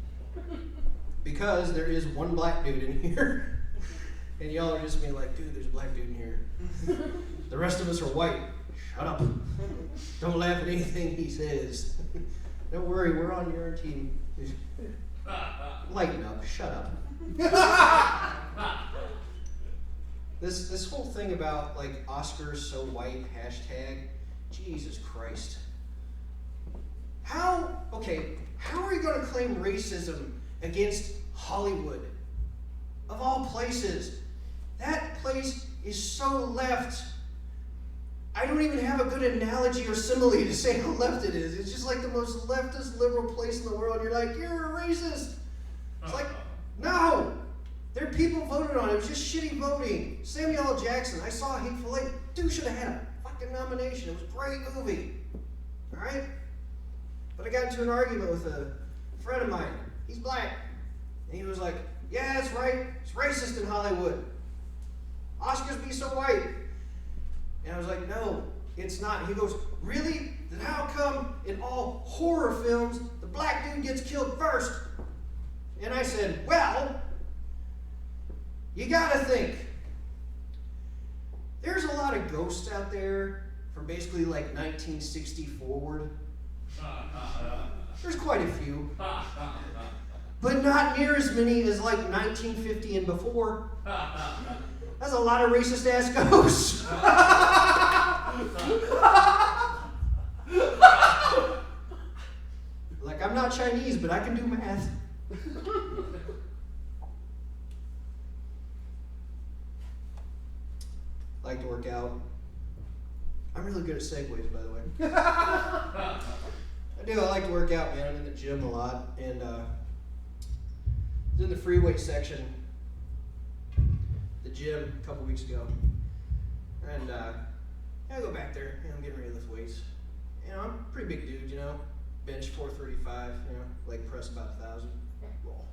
Because there is one black dude in here. And y'all are just being like, dude, there's a black dude in here. The rest of us are white. Shut up. Don't laugh at anything he says. Don't worry, we're on your team. Lighten up. Shut up. This whole thing about like Oscars so white hashtag, Jesus Christ. How are you going to claim racism against Hollywood? of all places. That place is so left. I don't even have a good analogy or simile to say how left it is. It's just like the most leftist liberal place in the world. You're like, you're a racist. It's like, no. Their people voted on it. It was just shitty voting. Samuel L. Jackson, I saw Hateful Eight. Dude should have had a fucking nomination. It was a great movie. All right? But I got into an argument with a friend of mine. He's black. And he was like, yeah, that's right. It's racist in Hollywood. Oscars be so white. And I was like, no, it's not. And he goes, really? Then how come in all horror films the black dude gets killed first? And I said, well, you gotta think. There's a lot of ghosts out there from basically like 1960 forward. There's quite a few. But not near as many as like 1950 and before. That's a lot of racist ass ghosts. Like, I'm not Chinese, but I can do math. I like to work out. I'm really good at segues, by the way. I do. I like to work out, man. I'm in the gym a lot, and I was in the free weight section, the gym, a couple weeks ago, and I go back there. I'm getting ready to lift weights. I'm a pretty big dude, bench 435, leg press about 1,000. Well,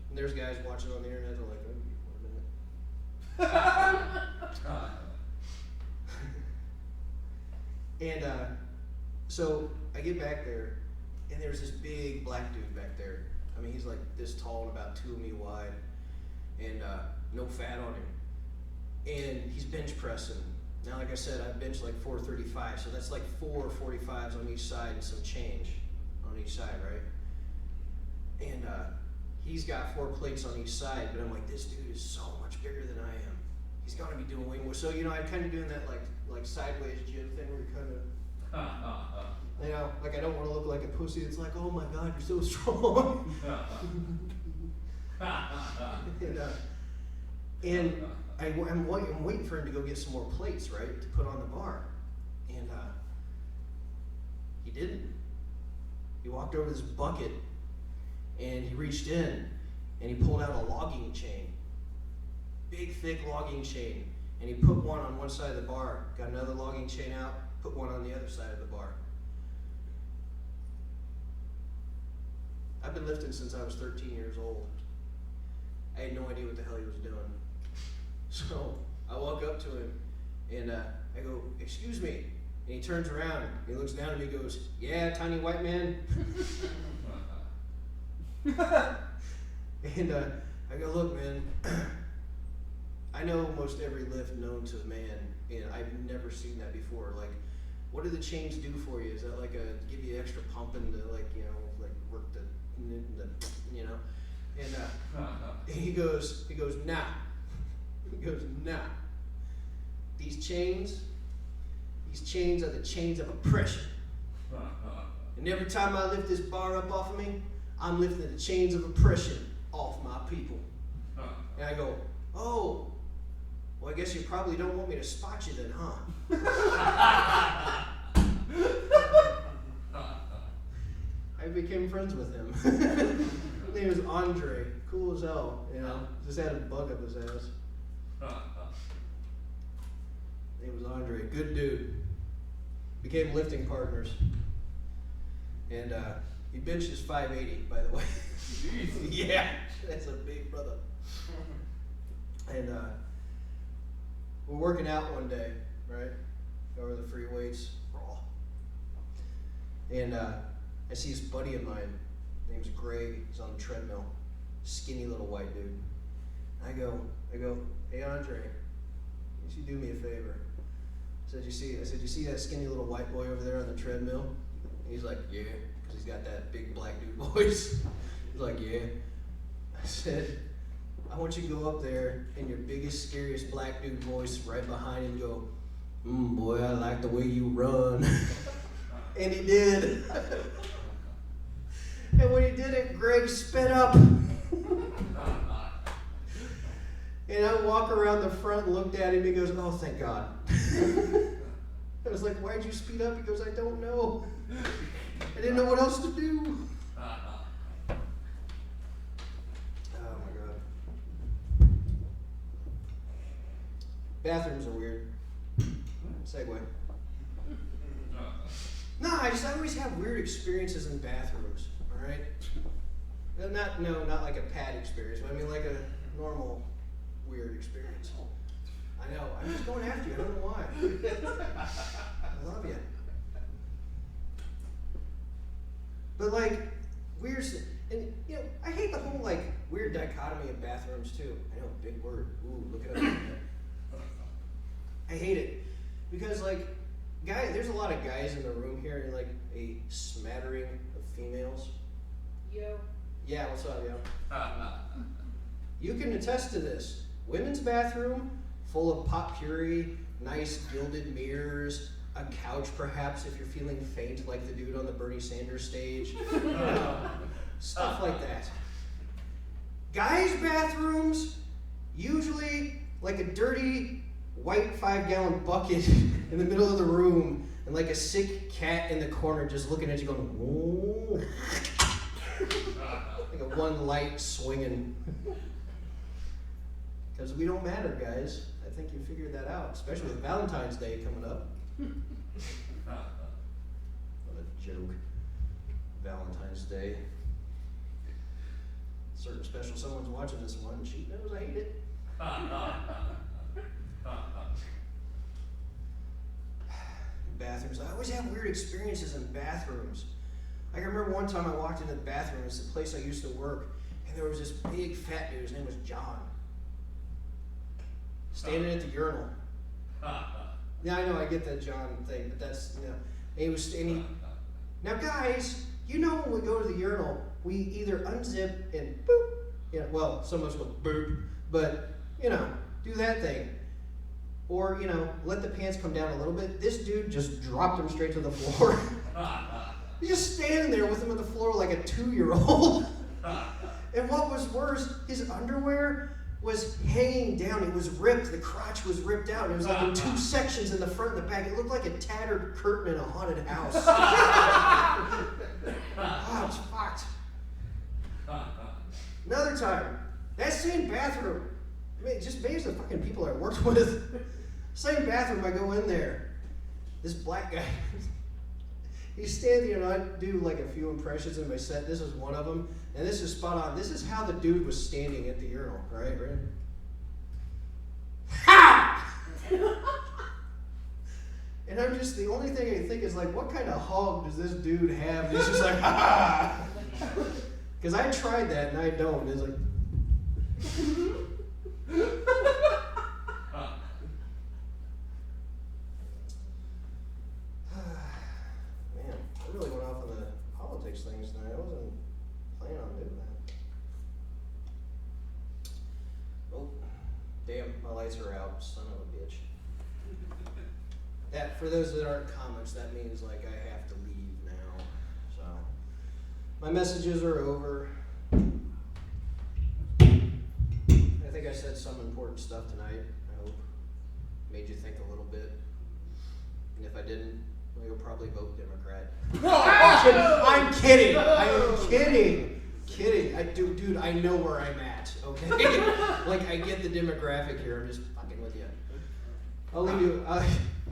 and there's guys watching on the internet. They're like, oh, and so I get back there, and there's this big black dude back there. I mean, he's like this tall and about 2 of me wide, and no fat on him. And he's bench pressing. Now, like I said, I bench like 435, so that's like 4 45s on each side and some change on each side, right? And he's got 4 plates on each side, but I'm like, this dude is so much bigger than I am. He's got to be doing way more. So, I'm kind of doing that like sideways gym thing where you're kind of, like I don't want to look like a pussy. It's like, oh my God, you're so strong. and I'm waiting for him to go get some more plates, right, to put on the bar. And he didn't. He walked over this bucket, and he reached in, and he pulled out a logging chain. Big, thick logging chain. And he put one on one side of the bar, got another logging chain out, put one on the other side of the bar. I've been lifting since I was 13 years old. I had no idea what the hell he was doing. So I walk up to him, and I go, excuse me. And he turns around, and he looks down at me and goes, yeah, tiny white man. And I go, look, man, I know most every lift known to man, and I've never seen that before. Like, what do the chains do for you? Is that like give you extra pumping to like work the. And he goes, nah. He goes, nah. These chains are the chains of oppression. And every time I lift this bar up off of me, I'm lifting the chains of oppression off my people. And I go, oh, well, I guess you probably don't want me to spot you then, huh? I became friends with him. His name was Andre. Cool as hell, Just had a bug up his ass. His name was Andre. Good dude. Became lifting partners. And he benches 580, by the way. Yeah, that's a big brother. And we're working out one day, right? Over the free weights, raw. And I see this buddy of mine, his name's Greg. He's on the treadmill, skinny little white dude. I go, hey Andre, you should do me a favor. I said, you see that skinny little white boy over there on the treadmill? And he's like, yeah, because he's got that big black dude voice. He's like, yeah. I said, I want you to go up there in your biggest, scariest black dude voice right behind him and go, boy, I like the way you run. And he did. And when he did it, Greg sped up. And I walk around the front and looked at him. He goes, "Oh, thank God." I was like, "Why'd you speed up?" He goes, "I don't know. I didn't know what else to do." Oh my God. Bathrooms are weird. Segue. No, I always have weird experiences in bathrooms. All right. Not like a pad experience, but I mean like a normal weird experience. I know. I'm just going after you. I don't know why. I love you. But like weird, and you know, I hate the whole like weird dichotomy of bathrooms too. I know, big word. Ooh, look it up. I hate it because like, there's a lot of guys in the room here and like a smattering of females. Yo. Yeah, what's up, yo? You can attest to this. Women's bathroom, full of pot puree, nice gilded mirrors, a couch perhaps if you're feeling faint like the dude on the Bernie Sanders stage. Stuff like that. Guys' bathrooms, usually like a dirty white 5-gallon bucket in the middle of the room and like a sick cat in the corner just looking at you going, "Whoa." Like a one light swinging. Because we don't matter, guys. I think you figured that out, especially with Valentine's Day coming up. What a joke. Valentine's Day. Certain special someone's watching this one and she knows I hate it. Bathrooms. I always have weird experiences in bathrooms. I can remember one time I walked into the bathroom, it's the place I used to work, and there was this big fat dude, his name was John, standing at the urinal. Yeah, I know, I get that John thing, but that's, you know, he was standing. Now guys, you know when we go to the urinal, we either unzip and boop, you know, well, some of us go boop, but, you know, do that thing. Or, you know, let the pants come down a little bit. This dude just dropped him straight to the floor. He's just standing there with him on the floor like a 2-year-old. And what was worse, his underwear was hanging down. It was ripped. The crotch was ripped out. It was like in 2 sections in the front and the back. It looked like a tattered curtain in a haunted house. Oh, it's fucked. Another time, that same bathroom. I mean, just maybe it's the fucking people I worked with. Same bathroom, I go in there. This black guy, he's standing there, and I do like a few impressions in my set. This is one of them, and this is spot on. This is how the dude was standing at the urinal, right? Ha! And I'm just, the only thing I think is like, what kind of hog does this dude have? And he's just like, ha! Because I tried that, and I don't. It's like, man, I really went off on the politics things tonight. I wasn't planning on doing that. Oh, damn, my lights are out, son of a bitch. That, for those that aren't comics, that means like I have to leave now. So, my messages are over. I think I said some important stuff tonight. I hope made you think a little bit. And if I didn't, well, you'll probably vote Democrat. I'm kidding. I am kidding. Dude, I know where I'm at. Okay, like I get the demographic here. I'm just fucking with you. I'll leave you. I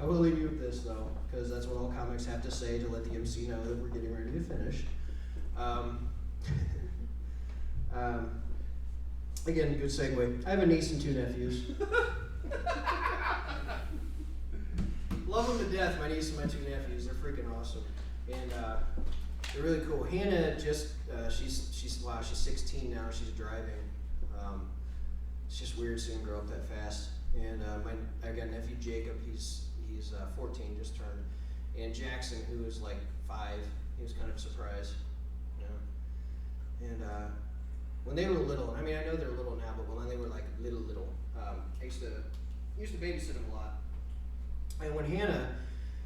will leave you with this though, because that's what all comics have to say to let the MC know that we're getting ready to finish. Again, good segue. I have a niece and 2 nephews. Love them to death, my niece and my 2 nephews. They're freaking awesome. And they're really cool. Hannah just, she's 16 now. She's driving. It's just weird seeing her grow up that fast. And I got nephew Jacob. He's 14, just turned. And Jackson, who is like 5, he was kind of surprised. You know? And when they were little, I mean, I know they're little now, but when they were like little, I used to babysit them a lot. And when Hannah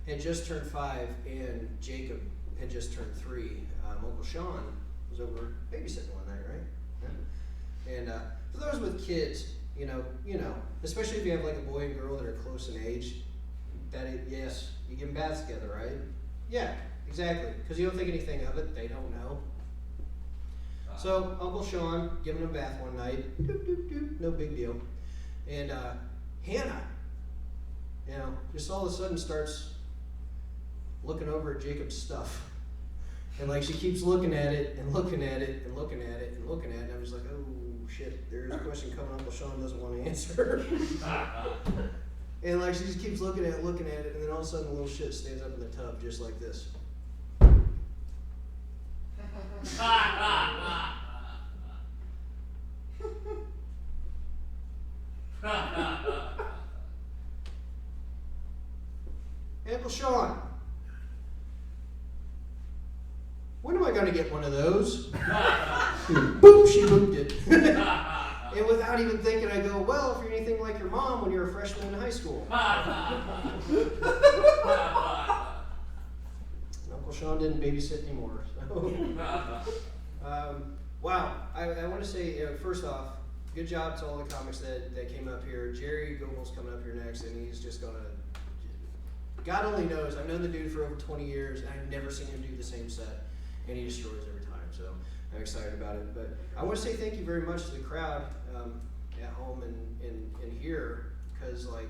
had just turned 5 and Jacob had just turned 3, Uncle Sean was over babysitting one night, right? Yeah. And for those with kids, you know, especially if you have like a boy and girl that are close in age, yes, you give them baths together, right? Yeah, exactly. Because you don't think anything of it, they don't know. So Uncle Sean giving him a bath one night, doop, doop, doop, no big deal. And Hannah, just all of a sudden starts looking over at Jacob's stuff. And like she keeps looking at it and looking at it and looking at it and looking at it. And I'm just like, oh shit, there's a question coming Uncle Sean doesn't want to answer. And like she just keeps looking at it, and then all of a sudden the little shit stands up in the tub just like this. Uncle Sean, when am I going to get one of those? Boop, she booped it. And without even thinking, I go, well, if you're anything like your mom when you were a freshman in high school. Uncle Sean didn't babysit anymore. So. Wow, I want to say, first off, good job to all the comics that came up here. Gerry Gobel's coming up here next, and he's just going to, God only knows, I've known the dude for over 20 years, and I've never seen him do the same set, and he destroys every time, so I'm excited about it. But I want to say thank you very much to the crowd at home and here, because like,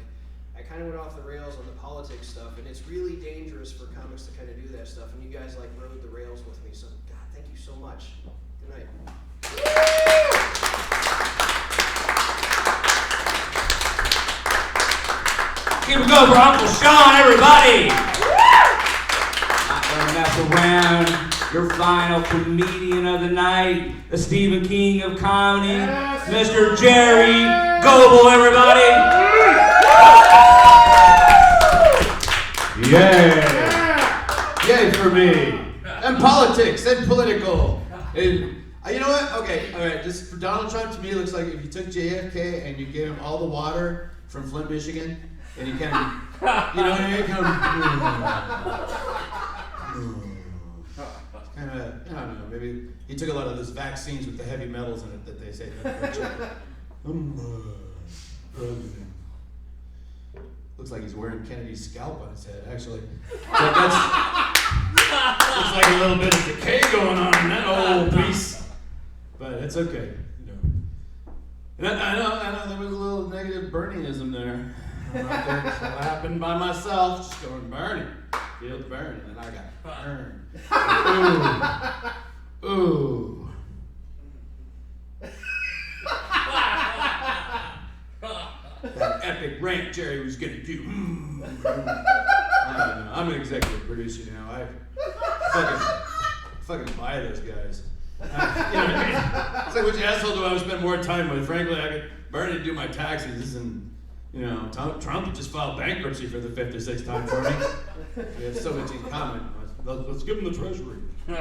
I kind of went off the rails on the politics stuff, and it's really dangerous for comics to kind of do that stuff, and you guys like rode the rails with me, so God, thank you so much. Good night. Give it go for Uncle Sean, everybody! Not gonna mess around. Your final comedian of the night, the Stephen King of comedy, Mr. Gerry Gobel, everybody! Yeah! Yay for me! And politics, and political. And you know what? Okay, all right. Just for Donald Trump, to me, it looks like if you took JFK and you gave him all the water from Flint, Michigan, and you kind of, you know what I mean? Kind of, I don't know. Maybe he took a lot of those vaccines with the heavy metals in it that they say. Looks like he's wearing Kennedy's scalp on his head, actually. So that's. Looks like a little bit of decay going on in that old piece. But it's okay, you know. And I know there was a little negative Bernieism there. So I happened by myself, just going Bernie, feel the burn, and then I got burned. Ooh. That epic rant Gerry was gonna do. I don't know. I'm an executive producer now. I fucking buy those guys. You know what I mean? It's like, which asshole do I want to spend more time with? Frankly, I could Bernie do my taxes, and Trump just filed bankruptcy for the 5th or 6th time for me. We have so much in common. Let's give him the treasury. No,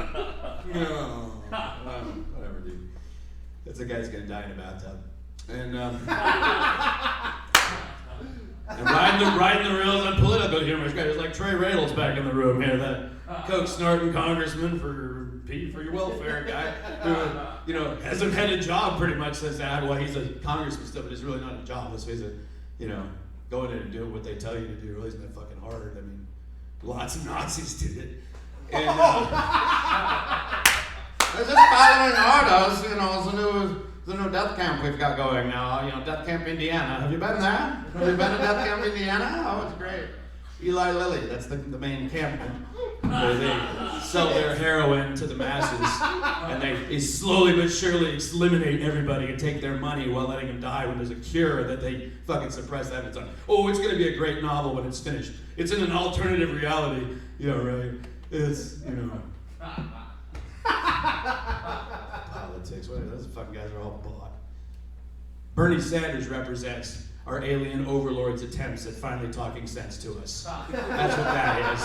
whatever, dude. That's a guy who's gonna die in a bathtub. And riding the rails on political humor. There's like Trey Radels back in the room here, that coke snorting congressman for your welfare guy who, hasn't had a job pretty much since that. Well, he's a congressman still, but he's really not a job. Let's face it, going in and doing what they tell you to do really isn't that fucking hard. I mean, lots of Nazis did it. And they're just following orders, the new death camp we've got going now, Death Camp Indiana. Have you been there? Have you been to Death Camp Indiana? Oh, it's great. Eli Lilly, that's the main camp where they sell their heroin to the masses, and they slowly but surely eliminate everybody and take their money while letting them die when there's a cure that they fucking suppress evidence on. Oh, it's gonna be a great novel when it's finished. It's in an alternative reality. Yeah, right. It's, politics, whatever, those fucking guys are all bought. Bernie Sanders represents our alien overlords' attempts at finally talking sense to us. That's what that is.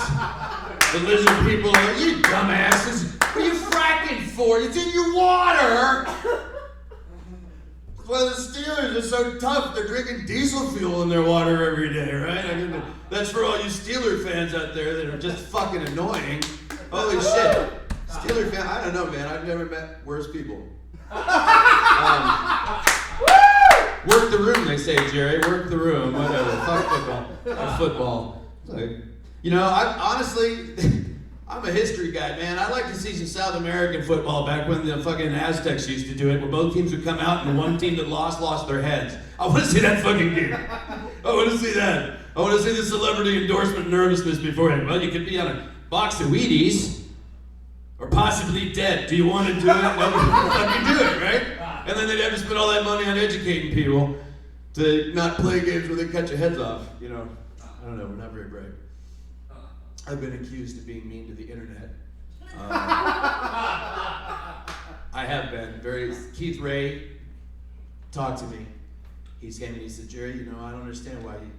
The lizard people are like, you dumbasses, what are you fracking for? It's in your water! Well, the Steelers are so tough, they're drinking diesel fuel in their water every day, right? I mean, that's for all you Steeler fans out there that are just fucking annoying. Holy shit. Steeler fan, I don't know, man. I've never met worse people. Work the room, they say, Gerry. Work the room. Whatever. Fuck football. Fuck football. Like, you know, honestly, I'm a history guy, man. I'd like to see some South American football back when the fucking Aztecs used to do it, where both teams would come out and the one team that lost their heads. I want to see that fucking game. I want to see that. I want to see the celebrity endorsement nervousness beforehand. Well, you could be on a box of Wheaties, or possibly dead. Do you want to do it? No, fucking do it, right? And then they'd have to spend all that money on educating people to not play games where they cut your heads off. You know, I don't know. We're not very brave. I've been accused of being mean to the internet. I have been. Keith Ray talked to me. He came and he said, Gerry, you know, I don't understand why you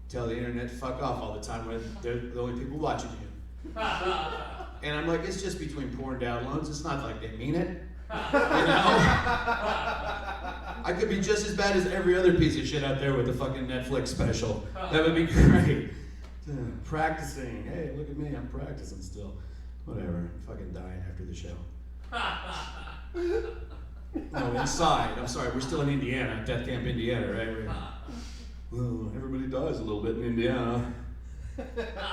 tell the internet to fuck off all the time when they're the only people watching you. And I'm like, it's just between porn downloads. It's not like they mean it. You know? I could be just as bad as every other piece of shit out there with the fucking Netflix special. That would be great. Practicing. Hey, look at me. I'm practicing still. Whatever. I'm fucking dying after the show. No, inside. I'm sorry. We're still in Indiana. Death Camp, Indiana, right? Well, everybody dies a little bit in Indiana.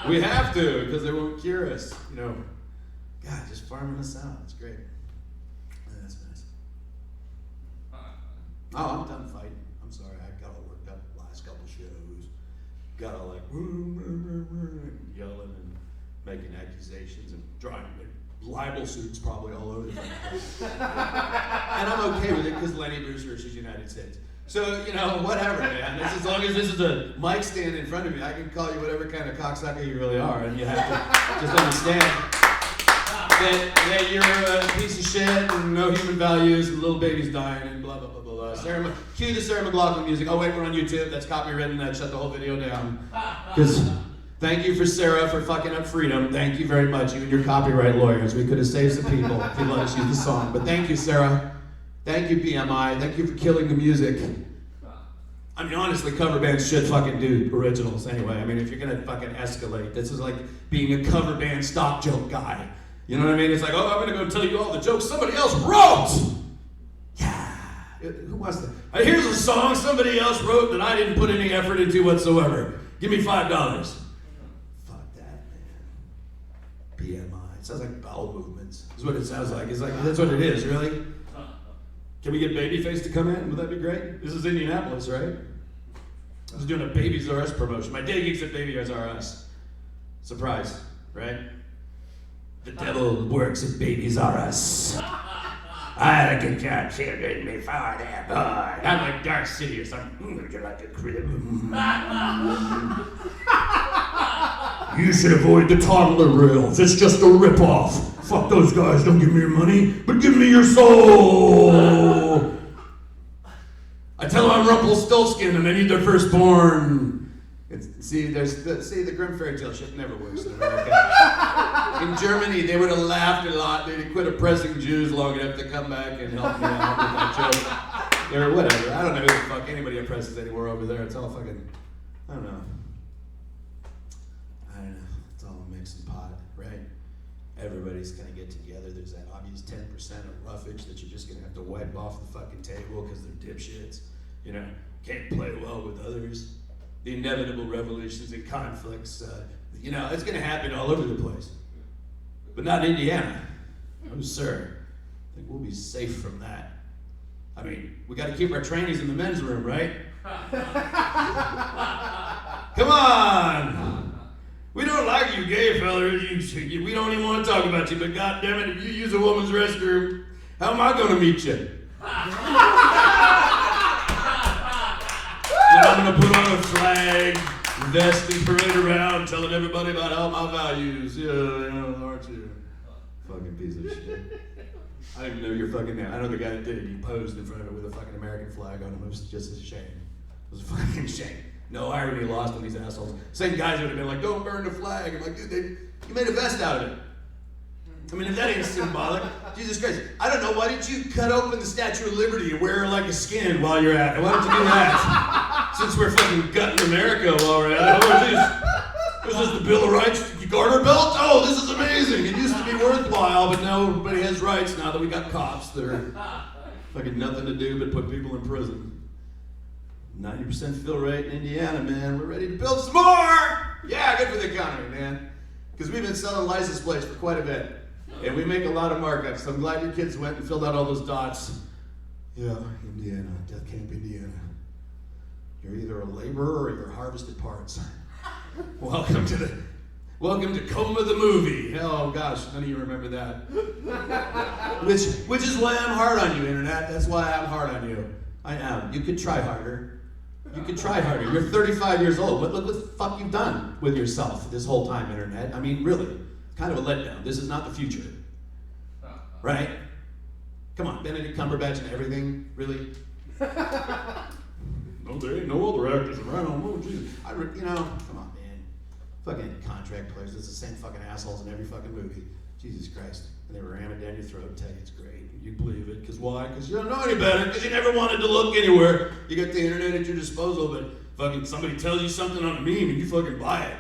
We have to, because they won't cure us. You know, God, just farming us out. It's great. Yeah, that's nice. Oh, I'm done fighting. I'm sorry. I got all worked up the last couple shows. Got all like yelling and making accusations and drawing libel suits probably all over the place. And I'm okay with it because Lenny Bruce versus United States. So, you know, whatever, man. As long as this is a mic stand in front of me, I can call you whatever kind of cocksucker you really are, and you have to just understand that you're a piece of shit and no human values and little babies dying and blah, blah, blah, blah, blah. Cue the Sarah McLachlan music. Oh, wait, we're on YouTube. That's copywritten. That shut the whole video down. Because thank you for Sarah for fucking up freedom. Thank you very much, you and your copyright lawyers. We could have saved some people if you let us use the song. But thank you, Sarah. Thank you, BMI. Thank you for killing the music. I mean, honestly, cover bands should fucking do originals anyway. I mean, if you're gonna fucking escalate, this is like being a cover band stock joke guy. You know what I mean? It's like, oh, I'm gonna go tell you all the jokes somebody else wrote. Yeah. Who wants that? Here's a song somebody else wrote that I didn't put any effort into whatsoever. Give me $5. Fuck that, man. BMI. It sounds like bowel movements. Is what it sounds like. It's like, that's what it is, really? Can we get Babyface to come in? Would that be great? This is Indianapolis, right? I was doing a Babies R Us promotion. My day gigs at Babies R Us. Surprise, right? The devil works at Babies R Us. I had a good job children before they're born. I'm like Dark City or something. Would you like a crib? You should avoid the toddler rails. It's just a ripoff. Fuck those guys. Don't give me your money, but give me your soul. I tell them I'm Rumpelstiltskin and I need their firstborn. The Grimm fairy tale shit never works in America. In Germany, they would have laughed a lot. They'd quit oppressing Jews long enough to come back and help me out with that joke. Or whatever. I don't know who the fuck anybody oppresses anymore over there. It's all fucking, I don't know. It's all a mixing pot, right? Everybody's gonna get together. There's that obvious 10% of roughage that you're just gonna have to wipe off the fucking table because they're dipshits. You know, can't play well with others. The inevitable revolutions and conflicts, you know, it's gonna happen all over the place. But not in Indiana. No, sir. I think we'll be safe from that. I mean, we gotta keep our trainees in the men's room, right? Come on! We don't like you gay fellas. We don't even want to talk about you, but goddammit, if you use a woman's restroom, how am I gonna meet you? Then I'm gonna put on a flag, vest and parade around, telling everybody about all my values. Yeah, you know, aren't you? Fucking piece of shit. I don't even know your fucking name. I know the guy that did it. He posed in front of it with a fucking American flag on him. It was just a shame. It was a fucking shame. No irony lost on these assholes. Same guys would have been like, don't burn the flag. I'm like, dude, you made a vest out of it. I mean, if that ain't symbolic, Jesus Christ. I don't know, why didn't you cut open the Statue of Liberty and wear her like a skin while you're at it? Why don't you do that? Since we're fucking gutting America while we're at it. What is this, the Bill of Rights? Garter belt? Oh, this is amazing. It used to be worthwhile, but now everybody has rights now that we got cops that are fucking nothing to do but put people in prison. 90% fill rate in Indiana, man. We're ready to build some more. Yeah, good for the economy, man. Because we've been selling license plates for quite a bit. And we make a lot of markups. So I'm glad your kids went and filled out all those dots. Yeah, Indiana, Death Camp, Indiana. You're either a laborer or you're harvested parts. Welcome to Coma the movie. Oh gosh, none of you remember that. Which is why I'm hard on you, Internet. That's why I'm hard on you. I am. You could try harder. You could try harder. You're 35 years old. Look what the fuck you've done with yourself this whole time, Internet. I mean, really, kind of a letdown. This is not the future. Right? Come on, Benedict Cumberbatch and everything, really? No, there ain't no other actors around. Oh, Jesus. Come on, man. Fucking contract players. It's the same fucking assholes in every fucking movie. Jesus Christ. And they ram it down your throat and tell you it's great. You believe it. Because why? Because you don't know any better. Because you never wanted to look anywhere. You got the internet at your disposal, but fucking somebody tells you something on a meme and you fucking buy it.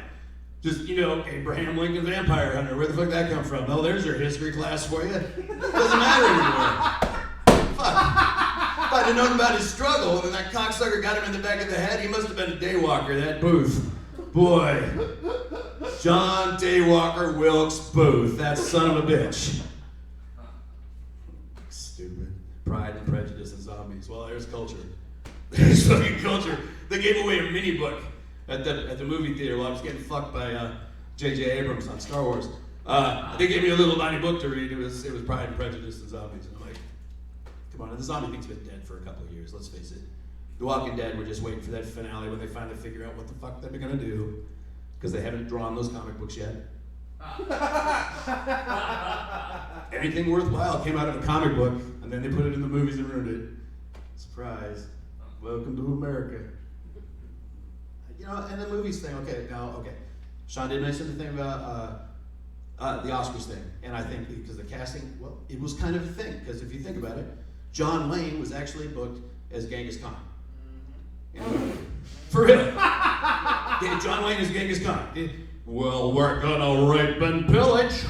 Just, Abraham Lincoln Vampire Hunter. Where the fuck that come from? Oh, there's your history class for you. Doesn't matter anymore. Fuck. If I'd have known about his struggle and that cocksucker got him in the back of the head, he must have been a daywalker, that Booth. Boy. John Daywalker Wilkes Booth, that son of a bitch. Stupid. Pride and Prejudice and Zombies. Well, there's culture. There's fucking culture. They gave away a mini book at the movie theater while I was getting fucked by J.J. Abrams on Star Wars. They gave me a little tiny book to read. It was Pride and Prejudice and Zombies. And I'm like, come on, the zombie thing's been dead for a couple of years, let's face it. The Walking Dead, we're just waiting for that finale when they finally figure out what the fuck they're gonna do. Because they haven't drawn those comic books yet. Anything worthwhile came out of a comic book, and then they put it in the movies and ruined it. Surprise. Welcome to America. And the movies thing, okay. Sean did mention the thing about the Oscars thing. And I think because the casting, well, it was kind of a thing. Because if you think about it, John Wayne was actually booked as Genghis Khan. For real. Yeah, John Wayne is Genghis Khan. Well, we're gonna rape and pillage.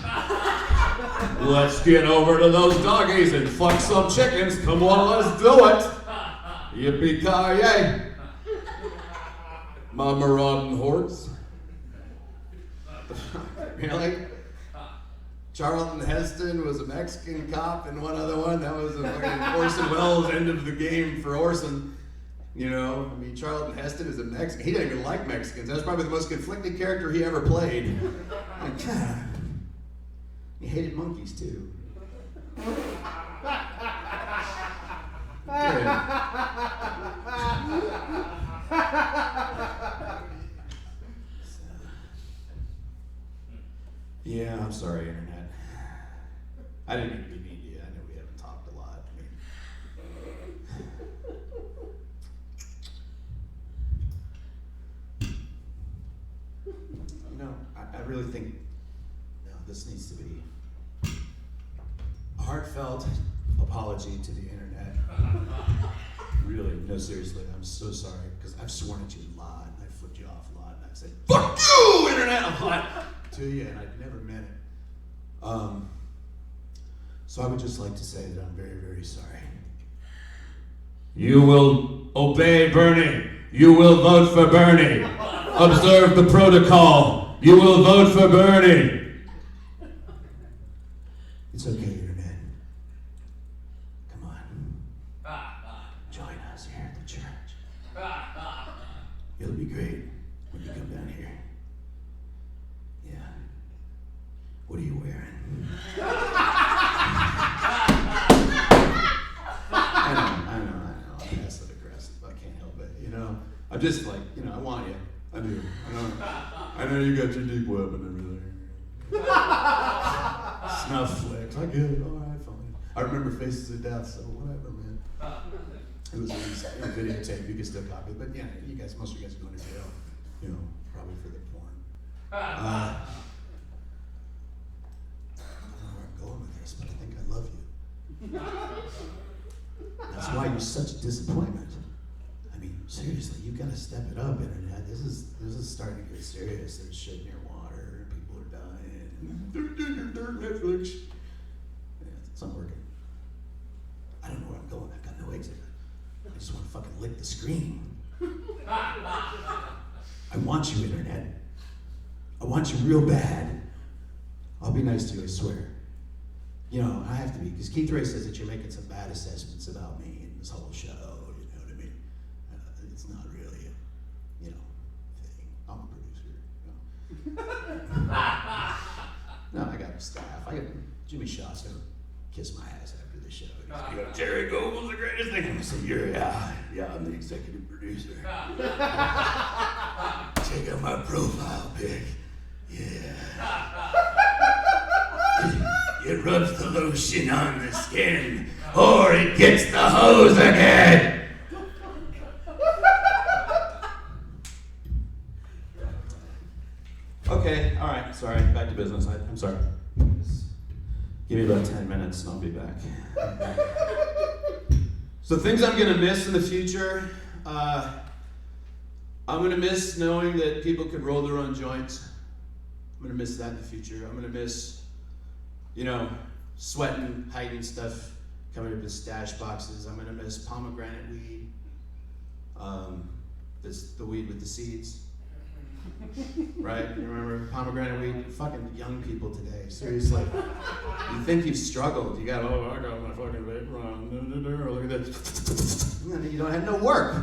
Let's get over to those doggies and fuck some chickens. Come on, let's do it. Yippee-ki-yay. My marauding hordes. Really? Charlton Heston was a Mexican cop and one other one. That was a fucking Orson Welles end of the game for Orson. Charlton Heston is a Mexican. He didn't even like Mexicans. That was probably the most conflicted character he ever played. God. He hated monkeys too. Yeah, I'm sorry, Internet. I didn't mean to be mean to you. I know we haven't talked a lot. I really think this needs to be a heartfelt apology to the Internet. Really, no, seriously, I'm so sorry, because I've sworn at you a lot, and I've flipped you off a lot, and I've said, fuck you, Internet, a lot to you, and I've never meant it. So I would just like to say that I'm very, very sorry. You will obey Bernie. You will vote for Bernie. Observe the protocol. You will vote for Bernie. It's okay, Internet. Come on. Join us here at the church. It'll be great when you come down here. Yeah. What are you wearing? I know. I'm passive aggressive. I can't help it. I'm just like, I want you. I do. I know you got your deep web and everything. Snuff flicks. I get it. All right, fine. I remember Faces of Death, so whatever, man. It was in videotape. You can still copy it. But yeah, most of you guys are going to jail. Probably for the porn. I don't know where I'm going with this, but I think I love you. That's why you're such a disappointment. Seriously, you've got to step it up, Internet. This is starting to get serious. There's shit in your water. People are dying. Netflix. Yeah, it's not working. I don't know where I'm going. I've got no exit. I just want to fucking lick the screen. I want you, Internet. I want you real bad. I'll be nice to you, I swear. You know, I have to be, because Keith Ray says that you're making some bad assessments about me in this whole show, you know what I mean? It's not really a, you know, thing. I'm a producer, you know. No, I got staff. I got Jimmy Shaw's gonna kiss my ass after the show. He's gonna go, Gerry Gobel's the greatest thing. I'm gonna say, yeah, I'm the executive producer. Check out my profile pic. Yeah. It rubs the lotion on the skin, or it gets the hose again. Okay, all right, sorry, back to business. I'm sorry. Give me about 10 minutes and I'll be back. So things I'm gonna miss in the future, I'm gonna miss knowing that people could roll their own joints. I'm gonna miss that in the future. I'm gonna miss, you know, sweating, hiding stuff, coming up in stash boxes. I'm gonna miss pomegranate weed. That's the weed with the seeds. Right? You remember pomegranate weed? Fucking young people today, seriously. You think you've struggled. You got, oh, I got my fucking vape on. Look at that. And you don't have no work.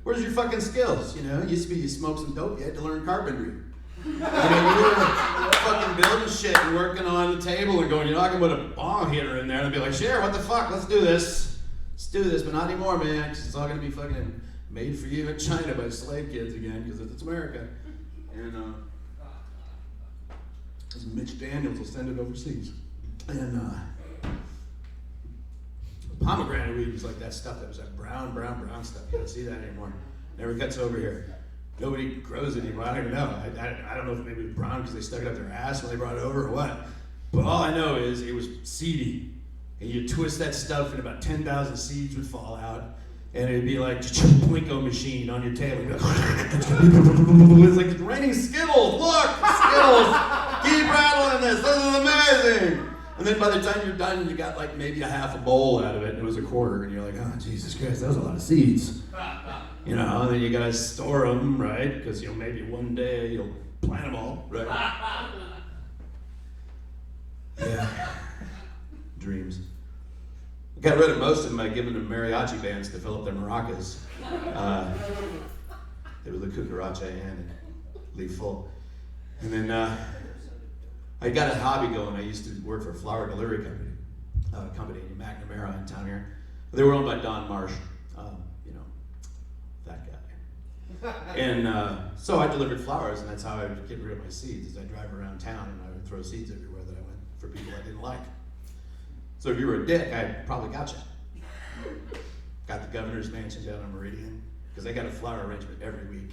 Where's your fucking skills? You know, it used to be you smoked some dope, you had to learn carpentry. You know, you were fucking building shit and working on the table and going, you know, I can put a bomb hitter in there and be like, sure, what the fuck, let's do this. Let's do this, but not anymore, man, because it's all gonna be fucking made for you in China by slave kids again, because it's America. And Mitch Daniels will send it overseas. And pomegranate weed was like that stuff that was that brown stuff. You don't see that anymore. Never gets over here. Nobody grows it anymore. I don't even know. I don't know if maybe it was brown because they stuck it up their ass when they brought it over or what. But all I know is it was seedy. And you twist that stuff and about 10,000 seeds would fall out. And it'd be like just a Plinko machine on your table. It's like it's raining Skittles. Look, Skittles. Keep rattling this. This is amazing. And then by the time you're done, you got like maybe a half a bowl out of it, and it was a quarter. And you're like, oh, Jesus Christ, that was a lot of seeds. You know, and then you gotta store them, right? Because you know maybe one day you'll plant them all, right? Yeah. Dreams. I got rid of most of them by giving them mariachi bands to fill up their maracas. They would look cucaracha and leave full. And then I got a hobby going. I used to work for a flower delivery company in McNamara in town here. They were owned by Don Marsh, you know, that guy. And so I delivered flowers, and that's how I would get rid of my seeds. Is I drive around town and I would throw seeds everywhere that I went for people I didn't like. So if you were a dick, I probably got you. Got the governor's mansion down on Meridian, because they got a flower arrangement every week.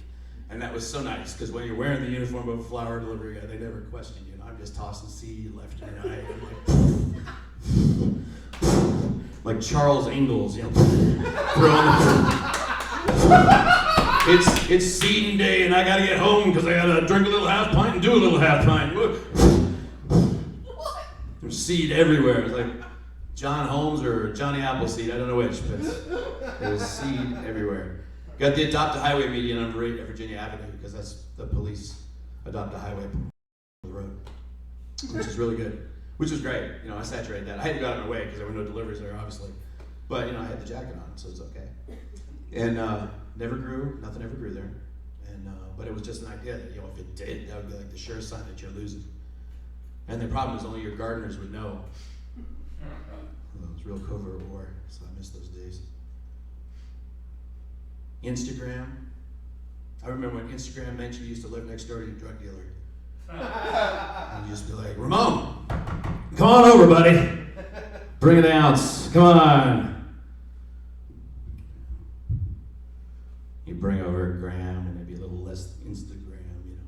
And that was so nice, because when you're wearing the uniform of a flower delivery guy, they never question you. And I'm just tossing seed left and right. And like Charles Ingalls, you know, throwing it's seeding day, and I gotta get home because I gotta drink a little half pint and do a little half pint. There's seed everywhere. It's like John Holmes or Johnny Appleseed, I don't know which, but there's seed everywhere. Got the Adopt a Highway meeting on Virginia Avenue, because that's the police adopt a highway on the road, which is really good, which was great. You know, I saturated that. I had to go out of my way because there were no deliveries there, obviously. But, you know, I had the jacket on, so it's okay. And nothing ever grew there. And but it was just an idea that, you know, if it did, that would be like the sure sign that you're losing. And the problem is only your gardeners would know. Well, it was real covert war, so I miss those days. Instagram. I remember when Instagram meant you used to live next door to your drug dealer. And you just be like, Ramon, come on over, buddy. Bring an ounce. Come on. You bring over a gram, and it'd be a little less Instagram, you know.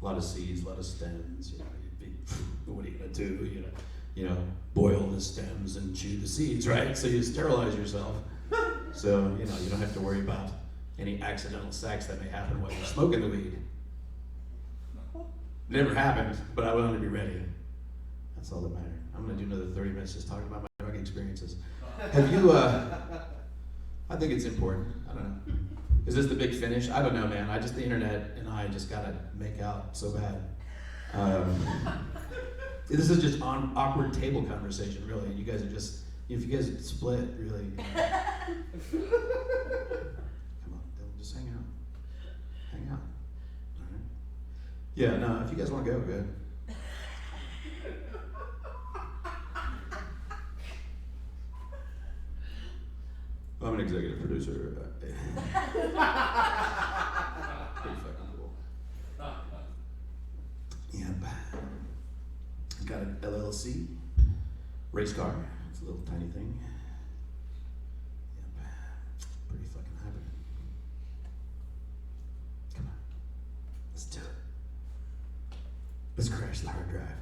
A lot of seeds, a lot of stems, you know. What are you gonna do? You know, boil the stems and chew the seeds, right? So you sterilize yourself. So, you know, you don't have to worry about any accidental sex that may happen while you're smoking the weed. Never happened, but I wanted to be ready. That's all that mattered. I'm gonna do another 30 minutes just talking about my drug experiences. Have you, I think it's important, I don't know. Is this the big finish? I don't know, man. The internet and I just gotta make out so bad. This is just awkward table conversation, really. You guys are just, if you guys split, really. Come on, just hang out. Hang out. All right. Yeah, no, if you guys want to go, good. I'm an executive producer. Pretty fucking cool. Yep. Got an LLC. Race car. It's a little tiny thing. Yep. Pretty fucking hybrid. Come on. Let's do it. Let's crash the hard drive.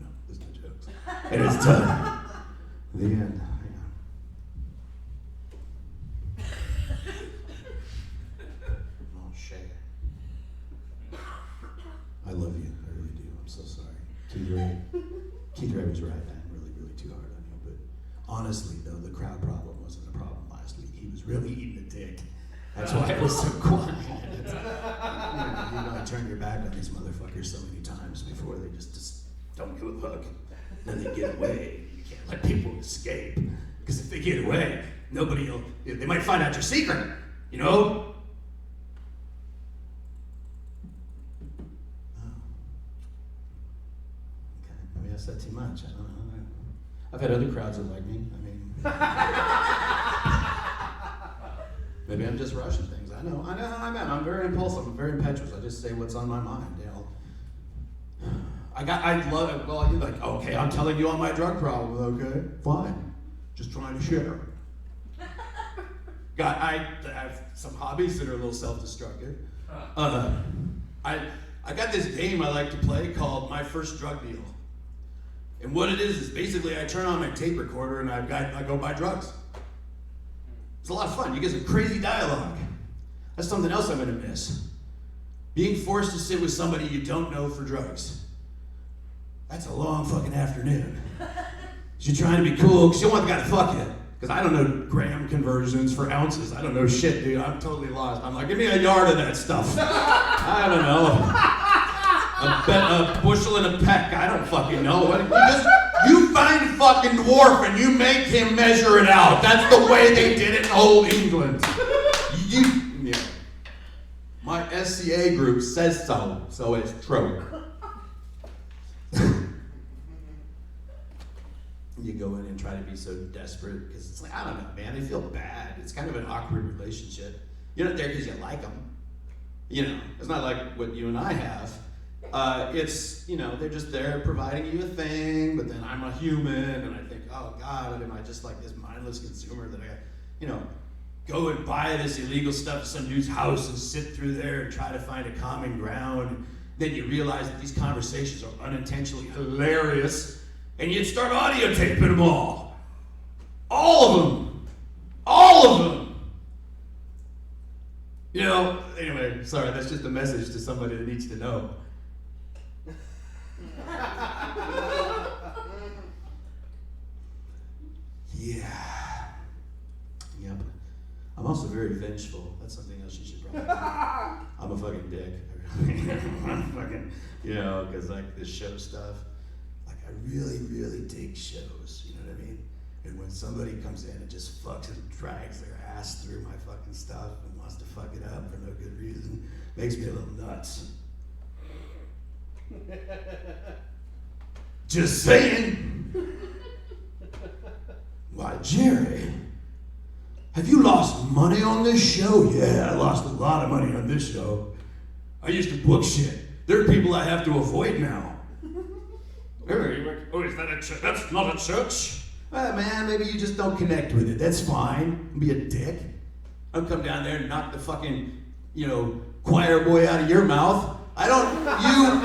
No, there's no jokes. And it's done. The end. I love you. I really do. I'm so sorry. Keith Ray was right. I'm really too hard on you. But honestly, though, the crowd problem wasn't a problem last week. He was really eating a dick. That's why it was so quiet. You turn your back on these motherfuckers so many times before they just don't give a fuck. Then they get away. You can't let people escape. Because if they get away, they might find out your secret. You know? I said too much. I don't know. I've had other crowds that like me. I mean, maybe I'm just rushing things. I know how I'm at. I'm very impulsive. I'm very impetuous. I just say what's on my mind. You know. I love it. Well, you're like, okay, I'm telling you all my drug problem. Okay, fine. Just trying to share. I have some hobbies that are a little self-destructive. I got this game I like to play called My First Drug Deal. And what it is basically I turn on my tape recorder and I go buy drugs. It's a lot of fun. You get some crazy dialogue. That's something else I'm gonna miss. Being forced to sit with somebody you don't know for drugs. That's a long fucking afternoon. You're trying to be cool because you don't want the guy to fuck you. Because I don't know gram conversions for ounces. I don't know shit, dude. I'm totally lost. I'm like, give me a yard of that stuff. I don't know. A bushel and a peck, I don't fucking know. You find fucking dwarf and you make him measure it out. That's the way they did it in old England. Yeah. My SCA group says so it's true. You go in and try to be so desperate because it's like, I don't know, man, they feel bad. It's kind of an awkward relationship. You're not there because you like them. You know, it's not like what you and I have. It's, you know, they're just there providing you a thing, but then I'm a human, and I think, oh God, am I just like this mindless consumer that I, you know, go and buy this illegal stuff at some dude's house and sit through there and try to find a common ground. Then you realize that these conversations are unintentionally hilarious, and you'd start audio taping them all. All of them. All of them. You know, anyway, sorry, that's just a message to somebody that needs to know. Yeah. Yep. I'm also very vengeful. That's something else you should probably know. I'm a fucking dick. I'm fucking, you know, because like this show stuff, like I really dig shows, you know what I mean? And when somebody comes in and just fucks and drags their ass through my fucking stuff and wants to fuck it up for no good reason, makes me a little nuts. Just saying. Why, Gerry, have you lost money on this show? Yeah, I lost a lot of money on this show. I used to book shit. There are people I have to avoid now. Oh, is that a church? That's not a church. Man, maybe you just don't connect with it. That's fine. Be a dick. I'll come down there and knock the fucking, you know, choir boy out of your mouth. You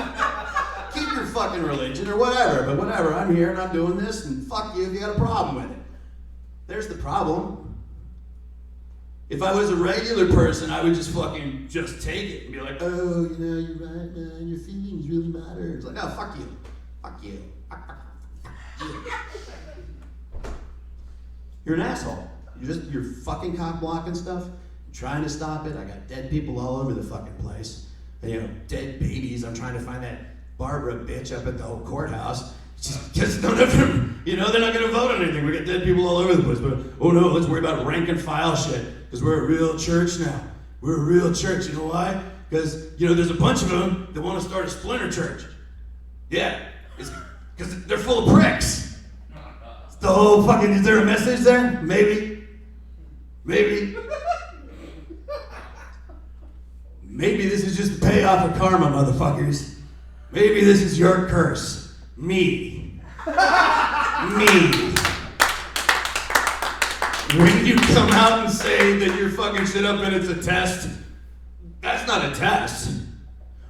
keep your fucking religion or whatever, but whatever, I'm here and I'm doing this, and fuck you if you got a problem with it. There's the problem. If I was a regular person, I would just fucking just take it and be like, oh, you know, you're right, man, your feelings really matter. It's like, no, fuck you. Fuck you. Fuck you. You're an asshole. you're fucking cock blocking stuff, trying to stop it. I got dead people all over the fucking place. And, you know, dead babies. I'm trying to find that Barbara bitch up at the old courthouse. Just none of them, you know, they're not gonna vote on anything. We got dead people all over the place. But oh no, let's worry about rank and file shit, because we're a real church now. We're a real church. You know why? Because, you know, there's a bunch of them that want to start a splinter church. Yeah, because they're full of pricks. It's the whole fucking, is there a message there? Maybe. Maybe this is just the payoff of karma, motherfuckers. Maybe this is your curse. Me. When you come out and say that you're fucking shit up and it's a test, that's not a test.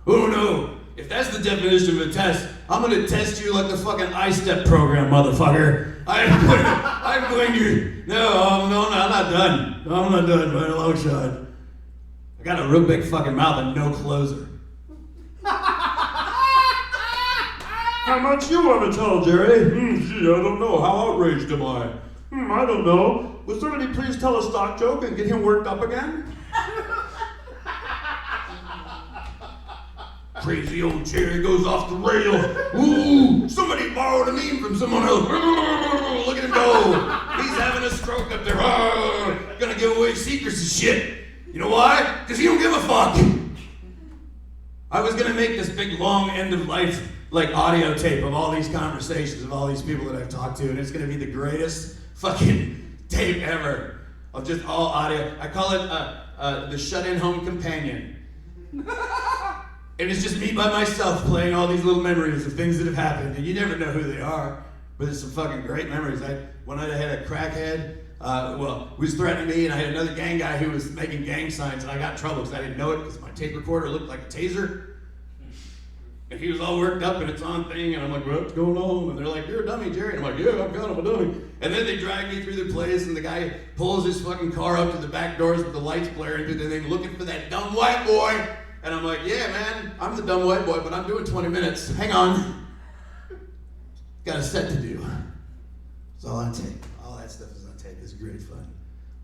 Oh no, if that's the definition of a test, I'm gonna test you like the fucking I-Step program, motherfucker. I'm going to, no, I'm not done. I'm not done by a long shot. I got a real big fucking mouth and no closer. How much you want to tell, Gerry? Gee, I don't know. How outraged am I? I don't know. Will somebody please tell a stock joke and get him worked up again? Crazy old Gerry goes off the rail. Ooh, somebody borrowed a meme from someone else. Look at him go. He's having a stroke up there. Gonna give away secrets and shit. You know why? Because he don't give a fuck. I was gonna make this big long end of life like audio tape of all these conversations of all these people that I've talked to, and it's gonna be the greatest fucking tape ever of just all audio. I call it the shut-in home companion. And it's just me by myself playing all these little memories of things that have happened, and you never know who they are, but it's some fucking great memories. One night I had a crackhead, who was threatening me, and I had another gang guy who was making gang signs, and I got in trouble because I didn't know it because my tape recorder looked like a taser. And he was all worked up and it's on thing, and I'm like, what's going on? And they're like, you're a dummy, Gerry. And I'm like, yeah, I'm kind of a dummy. And then they drag me through the place, and the guy pulls his fucking car up to the back doors with the lights blaring through the thing, looking for that dumb white boy. And I'm like, yeah, man, I'm the dumb white boy, but I'm doing 20 minutes. Hang on. Got a set to do. It's all on tape. All that stuff is on tape. It's great fun.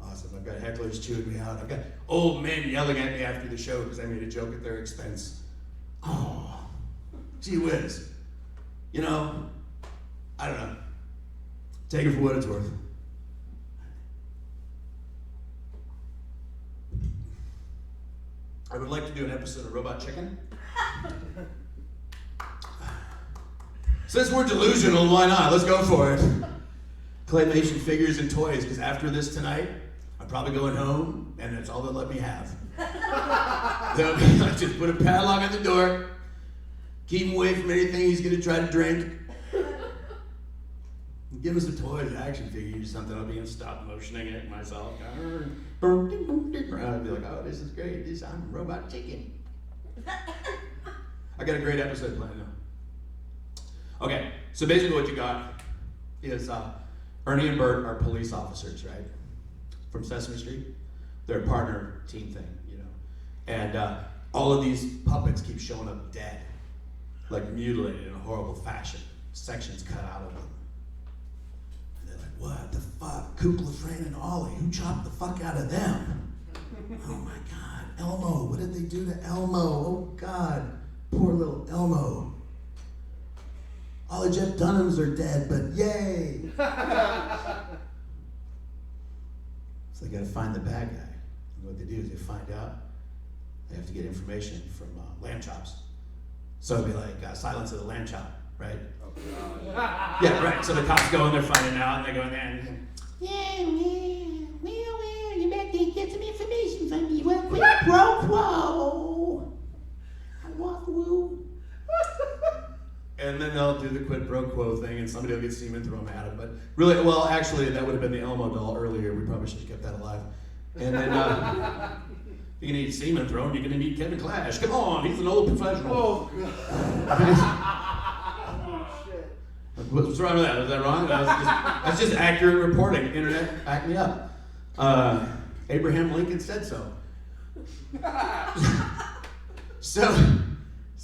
Awesome. I've got hecklers chewing me out. I've got old men yelling at me after the show because I made a joke at their expense. Oh. Gee whiz. You know, I don't know. Take it for what it's worth. I would like to do an episode of Robot Chicken. Since we're delusional, why not? Let's go for it. Claymation figures and toys, because after this tonight, I'm probably going home, and that's all they'll let me have. They'll be like, just put a padlock at the door, keep him away from anything he's going to try to drink. Give us some toys, action figures, something. I'll be in stop motioning it myself. I'll be like, oh, this is great. I'm Robot Chicken. I got a great episode planned though. Okay, so basically what you got is Ernie and Bert are police officers, right? From Sesame Street. They're a partner team thing, you know. And all of these puppets keep showing up dead, like mutilated in a horrible fashion. Sections cut out of them. What the fuck? Kukla, Fran, and Ollie. Who chopped the fuck out of them? Oh my God. Elmo. What did they do to Elmo? Oh God. Poor little Elmo. All the Jeff Dunhams are dead, but yay. So they gotta find the bad guy. And what they do is they find out, they have to get information from lamb chops. So it'd be like Silence of the Lamb Chop, right? Yeah, right. So the cops go and they're finding out, and they go in there and yeah, well, you better get some information from me. Well, quid pro quo. I want woo. And then they'll do the quid pro quo thing, and somebody will get semen thrown at them. But really, well, actually, that would have been the Elmo doll earlier. We probably should have kept that alive. And then you're gonna need semen thrown. You're gonna need Kevin Clash. Come on, he's an old professional. Oh. What's wrong with that? Was that wrong? That's just accurate reporting. Internet, back me up. Abraham Lincoln said so.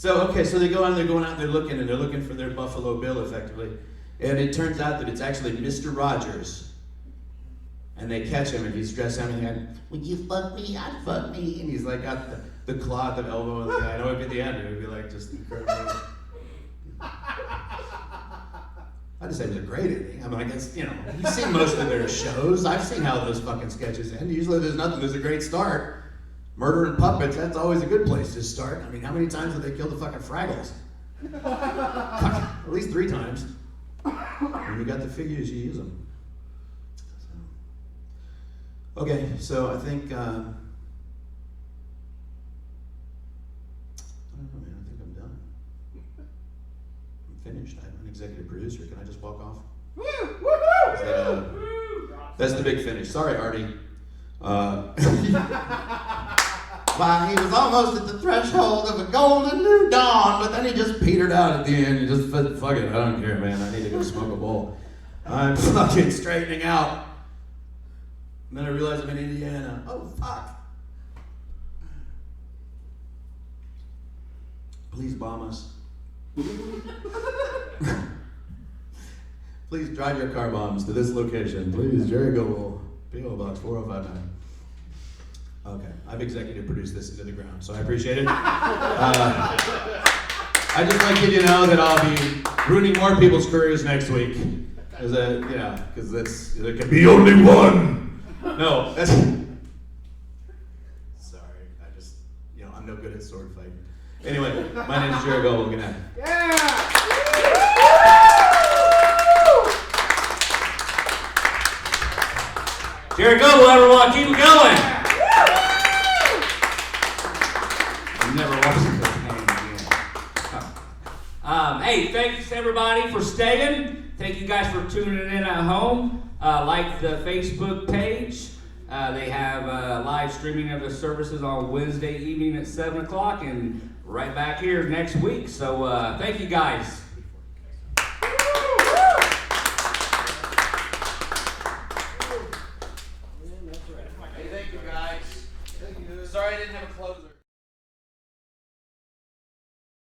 Okay, so they go on, they're going out, they're looking for their Buffalo Bill, effectively. And it turns out that it's actually Mr. Rogers. And they catch him, and he's dressed down, and he's like, "Would you fuck me? I'd fuck me." And he's like got the cloth of elbow. And I know it'd be at the end. It would be like just incredible. I just say it was a great ending. I mean, I guess, you know, you've seen most of their shows. I've seen how those fucking sketches end. Usually there's nothing. There's a great start. Murder and puppets, that's always a good place to start. I mean, how many times have they killed the fucking Fraggles? At least 3 times. When you got the figures, you use them. Okay, so I think, I don't know, man, I think I'm done. I'm finished. I'm an executive producer. Can I just walk off? That's the big finish. Sorry, Artie. Well, he was almost at the threshold of a golden new dawn, but then he just petered out at the end. He just said, fuck it, I don't care, man. I need to go smoke a bowl. I'm fucking straightening out. And then I realized I'm in Indiana. Oh, fuck. Please bomb us. Please drive your car bombs to this location. Please, Gerry Gobel, P.O. Box 4059. Okay, I've executive produced this into the ground, so I appreciate it. I just like you to know that I'll be ruining more people's careers next week. Because that's, there can be only one. No, that's, sorry, I'm no good at sword fighting. Anyway, my name is Gerry Gobel. Good night. Yeah! Gerry Gobel, everyone, keep it going. I'm never watching this game again. Hey, thanks everybody for staying. Thank you guys for tuning in at home. Like the Facebook page. They have live streaming of the services on Wednesday evening at 7 o'clock and right back here next week. So thank you guys. Hey, thank you guys. Thank you. Sorry I didn't have a closer.